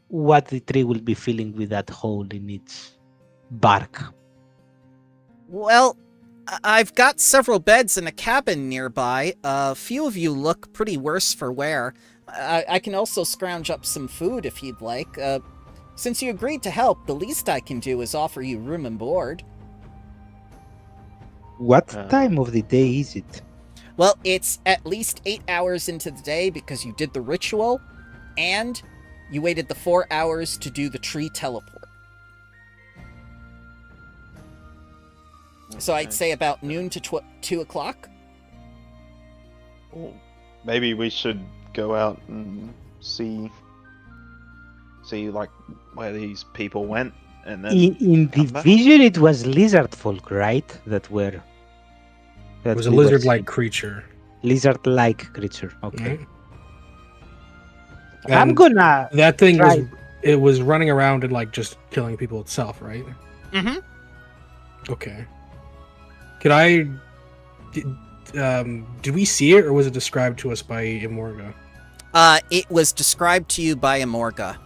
what the tree will be feeling with that hole in its bark. Well, I've got several beds in a cabin nearby. A few of you look pretty worse for wear. I can also scrounge up some food if you'd like. Since you agreed to help, the least I can do is offer you room and board. What time of the day is it? Well, it's at least 8 hours into the day because you did the ritual, and you waited the 4 hours to do the tree teleport. So I'd say about noon to 2 o'clock. Maybe we should go out and see like where these people went, and then In the come back. vision, it was lizard folk, right? That were. It was a we were lizard-like seeing. creature. Lizard-like creature. Okay. Right? I'm And gonna. That thing try- was running around and like just killing people itself, right? Mm-hmm. Okay. Could I? Did we see it, or was it described to us by Imorga? It was described to you by Amorga.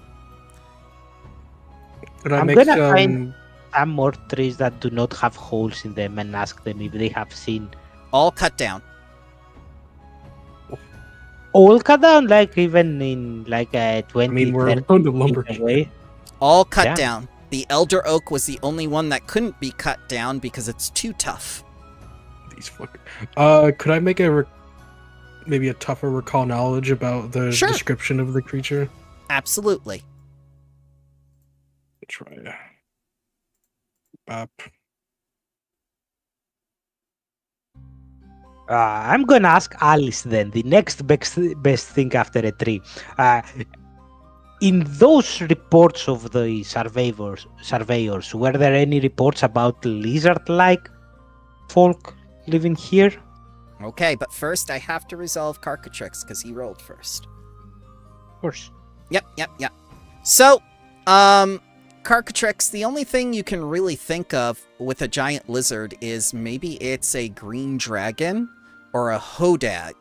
Could I I'm make gonna some? find some more trees that do not have holes in them and ask them if they have seen. All cut down. All cut down, like even in like a 20, I mean, we're 30 going to feet lumber. away. All cut Yeah. down. The elder oak was the only one that couldn't be cut down because it's too tough. These fuck. Could I make maybe a tougher recall knowledge about the Sure. description of the creature? Absolutely. Try. Bop. I'm gonna ask Alice then, the next best thing after a tree. In those reports of the surveyors, were there any reports about lizard-like folk living here? Okay, but first I have to resolve Carcatrix because he rolled first. Of course. Yep. So, Carcatrix, the only thing you can really think of with a giant lizard is maybe it's a green dragon or a hodag.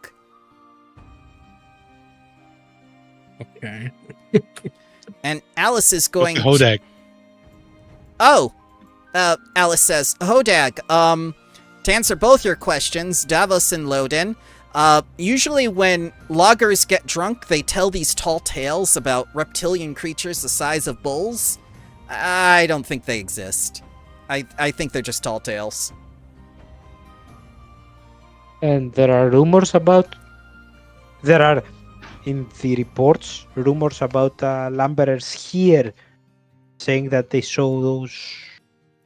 Okay. And Alice is What's going the Hodag? Oh! Alice says, Hodag, to answer both your questions, Davos and Lodin, usually when loggers get drunk, they tell these tall tales about reptilian creatures the size of bulls. I don't think they exist. I think they're just tall tales. And there are rumors about. There are in the reports, rumors about lumberers here saying that they saw those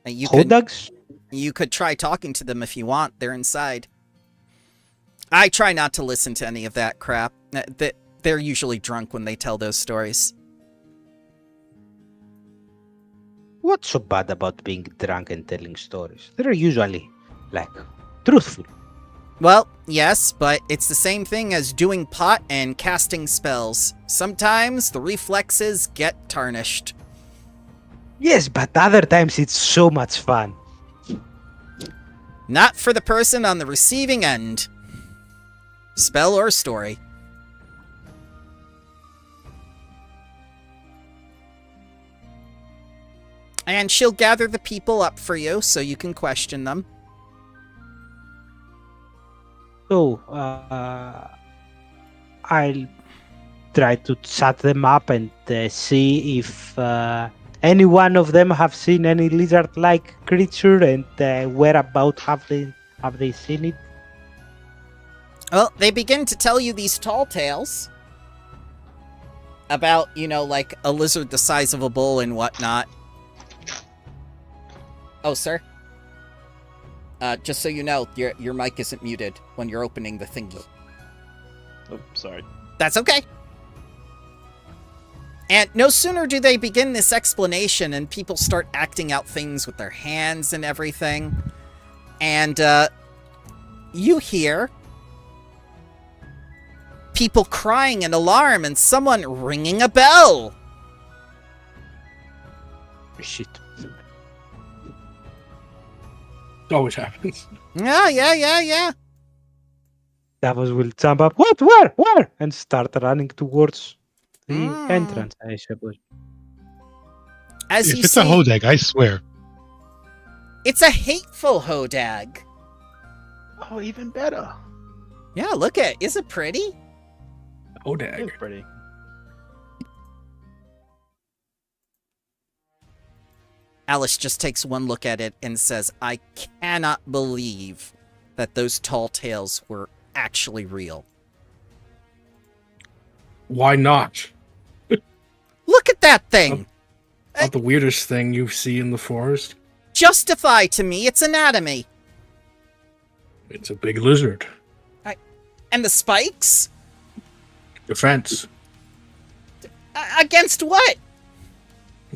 And hodags. you could try talking to them if you want. They're inside. I try not to listen to any of that crap. They're usually drunk when they tell those stories. What's so bad about being drunk and telling stories? They're usually, like, truthful. Well, yes, but it's the same thing as doing pot and casting spells. Sometimes the reflexes get tarnished. Yes, but other times it's so much fun. Not for the person on the receiving end. Spell or story. And she'll gather the people up for you so you can question them. So, I'll try to chat them up and see if any one of them have seen any lizard-like creature and whereabout have they seen it. Well, they begin to tell you these tall tales about, like a lizard the size of a bull and whatnot. Oh, sir. Just so you know, your mic isn't muted when you're opening the thingy. Oh, sorry. That's okay. And no sooner do they begin this explanation and people start acting out things with their hands and everything. And you hear people crying in alarm and someone ringing a bell. Shit. Always happens. Yeah. Davos will jump up. What? Where? And start running towards the Mm. entrance, I suppose. As If you it's see, a hodag, I swear. it's a hateful hodag. Oh, even better. Yeah, look at it. Is it pretty? Oh, It's dag. pretty. Alice just takes one look at it and says, I cannot believe that those tall tales were actually real. Why not? Look at that thing! Not the weirdest thing you see in the forest. Justify to me its anatomy. It's a big lizard. And the spikes? Defense. Against what?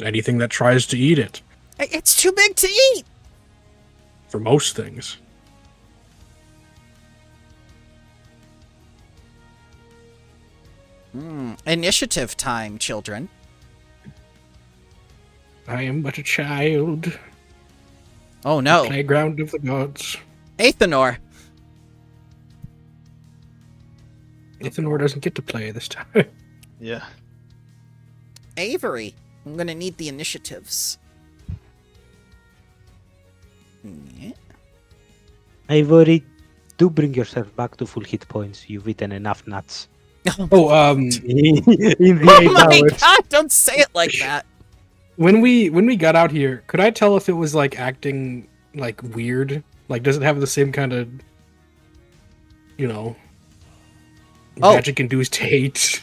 Anything that tries to eat it. It's too big to eat. For most things. Initiative time, children. I am but a child. Oh no. Playground of the gods. Athenor. Ithanor doesn't get to play this time. Yeah. Avery. I'm gonna need the initiatives. Yeah. Ivory, do bring yourself back to full hit points. You've eaten enough nuts. Oh, In the Oh 8 my hours. god, don't say it like that. when we got out here, could I tell if it was like acting like weird? Like, does it have the same kind of, Oh. magic-induced hate?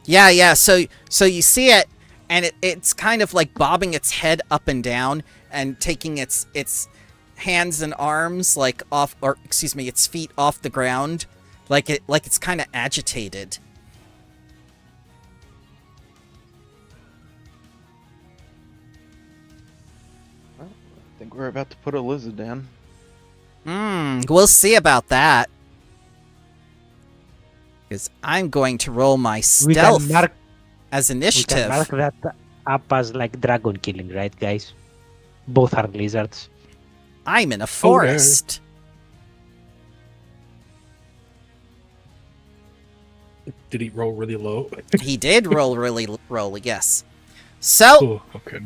Yeah. So you see it, and it's kind of like bobbing its head up and down and taking its hands and arms its feet off the ground, like it's kind of agitated. I think we're about to put a lizard down. We'll see about that. Because I'm going to roll my We stealth can mark as We initiative. can mark that up as like dragon killing, right, guys? Both are lizards. I'm in a forest. Did he roll really low? He did roll really yes. So, Oh, okay.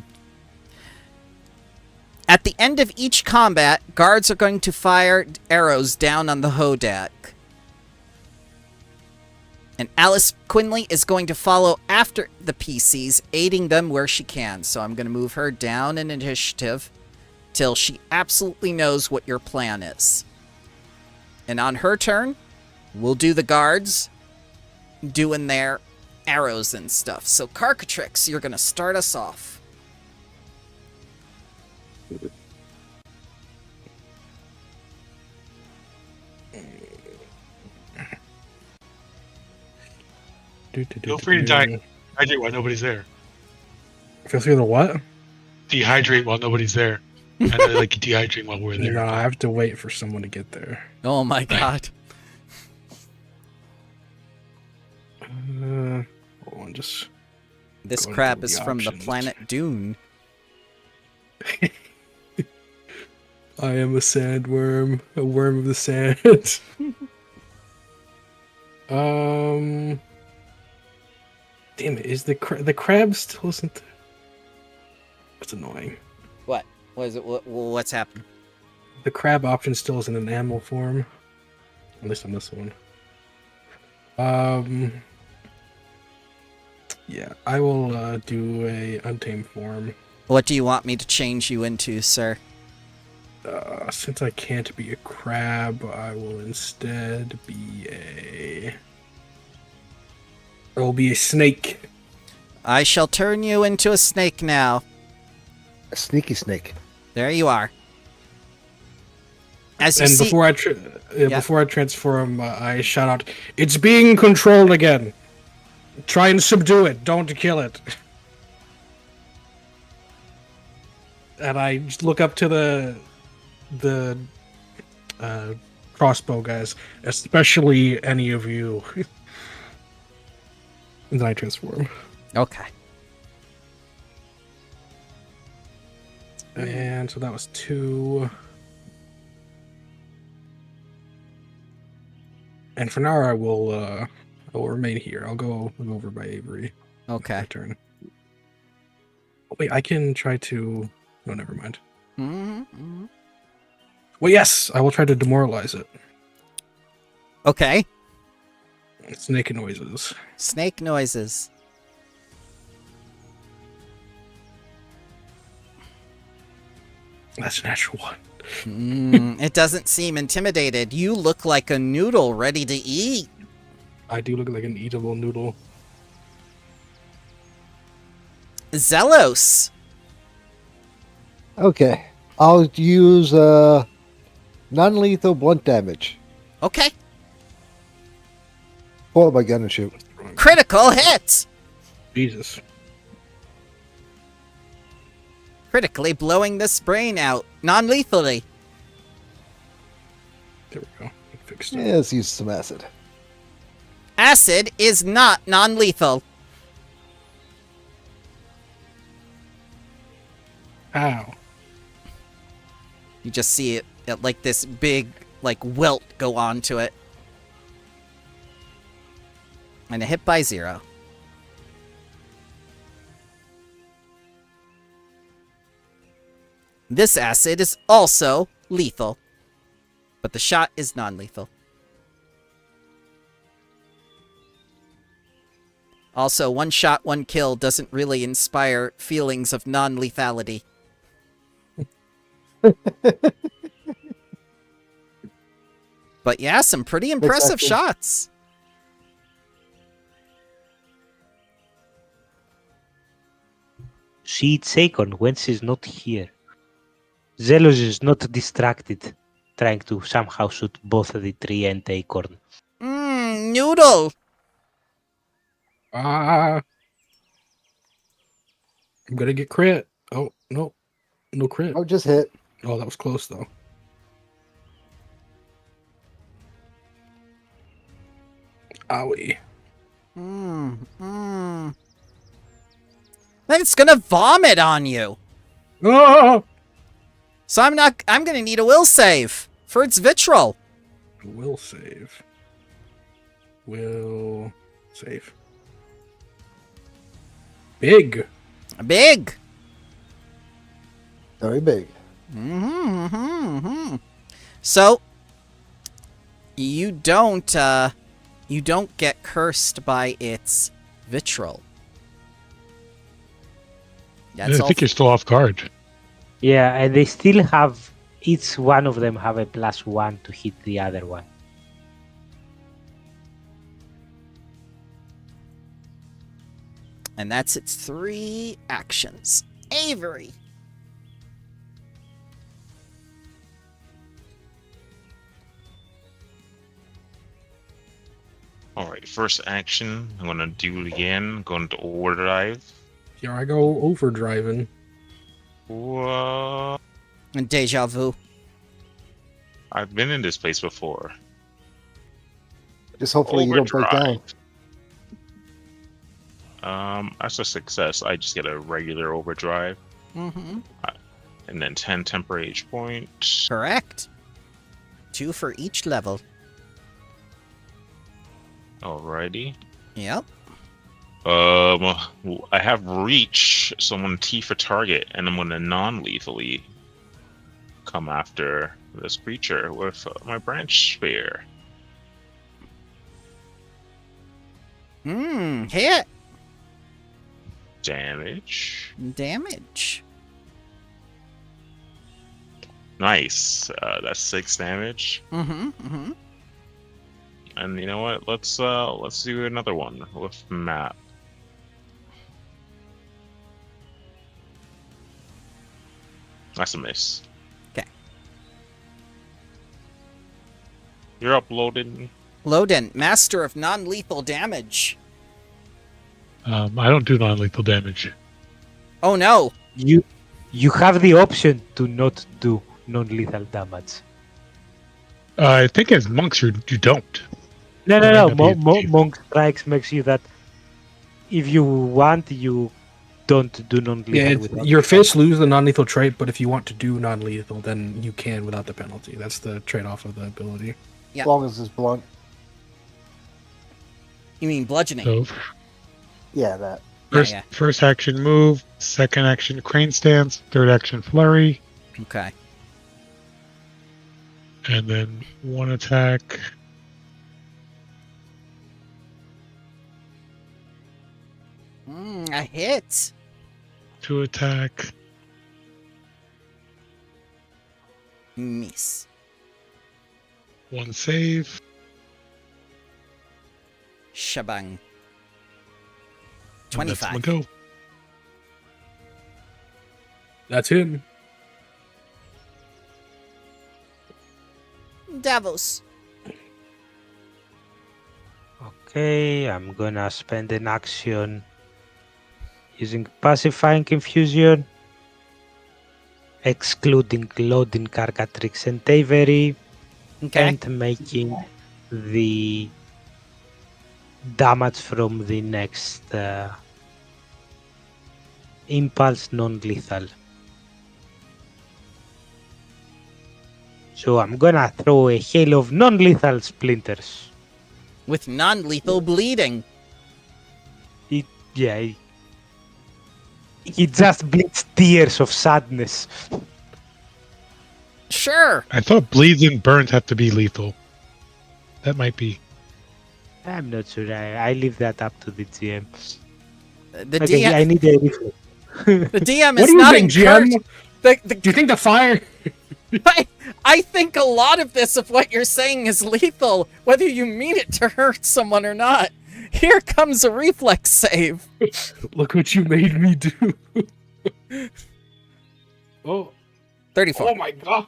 at the end of each combat, guards are going to fire arrows down on the hodag. And Alice Quinley is going to follow after the PCs, aiding them where she can. So I'm going to move her down in initiative till she absolutely knows what your plan is. And on her turn, we'll do the guards. doing their arrows and stuff. So Carcatrix, you're gonna start us off. Feel free to dehydrate while nobody's there. Feel free to what? Dehydrate while nobody's there. And I like dehydrating while we're there. No, I have to wait for someone to get there. Oh my god. Hold on, just... This Going crab through is the from the options. planet Dune. I am a sandworm, a worm of the sand. Damn it! Is the crab still isn't? That's annoying. What? What is it? What's happened? The crab option still isn't an animal form, at least on this one. Yeah, I will do a untamed form. What do you want me to change you into, sir? Since I can't be a crab, I will instead be a... I will be a snake. I shall turn you into a snake now. A sneaky snake. There you are. As you And see, before I transform, I shout out, "It's being controlled again. Try and subdue it. Don't kill it." And I just look up to the crossbow guys, especially any of you. And then I transform. okay. And so that was 2. And for now, I will remain here. I'll go over by Avery. Okay. My turn. Oh, wait, I can try to... No, never mind. Mm-hmm. Well, yes, I will try to demoralize it. Okay. Snake noises. Snake noises. That's a natural 1. It doesn't seem intimidated. You look like a noodle ready to eat. I do look like an eatable noodle. Zelos. Okay. I'll use non-lethal blunt damage. Okay. Pull out my gun and shoot. Critical hit. Jesus. Critically blowing this brain out. Non-lethally. There we go. Fixed it. Yeah, let's use some acid. Acid is not non-lethal. Ow. You just see it like this big, like, welt go onto it. And a hit by 0. This acid is also lethal, but the shot is non-lethal. Also, 1 shot, 1 kill doesn't really inspire feelings of non-lethality. But yeah, some pretty impressive Exactly. shots. See it second when she's not here. Zealous is not distracted, trying to somehow shoot both the tree and acorn. Noodle! Ah. I'm gonna get crit. Oh, no. No crit. Oh, just hit. Oh, that was close, though. Owie. Then it's gonna vomit on you. Oh! So I'm gonna need a will save for its vitriol. Will save. Will save. Big. Big. Very big. So you don't get cursed by its vitriol. That's I all. think you're still off guard. Yeah, and they still have, each one of them have a +1 to hit the other one. And that's its 3 actions. Avery. Alright, first action. I'm gonna do it again. Going to overdrive. Here I go overdriving. Whoa. And deja vu. I've been in this place before. Just hopefully you don't break down. That's a success. I just get a regular overdrive. Mm-hmm. And then 10 temporary H points. Correct. 2 for each level. Alrighty. Yep. I have reach, so I'm gonna T for target, and I'm gonna non-lethally come after this creature with my branch spear. Hit. Damage. Damage. Nice. That's 6 damage. Mm-hmm. And you know what? Let's do another one with map. That's a miss. Okay. You're uploaded. Loden, master of non-lethal damage. I don't do non-lethal damage. Oh no. You have the option to not do non-lethal damage. I think as monks you don't. No. Might not be able to. Monk strikes makes you that if you want, you don't do non-lethal. Yeah, without your fists lose the non-lethal trait, but if you want to do non-lethal, then you can without the penalty. That's the trade-off of the ability. Yeah. As long as it's blunt. You mean bludgeoning? So Yeah, that. Yeah. first action move, second action crane stance, third action flurry, Okay. and then one attack. A hit. Two attack. Miss. One save. Shabang. And that's my 25. go. That's him. Davos. Okay, I'm gonna spend an action using pacifying infusion, excluding Loading, Carcatrix, and Avery, Okay. and making the damage from the next impulse non-lethal. So I'm gonna throw a hail of non-lethal splinters. With non-lethal bleeding. It just bleeds tears of sadness. Sure. I thought bleeds and burns have to be lethal. That might be. I'm not sure. I leave that up to the GM. The Okay, DM. I need a reflex. The DM What is do you not think, encouraged. GM? Do you think the fire? I think a lot of this of what you're saying is lethal, whether you mean it to hurt someone or not. Here comes a reflex save. Look what you made me do. Oh, 34. oh my god.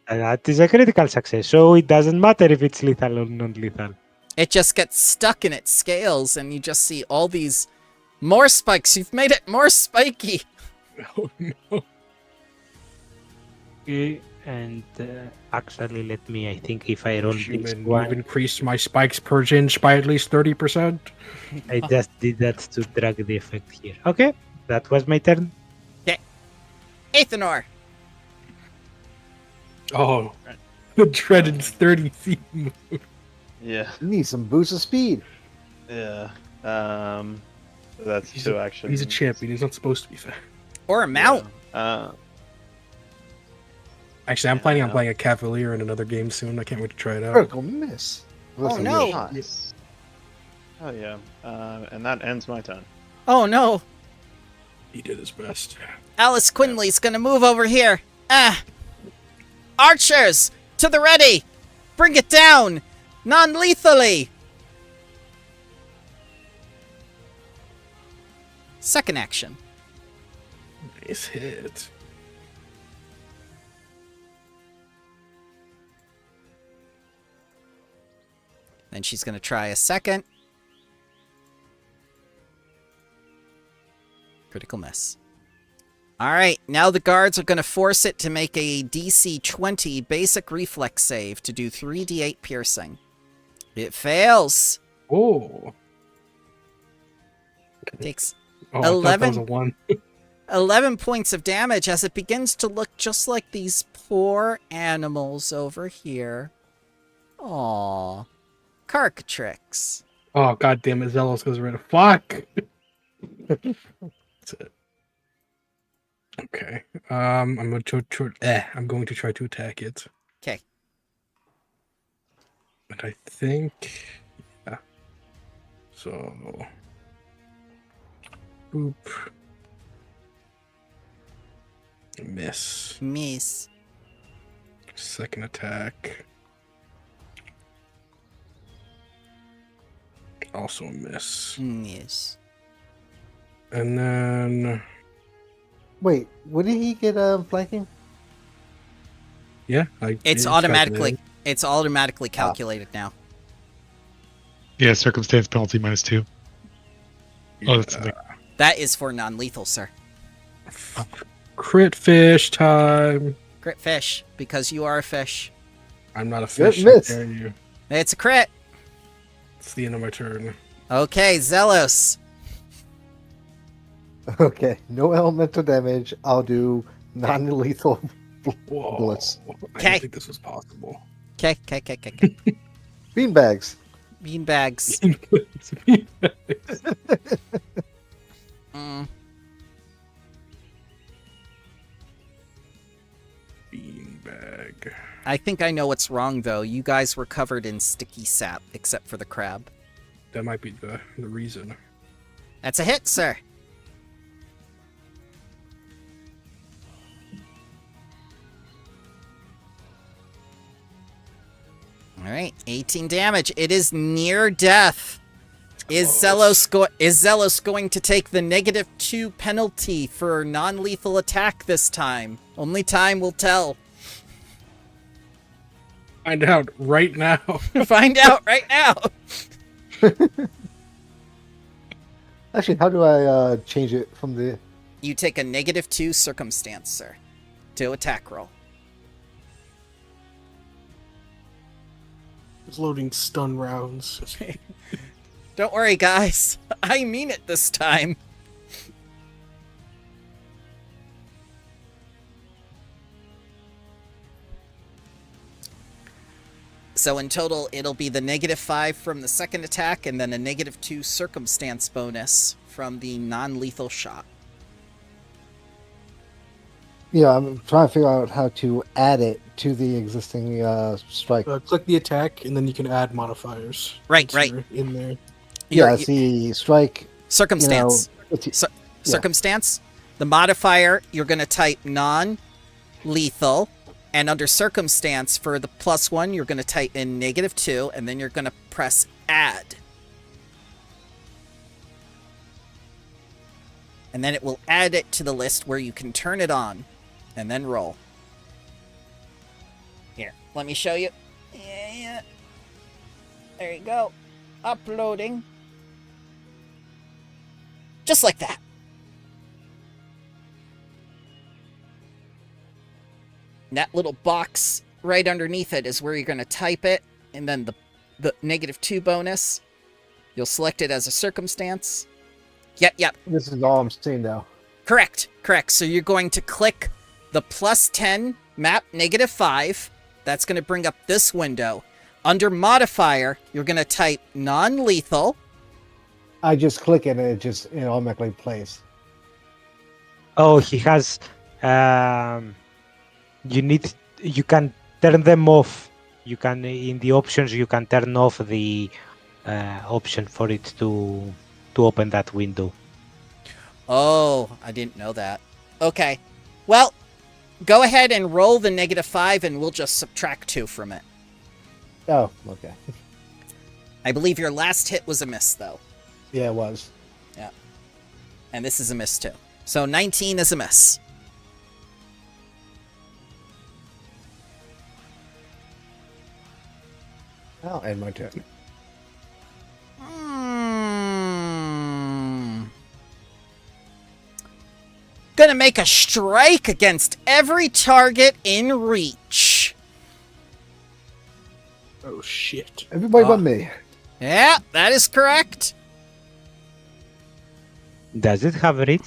That is a critical success, so it doesn't matter if it's lethal or non-lethal. It just gets stuck in its scales, and you just see all these more spikes. You've made it more spiky. Oh no. Okay, and actually, let me. I think if I roll this Human, you've one, increased my spikes per inch by at least 30%. I just did that to drag the effect here. Okay, that was my turn. Athanor. Oh, the dreaded 30 feet move. Yeah. You need some boost of speed. Yeah. That's He's two actions. He's a champion. He's not supposed to be fair. Or a mount. Actually, I'm planning on Yeah. playing a Cavalier in another game soon. I can't wait to try it out. Critical miss. Listen, no. you- Nice. Oh yeah. And that ends my turn. Oh no. He did his best. Alice Quinley's gonna move over here. Archers! To the ready! Bring it down! Non-lethally! Second action. Nice hit. Then she's going to try a second. Critical miss. All right, now the guards are going to force it to make a DC 20 basic reflex save to do 3d8 piercing. It fails. Oh. Takes Oh, I thought that 11 was a 1. 11 points of damage as it begins to look just like these poor animals over here. Aww. Carcatrix. Oh, god damn it, Zealous goes rid of. Fuck! That's it. Okay. I'm going to try to attack it. Okay. And I think... Yeah. So... Boop. Miss. Miss. Second attack. Also a miss. Miss. And then... Wait, what did he get flanking? Yeah, It's automatically calculated now. Yeah, circumstance penalty -2. Oh, that's something. That is for non-lethal, sir. Crit fish time. Crit fish, because you are a fish. I'm not a Good fish. miss. I dare you. It's a crit. It's the end of my turn. Okay, Zelos. Okay, no elemental damage. I'll do non-lethal Whoa. bullets. I Okay. didn't think this was possible. Okay. Beanbags. Beanbags. Mm. Beanbag. I think I know what's wrong, though. You guys were covered in sticky sap, except for the crab. That might be the reason. That's a hit, sir. All right, 18 damage. It is near death. Is Zelos going to take the -2 penalty for non-lethal attack this time? Only time will tell. Find out right now. Find out right now. Actually, how do I change it from the... You take a -2 circumstance, sir, to attack roll. It's loading stun rounds. Don't worry, guys. I mean it this time. So in total, it'll be the -5 from the second attack and then a -2 circumstance bonus from the non-lethal shot. Yeah, I'm trying to figure out how to add it to the existing strike. Click the attack, and then you can add modifiers. Right, once right. you're in there. Yeah, see, strike... Circumstance. it's- Circumstance. The modifier, you're going to type non-lethal. And under circumstance, for the +1, you're going to type in -2, and then you're going to press add. And then it will add it to the list where you can turn it on, and then roll. Here, let me show you. Yeah. There you go. Uploading. Just like that. And that little box right underneath it is where you're going to type it, and then the -2 bonus, you'll select it as a circumstance. Yep. This is all I'm seeing now. Correct. So you're going to click the +10 map -5. That's going to bring up this window. Under modifier, you're going to type non-lethal. I just click it and it automatically plays. Oh, he has. You can turn them off. You can in the options you can turn off the option for it to open that window. Oh, I didn't know that. Okay. Well, go ahead and roll the -5 and we'll just subtract 2 from it. Oh, okay. I believe your last hit was a miss, though. Yeah, it was. And this is a miss too. So 19 is a miss. I'll end my turn. Gonna make a strike against every target in reach. Oh shit. Everybody but me. Yeah, that is correct. Does it have reach?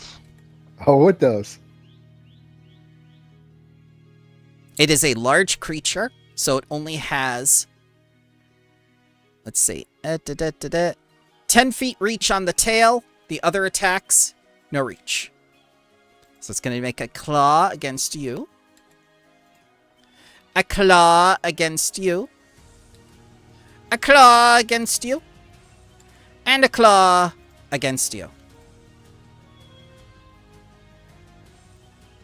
Oh, it does. It is a large creature, so it only has, let's see, 10 feet reach on the tail. The other attacks, no reach. So it's going to make a claw against you. A claw against you. A claw against you. And a claw against you.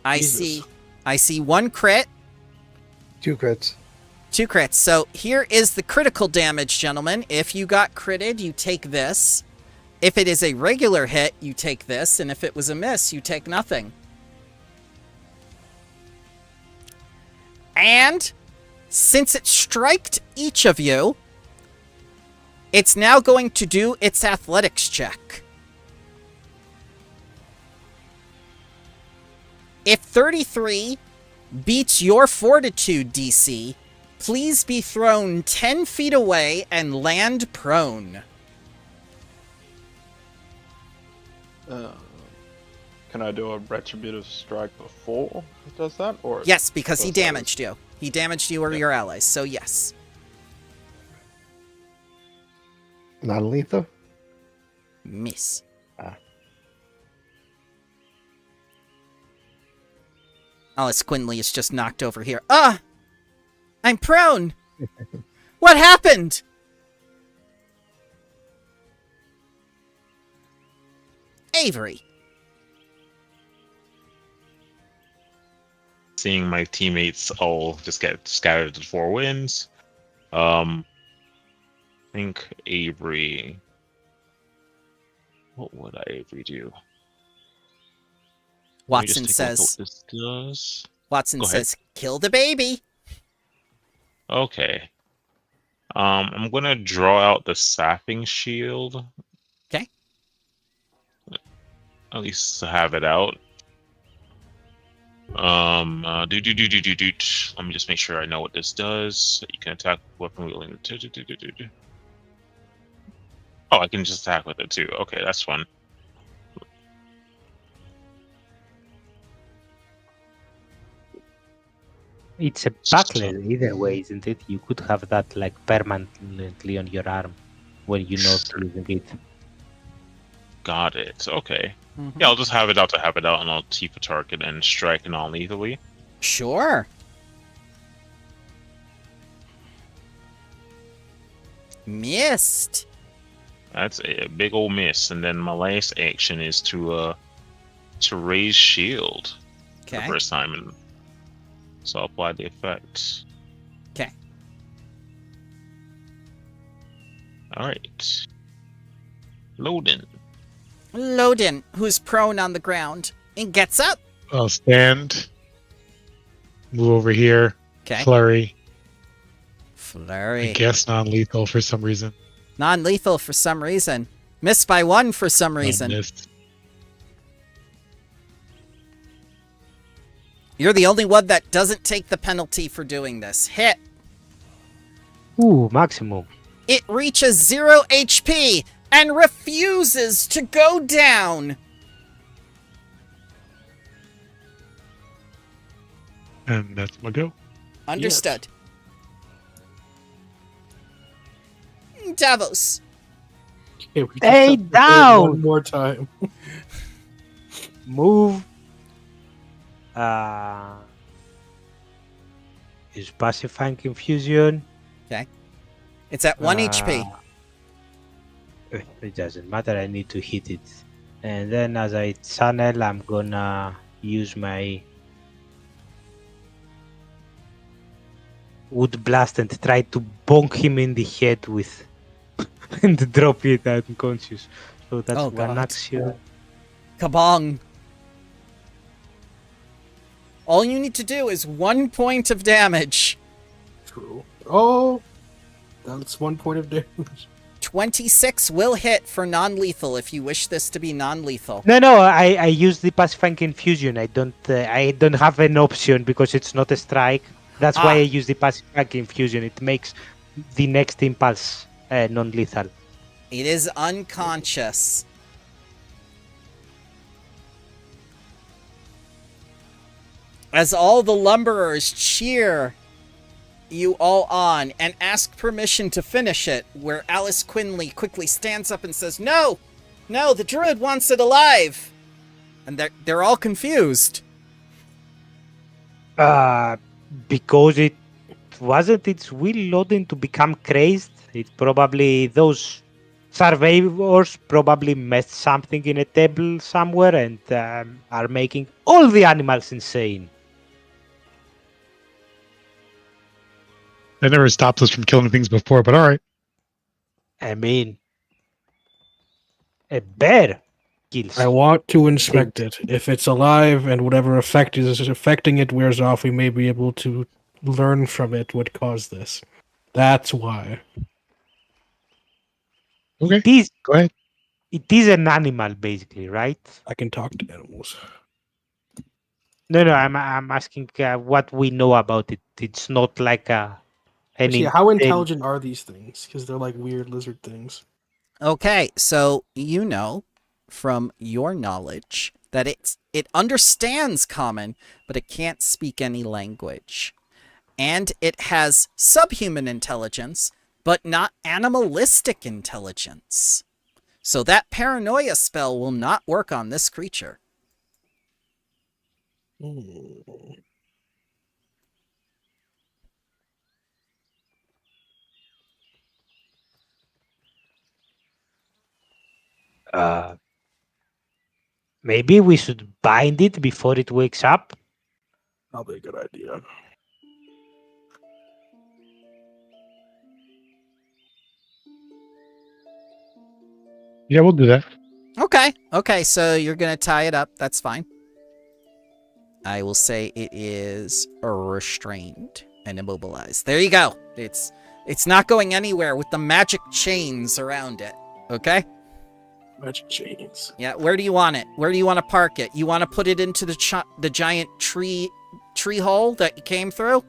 I see one crit. 2 crits. 2 crits. So here is the critical damage, gentlemen. If you got critted, you take this. If it is a regular hit, you take this. And if it was a miss, you take nothing. And since it striked each of you, it's now going to do its athletics check. If 33 beats your fortitude DC, please be thrown 10 feet away and land prone. Can I do a retributive strike before it does that? Or Yes, because he does that- damaged you. He damaged you or your allies, so yes. Non-lethal? Miss. Alice Quinley is just knocked over here. I'm prone! What happened? Avery. Seeing my teammates all just get scattered to the 4 winds. I think Avery. What would Avery do? Let me just Watson take a look at says, what this does. Watson Go ahead. says, kill the baby. Okay. I'm gonna draw out the sapping shield. Okay. At least to have it out. Let me just make sure I know what this does. You can attack weapon wielding. Oh, I can just attack with it too. Okay, that's fun. It's a buckler either way, isn't it? You could have that like permanently on your arm when you're not using it. Got it. Okay. Mhm. Yeah, I'll just have it out to have it out, and I'll keep a target and strike non-lethally. Sure. Missed. That's a big old miss. And then my last action is to raise shield for the Okay. first time, and so I'll apply the effect. Okay. All right. Loading. Loden, who's prone on the ground, and gets up. I'll stand. Move over here. Okay. Flurry. Flurry. I guess non-lethal for some reason. Non-lethal for some reason. Missed by 1 for some No, reason. missed. You're the only one that doesn't take the penalty for doing this. Hit. Ooh, maximum. It reaches 0 HP and refuses to go down. And that's my go. Understood. Davos. Okay, we just Hey, have to do it down! one more time. Move. Use pacifying infusion. It's at 1 HP. It doesn't matter. I need to hit it, and then as I channel, I'm gonna use my wood blast and try to bonk him in the head with and drop it unconscious. So that's Oh, one God. action. Kabong. All you need to do is 1 point of damage. True. Oh, that's 1 point of damage. 26 will hit for non-lethal if you wish this to be non-lethal. No, I use the pacifying infusion. I don't have an option because it's not a strike. That's why I use the pacifying infusion. It makes the next impulse non-lethal. It is unconscious. As all the lumberers cheer you all on and ask permission to finish it, where Alice Quinley quickly stands up and says, No, the druid wants it alive. And they're all confused. Because it wasn't its will loading to become crazed. It probably, those survivors probably messed something in a table somewhere and are making all the animals insane. That never stopped us from killing things before, but all right. I mean, a bear kills. I want to inspect it. If it's alive and whatever effect is affecting it wears off, we may be able to learn from it what caused this. That's why. Okay, It is, go ahead. it is an animal, basically, right? I can talk to animals. No, I'm asking what we know about it. It's not like any. Yeah, how intelligent are these things? Because they're like weird lizard things. Okay, so you know from your knowledge that it understands common, but it can't speak any language. And it has subhuman intelligence, but not animalistic intelligence. So that paranoia spell will not work on this creature. Maybe we should bind it before it wakes up. Probably a good idea. Yeah, we'll do that. Okay, so you're gonna tie it up. That's fine. I will say it is restrained and immobilized. There you go. It's not going anywhere with the magic chains around it. Okay? Magic chains. Yeah, where do you want it? Where do you want to park it? You want to put it into the giant tree hole that you came through?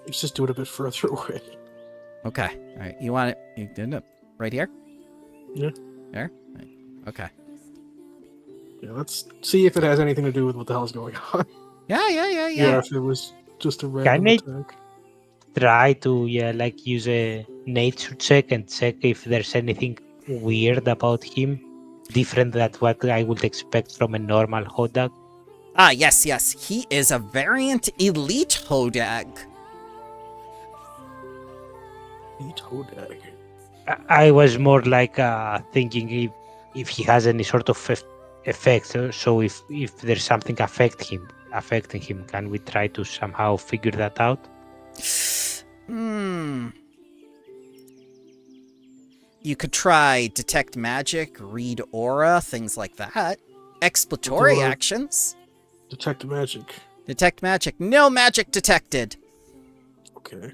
Let's just do it a bit further away. Okay. All right. You want it? You did it right here? Yeah. There? Right. Okay. Yeah, let's see if it has anything to do with what the hell's going on. Yeah. If it was just a random attack. Try to use a nature check and check if there's anything weird about him, different than what I would expect from a normal Hodag? Yes. He is a variant elite Hodag. Elite Hodag. I was more like thinking if he has any sort of effect. So if there's something affecting him, can we try to somehow figure that out? You could try detect magic, read aura, things like that. Exploratory actions. Detect magic. Detect magic. No magic detected. Okay.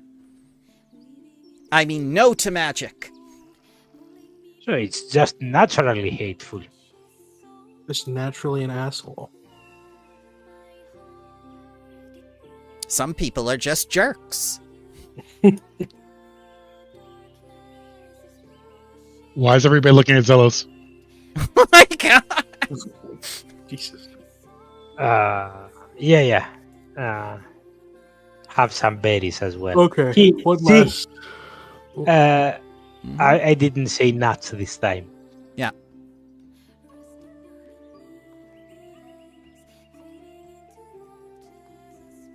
I mean, no to magic. So it's just naturally hateful. Just naturally an asshole. Some people are just jerks. Why is everybody looking at Zelos? Oh my god! Jesus. Yeah. Have some berries as well. Okay. What last? I didn't say nuts this time. Yeah.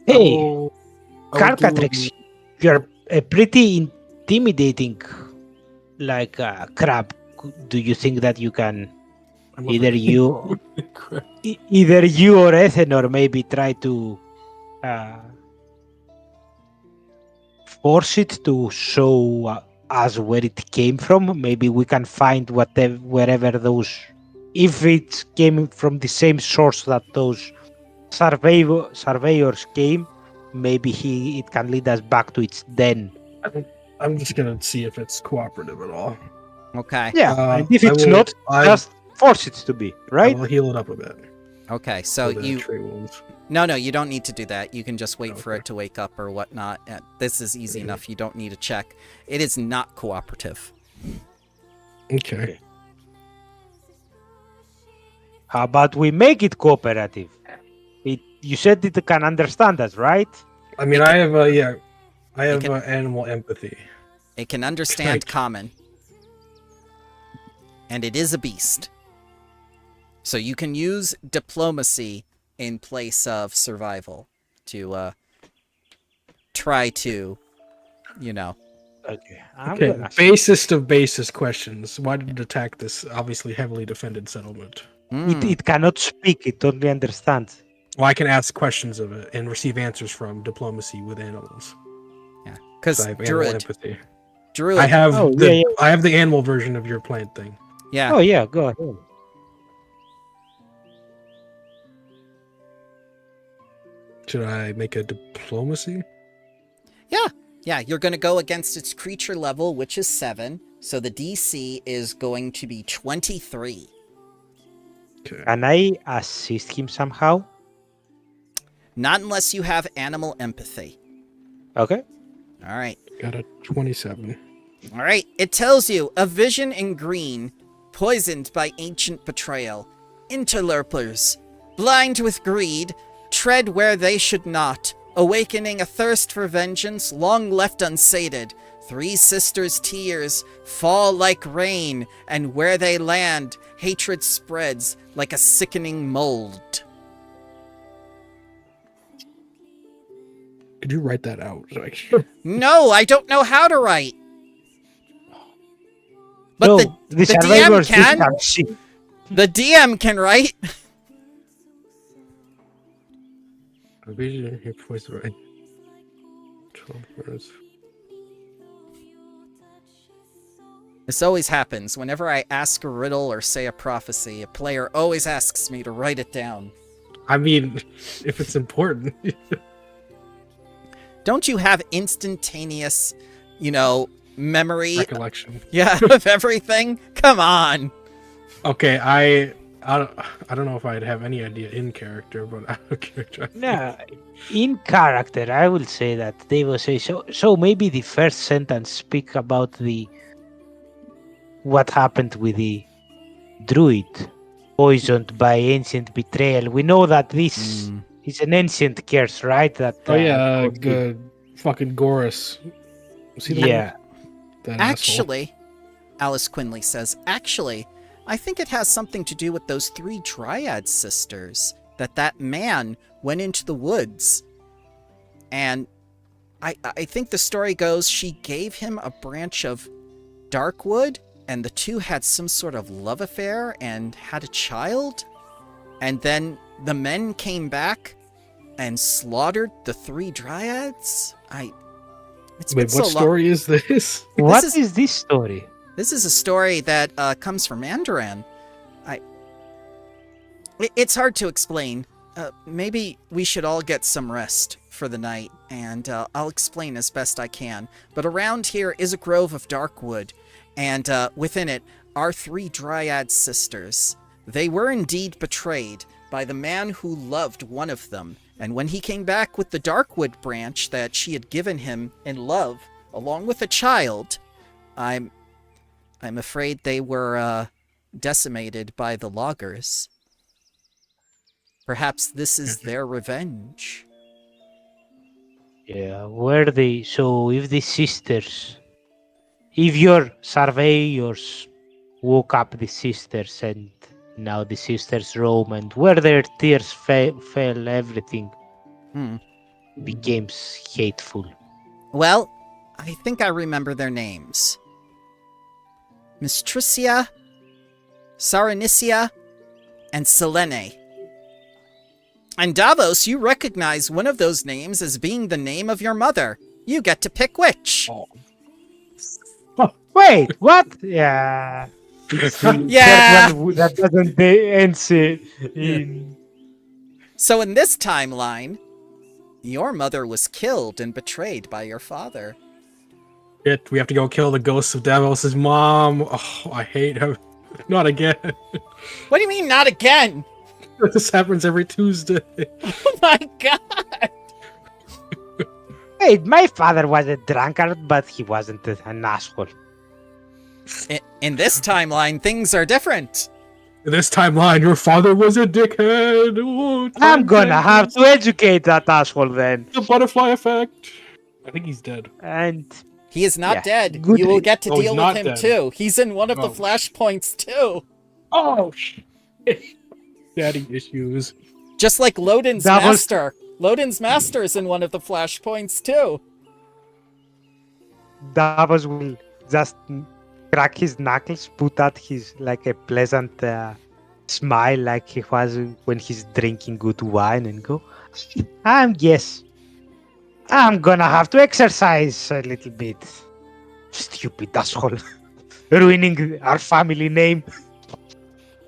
Hey, Oh, Carcatrix, you're a pretty intimidating, crab. Do you think that you can either you or Ethanor maybe try to force it to show us where it came from? Maybe we can find wherever those if it came from the same source that those surveyors came, maybe it can lead us back to its den. I'm just gonna see if it's cooperative at all. Okay. Yeah, and if it's not, just force it to be, right? I will heal it up a bit. Okay, so for the you... tree wounds. No, you don't need to do that. You can just wait for it to wake up or whatnot. This is easy enough. You don't need a check. It is not cooperative. Okay. How about we make it cooperative? You said it can understand us, right? I mean, I have animal empathy. It can understand common. And it is a beast. So you can use diplomacy in place of survival to try to, Okay. Okay. Basest of basis questions. Why did it attack this obviously heavily defended settlement? It cannot speak. It only understands. Well, I can ask questions of it and receive answers from diplomacy with animals. Yeah, because I have animal empathy. Druid. I have I have the animal version of your plant thing. Yeah. Oh yeah, go ahead. Should I make a diplomacy? Yeah, you're going to go against its creature level, which is 7. So the DC is going to be 23. Okay. Can I assist him somehow? Not unless you have animal empathy. Okay. All right. Got a 27. All right. It tells you a vision in green, poisoned by ancient betrayal, interlopers, blind with greed, tread where they should not, awakening a thirst for vengeance long left unsated. 3 sisters' tears fall like rain, and where they land, hatred spreads like a sickening mold. Could you write that out? No, I don't know how to write. But no, the DM can. The DM can write. Vision here, poison, right? This always happens. Whenever I ask a riddle or say a prophecy, a player always asks me to write it down. I mean, if it's important. Don't you have instantaneous, memory? Recollection. Yeah, of everything? Come on. Okay, I don't know if I'd have any idea in character, but out of character. No, in character, I will say that they will say so. So maybe the first sentence speak about what happened with the druid poisoned by ancient betrayal. We know that this is an ancient curse, right? That good fucking Gorus. Yeah. Actually, Alice Quinley says, I think it has something to do with those 3 Dryad sisters, that man went into the woods. And I think the story goes she gave him a branch of Darkwood, and the 2 had some sort of love affair and had a child. And then the men came back and slaughtered the 3 Dryads? Wait, what story is this? What is this story? This is a story that comes from Mandarin. It's hard to explain. Maybe we should all get some rest for the night, and I'll explain as best I can. But around here is a grove of darkwood, and within it are 3 Dryad sisters. They were indeed betrayed by the man who loved one of them, and when he came back with the darkwood branch that she had given him in love, along with a child, I'm afraid they were decimated by the loggers. Perhaps this is their revenge. Yeah, so if the sisters, if your surveyors woke up the sisters and now the sisters roam, and where their tears fell, everything became hateful. Well, I think I remember their names. Mistricia, Saranicia, and Selene. And Davos, you recognize one of those names as being the name of your mother. You get to pick which. Wait, what? Yeah. Yeah. That doesn't end in. So in this timeline, your mother was killed and betrayed by your father. We have to go kill the ghost of Davos's mom. Oh, I hate him. Not again. What do you mean, not again? This happens every Tuesday. Oh my god! Hey, my father was a drunkard, but he wasn't an asshole. In this timeline, things are different. In this timeline, your father was a dickhead. Oh, I'm gonna have to educate that asshole then. The butterfly effect. I think he's dead. And He is not dead. good You will get to Oh, he's deal with not him dead. too. He's in one of the Oh. flashpoints too. Oh, shit. Daddy issues. Just like Loden's That was- master. Loden's master is in one of the flashpoints too. Davos will just crack his knuckles, put out his like a pleasant smile, like he was when he's drinking good wine, and go. I'm gonna have to exercise a little bit. Stupid asshole, ruining our family name.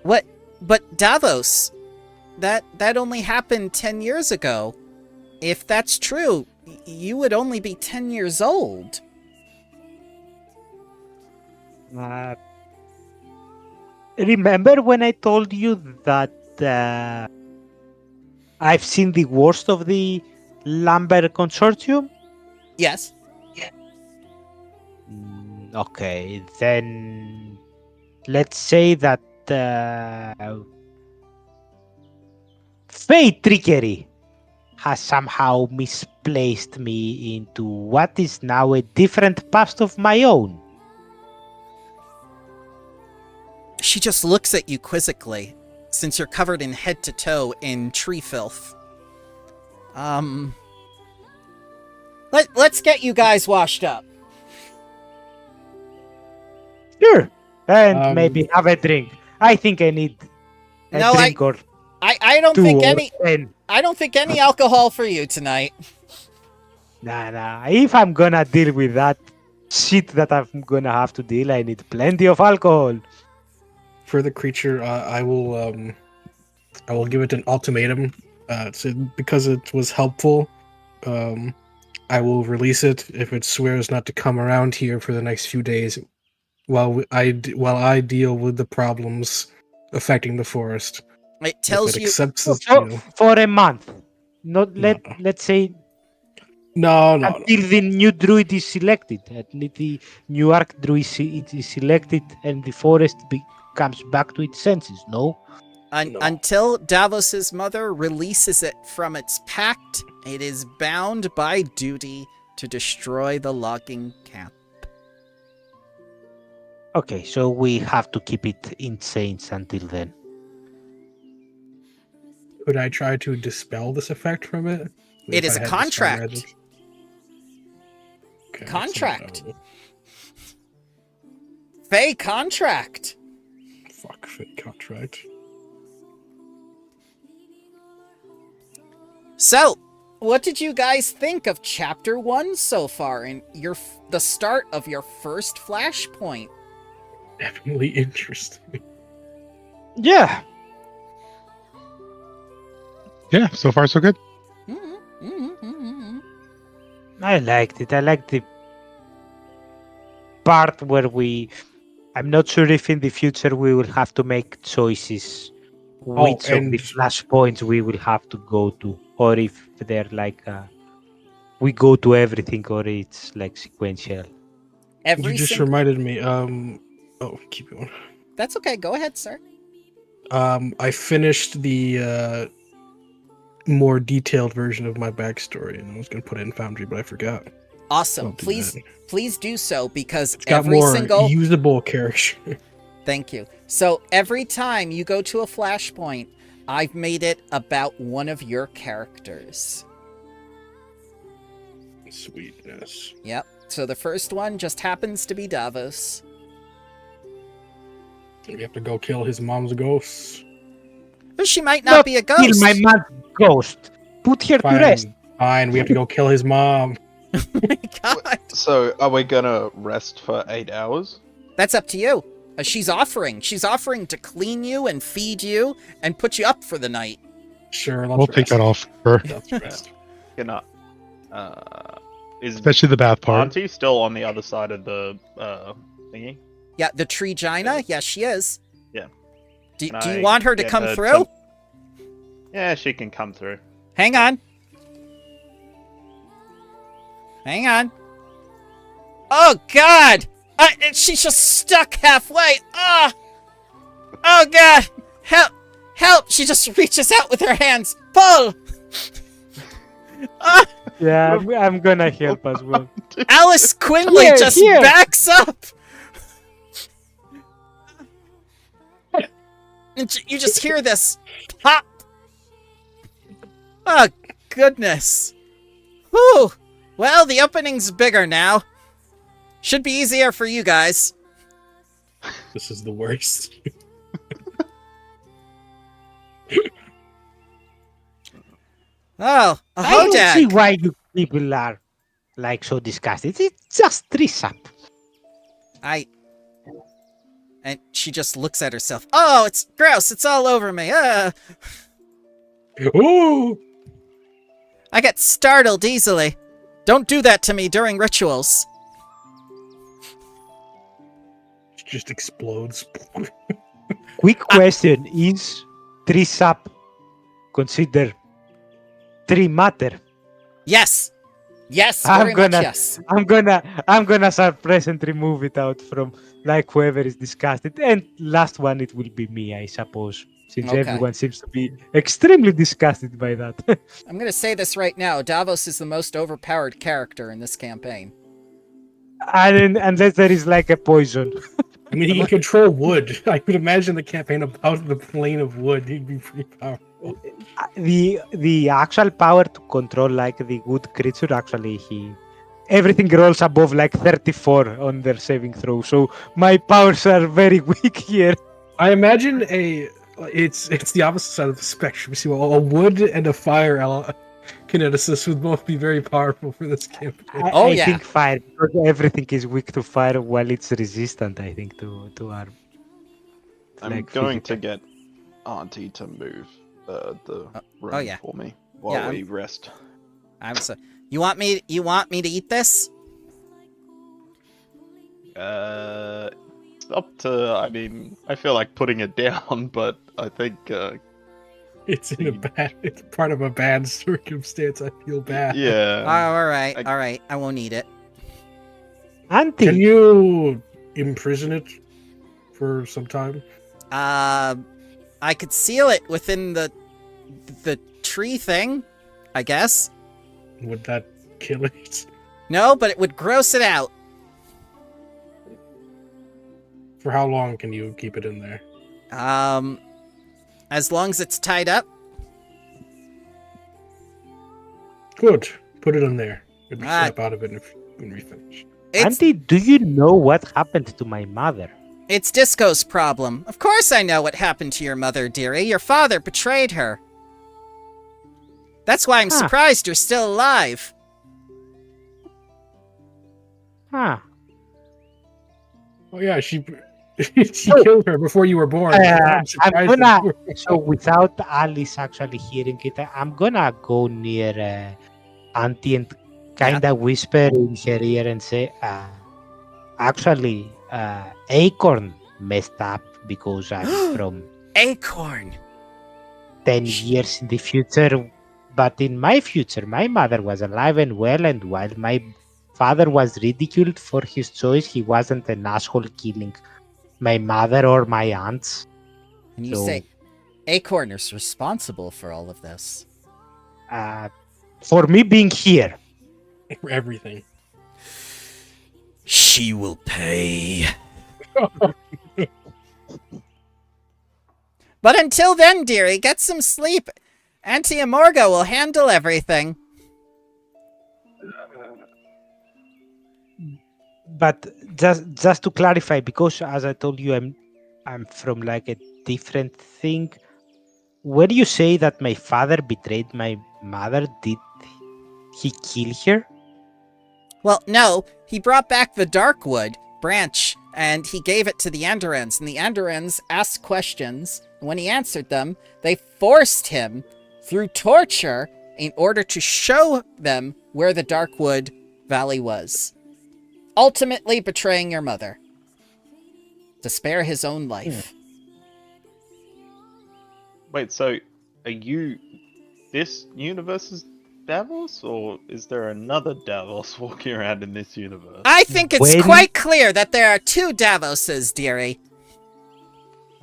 What? But Davos, that only happened 10 years ago. If that's true, you would only be 10 years old. Remember when I told you that I've seen the worst of the Lumber Consortium? Yes. Okay, then let's say that fate trickery has somehow misplaced me into what is now a different past of my own. She just looks at you quizzically, since you're covered in head to toe in tree filth. Let's get you guys washed up. Sure, and maybe have a drink. I think I need a No, drink or I don't two think or any 10. I don't think any alcohol for you tonight. Nah. If I'm gonna deal with that shit that I'm gonna have to deal, I need plenty of alcohol. For the creature, I will give it an ultimatum. So because it was helpful, I will release it if it swears not to come around here for the next few days, while I deal with the problems affecting the forest. It tells if it you accepts this For, deal. for a month. Not let's say No. until the new druid is selected. Until the new arc druid is selected and the forest comes back to its senses. No. Until Davos's mother releases it from its pact, it is bound by duty to destroy the logging camp. Okay, so we have to keep it insane until then. Could I try to dispel this effect from it? It If is I a had Dispel contract. Magic? Okay, Contract. so Fey contract. fuck fake contract. So, what did you guys think of Chapter 1 so far and the start of your first Flashpoint? Definitely interesting. Yeah. Yeah, so far so good. I liked it. I liked the part where I'm not sure if in the future we will have to make choices which of and- the flashpoints we will have to go to, or if they're like we go to everything, or it's like sequential. Every You just single... reminded me. Keep going. That's okay. Go ahead, sir. I finished the more detailed version of my backstory, and I was gonna put it in Foundry, but I forgot. Awesome. Don't do Please, that. please do so, because It's got every more single... usable character. Thank you. So every time you go to a Flashpoint, I've made it about one of your characters. Sweetness. Yep. So the first one just happens to be Davos. We have to go kill his mom's ghosts. She might not be a Kill ghost. my mom's ghost. Put her to rest. Fine, we have to go kill his mom. God. So, are we gonna rest for 8 hours? That's up to you. She's offering to clean you and feed you and put you up for the night. Sure, We'll take that off her. Let's rest. Gonna. Is Especially the bath part. Auntie still on the other side of the thingy? Yeah, the tree gina. Yeah, she is. Yeah. Do Can you I want her to get come her through? Yeah, she can come through. Hang on. Hang on. Oh, God! She's just stuck halfway. Ah! Oh, God! Help! Help! She just reaches out with her hands. Pull! Ah! Yeah, I'm gonna help as well. Alice Quinley just backs up! And you just hear this pop! Oh, goodness. Whew! Well, the opening's bigger now. Should be easier for you guys. This is the worst. Oh, a I don't see hodag! why you people are like so disgusted. It's just dress up. And she just looks at herself. Oh, it's gross. It's all over me. Ooh! I get startled easily. Don't do that to me during rituals. It just explodes. Quick question: is dress up considered tree matter? Yes. Yes, I'm very much gonna- yes. I'm gonna suppress and remove it out from like whoever is disgusted. And last one, it will be me, I suppose, since Okay. everyone seems to be extremely disgusted by that. I'm gonna say this right now. Davos is the most overpowered character in this campaign. And unless there is like a poison. I mean, he can control wood. I could imagine the campaign about the plane of wood. He'd be pretty powerful. The actual power to control like the good creature, actually everything rolls above like 34 on their saving throw, so my powers are very weak here. I imagine it's the opposite side of the spectrum. See, a wood and a fire kineticist would both be very powerful for this campaign. I think fire, because everything is weak to fire while it's resistant, I think, to arm. I'm Like going to physical. get Auntie to move the room oh, yeah. for me while we rest. You want me to eat this? It's up to. I mean, I feel like putting it down, but I think It's it's part of a bad circumstance. I feel bad. yeah. All right. I won't eat it. Auntie, Can you imprison it for some time? I could seal it within the tree thing, I guess. Would that kill it? No, but it would gross it out. For how long can you keep it in there? As long as it's tied up. Good. Put it in there. Maybe Ah. snap out of it when we finish. Auntie, do you know what happened to my mother? It's Disco's problem. Of course I know what happened to your mother, dearie. Your father betrayed her. That's why I'm surprised you're still alive. Huh. Oh yeah, she killed her before you were born. I'm surprised gonna, that you were- so without Alice actually hearing it, I'm gonna go near Auntie and kind of whisper in her ear and say, actually, Acorn messed up because I'm from Acorn! 10 years in the future. But in my future, my mother was alive and well, and while my father was ridiculed for his choice, he wasn't an asshole killing my mother or my aunts. And you So- say Acorn is responsible for all of this. For me being here. for everything. She will pay. But until then, dearie, get some sleep. Auntie Amorgo will handle everything. But just to clarify, because as I told you, I'm from like a different thing. When you say that my father betrayed my mother, did he kill her? Well, no, he brought back the Darkwood branch and he gave it to the Andorans, and the Andorans asked questions. When he answered them, they forced him through torture in order to show them where the Darkwood Valley was, ultimately betraying your mother to spare his own life. Wait, so are you this universe's Davos, or is there another Davos walking around in this universe? I think it's When- quite clear that there are two Davoses, dearie.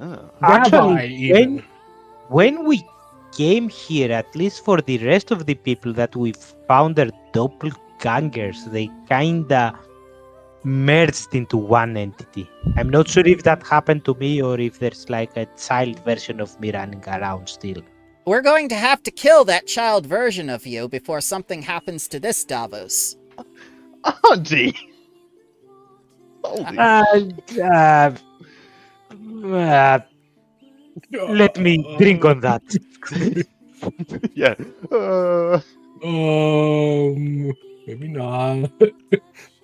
Oh. Rabbi, Actually, even. when we came here, at least for the rest of the people that we found their doppelgangers, they kinda merged into one entity. I'm not sure if that happened to me or if there's like a child version of me running around still. We're going to have to kill that child version of you before something happens to this Davos. Auntie! Holy Let me drink on that. yeah. Maybe not.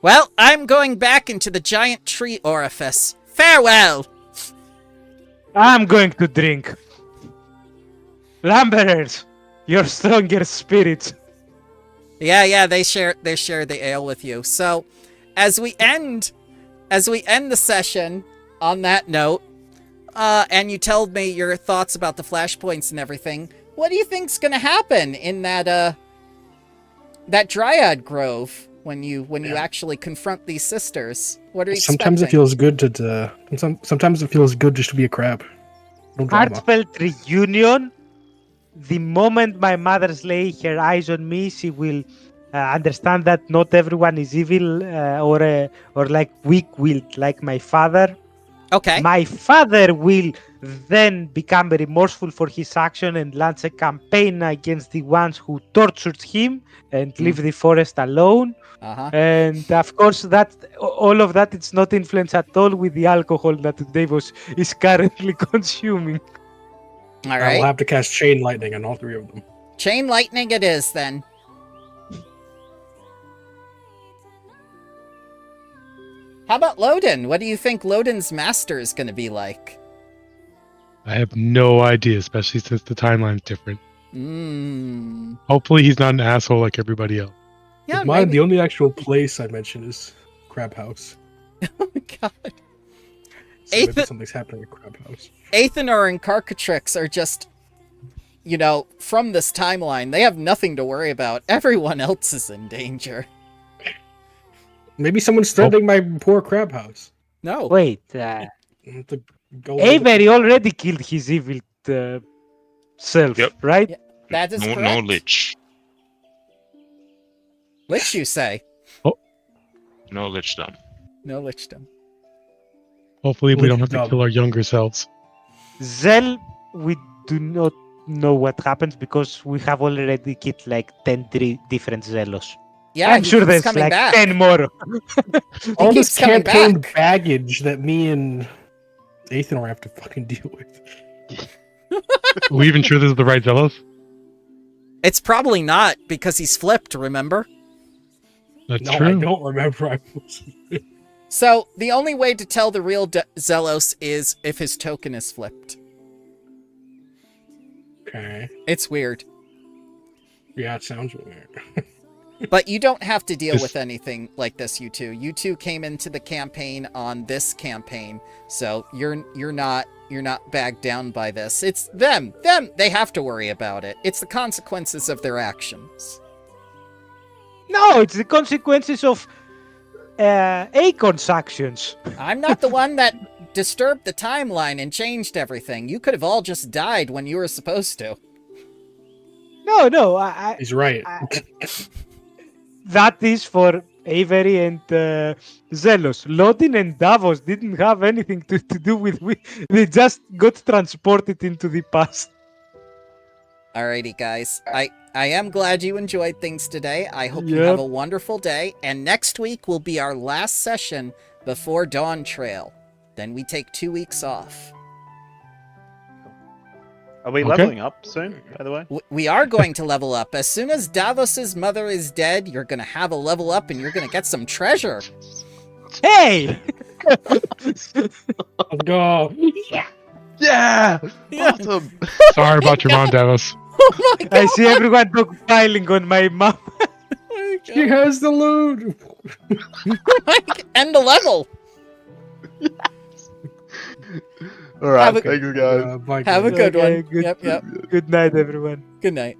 Well, I'm going back into the giant tree orifice. Farewell! I'm going to drink. Lamberers, your stronger spirits. Yeah, they share the ale with you. So, as we end the session on that note, and you told me your thoughts about the flashpoints and everything, what do you think's gonna happen in that Dryad Grove when you actually confront these sisters? What are you Sometimes it expecting? feels good to. Sometimes it feels good just to be a crab. No drama. Heartfelt reunion. The moment my mother's lay her eyes on me, she will understand that not everyone is evil or like weak-willed like my father. Okay. My father will then become remorseful for his action and launch a campaign against the ones who tortured him and leave the forest alone. Uh-huh. And of course, that all of that it's not influenced at all with the alcohol that Davos is currently consuming. All I will right. have to cast chain lightning on all three of them. Chain lightning it is then. How about Loden? What do you think Loden's master is going to be like? I have no idea, especially since the timeline's different. Hopefully he's not an asshole like everybody else. Yeah, With mine, maybe. the only actual place I mentioned is Crab House. Oh my god. So maybe Ethan- something's happening at Crab House. Athenor and Carcatrix are just, from this timeline, they have nothing to worry about. Everyone else is in danger. Maybe someone's threatening my poor Crab House. No. Wait, I have to go Avery already killed his evil self, Yep. right? Yeah, that is No correct. lich. Lich, you say? No lichdom. No lichdom. Hopefully we don't have to Dumb. kill our younger selves. Zell, we do not know what happens because we have already killed like 10 different Zelos. Yeah, I'm he sure keeps there's coming like back. 10 more. all keeps this coming campaign back. baggage that me and Athenor have to fucking deal with. Are we even sure this is the right Zelos? It's probably not, because he's flipped, remember? That's No, true. I don't remember. So, the only way to tell the real Zelos is if his token is flipped. Okay. It's weird. Yeah, it sounds weird. But you don't have to deal This- with anything like this, you two. You two came into the campaign on this campaign, so you're not bagged down by this. It's them. They have to worry about it. It's the consequences of their actions. No, it's the consequences of Acorn's actions. I'm not the one that disturbed the timeline and changed everything. You could have all just died when you were supposed to. No, I He's right. that is for Avery and Zelos. Lodin and Davos didn't have anything to do with. They just got transported into the past. Alrighty, guys. I am glad you enjoyed things today. I hope you have a wonderful day. And next week will be our last session before Dawn Trail. Then we take 2 weeks off. Are we Okay. leveling up soon, by the way? We are going to level up. As soon as Davos's mother is dead, you're going to have a level up and you're going to get some treasure. Hey! Let's go. Yeah! Yeah. Awesome! Sorry about your mom, Davos. Oh my god! I see everyone piling on my map. She has the loot. End the level. Alright, Have a- thanks guys. Bye, Have a guys. good Okay, one. good. Yep. Good night, everyone. Good night.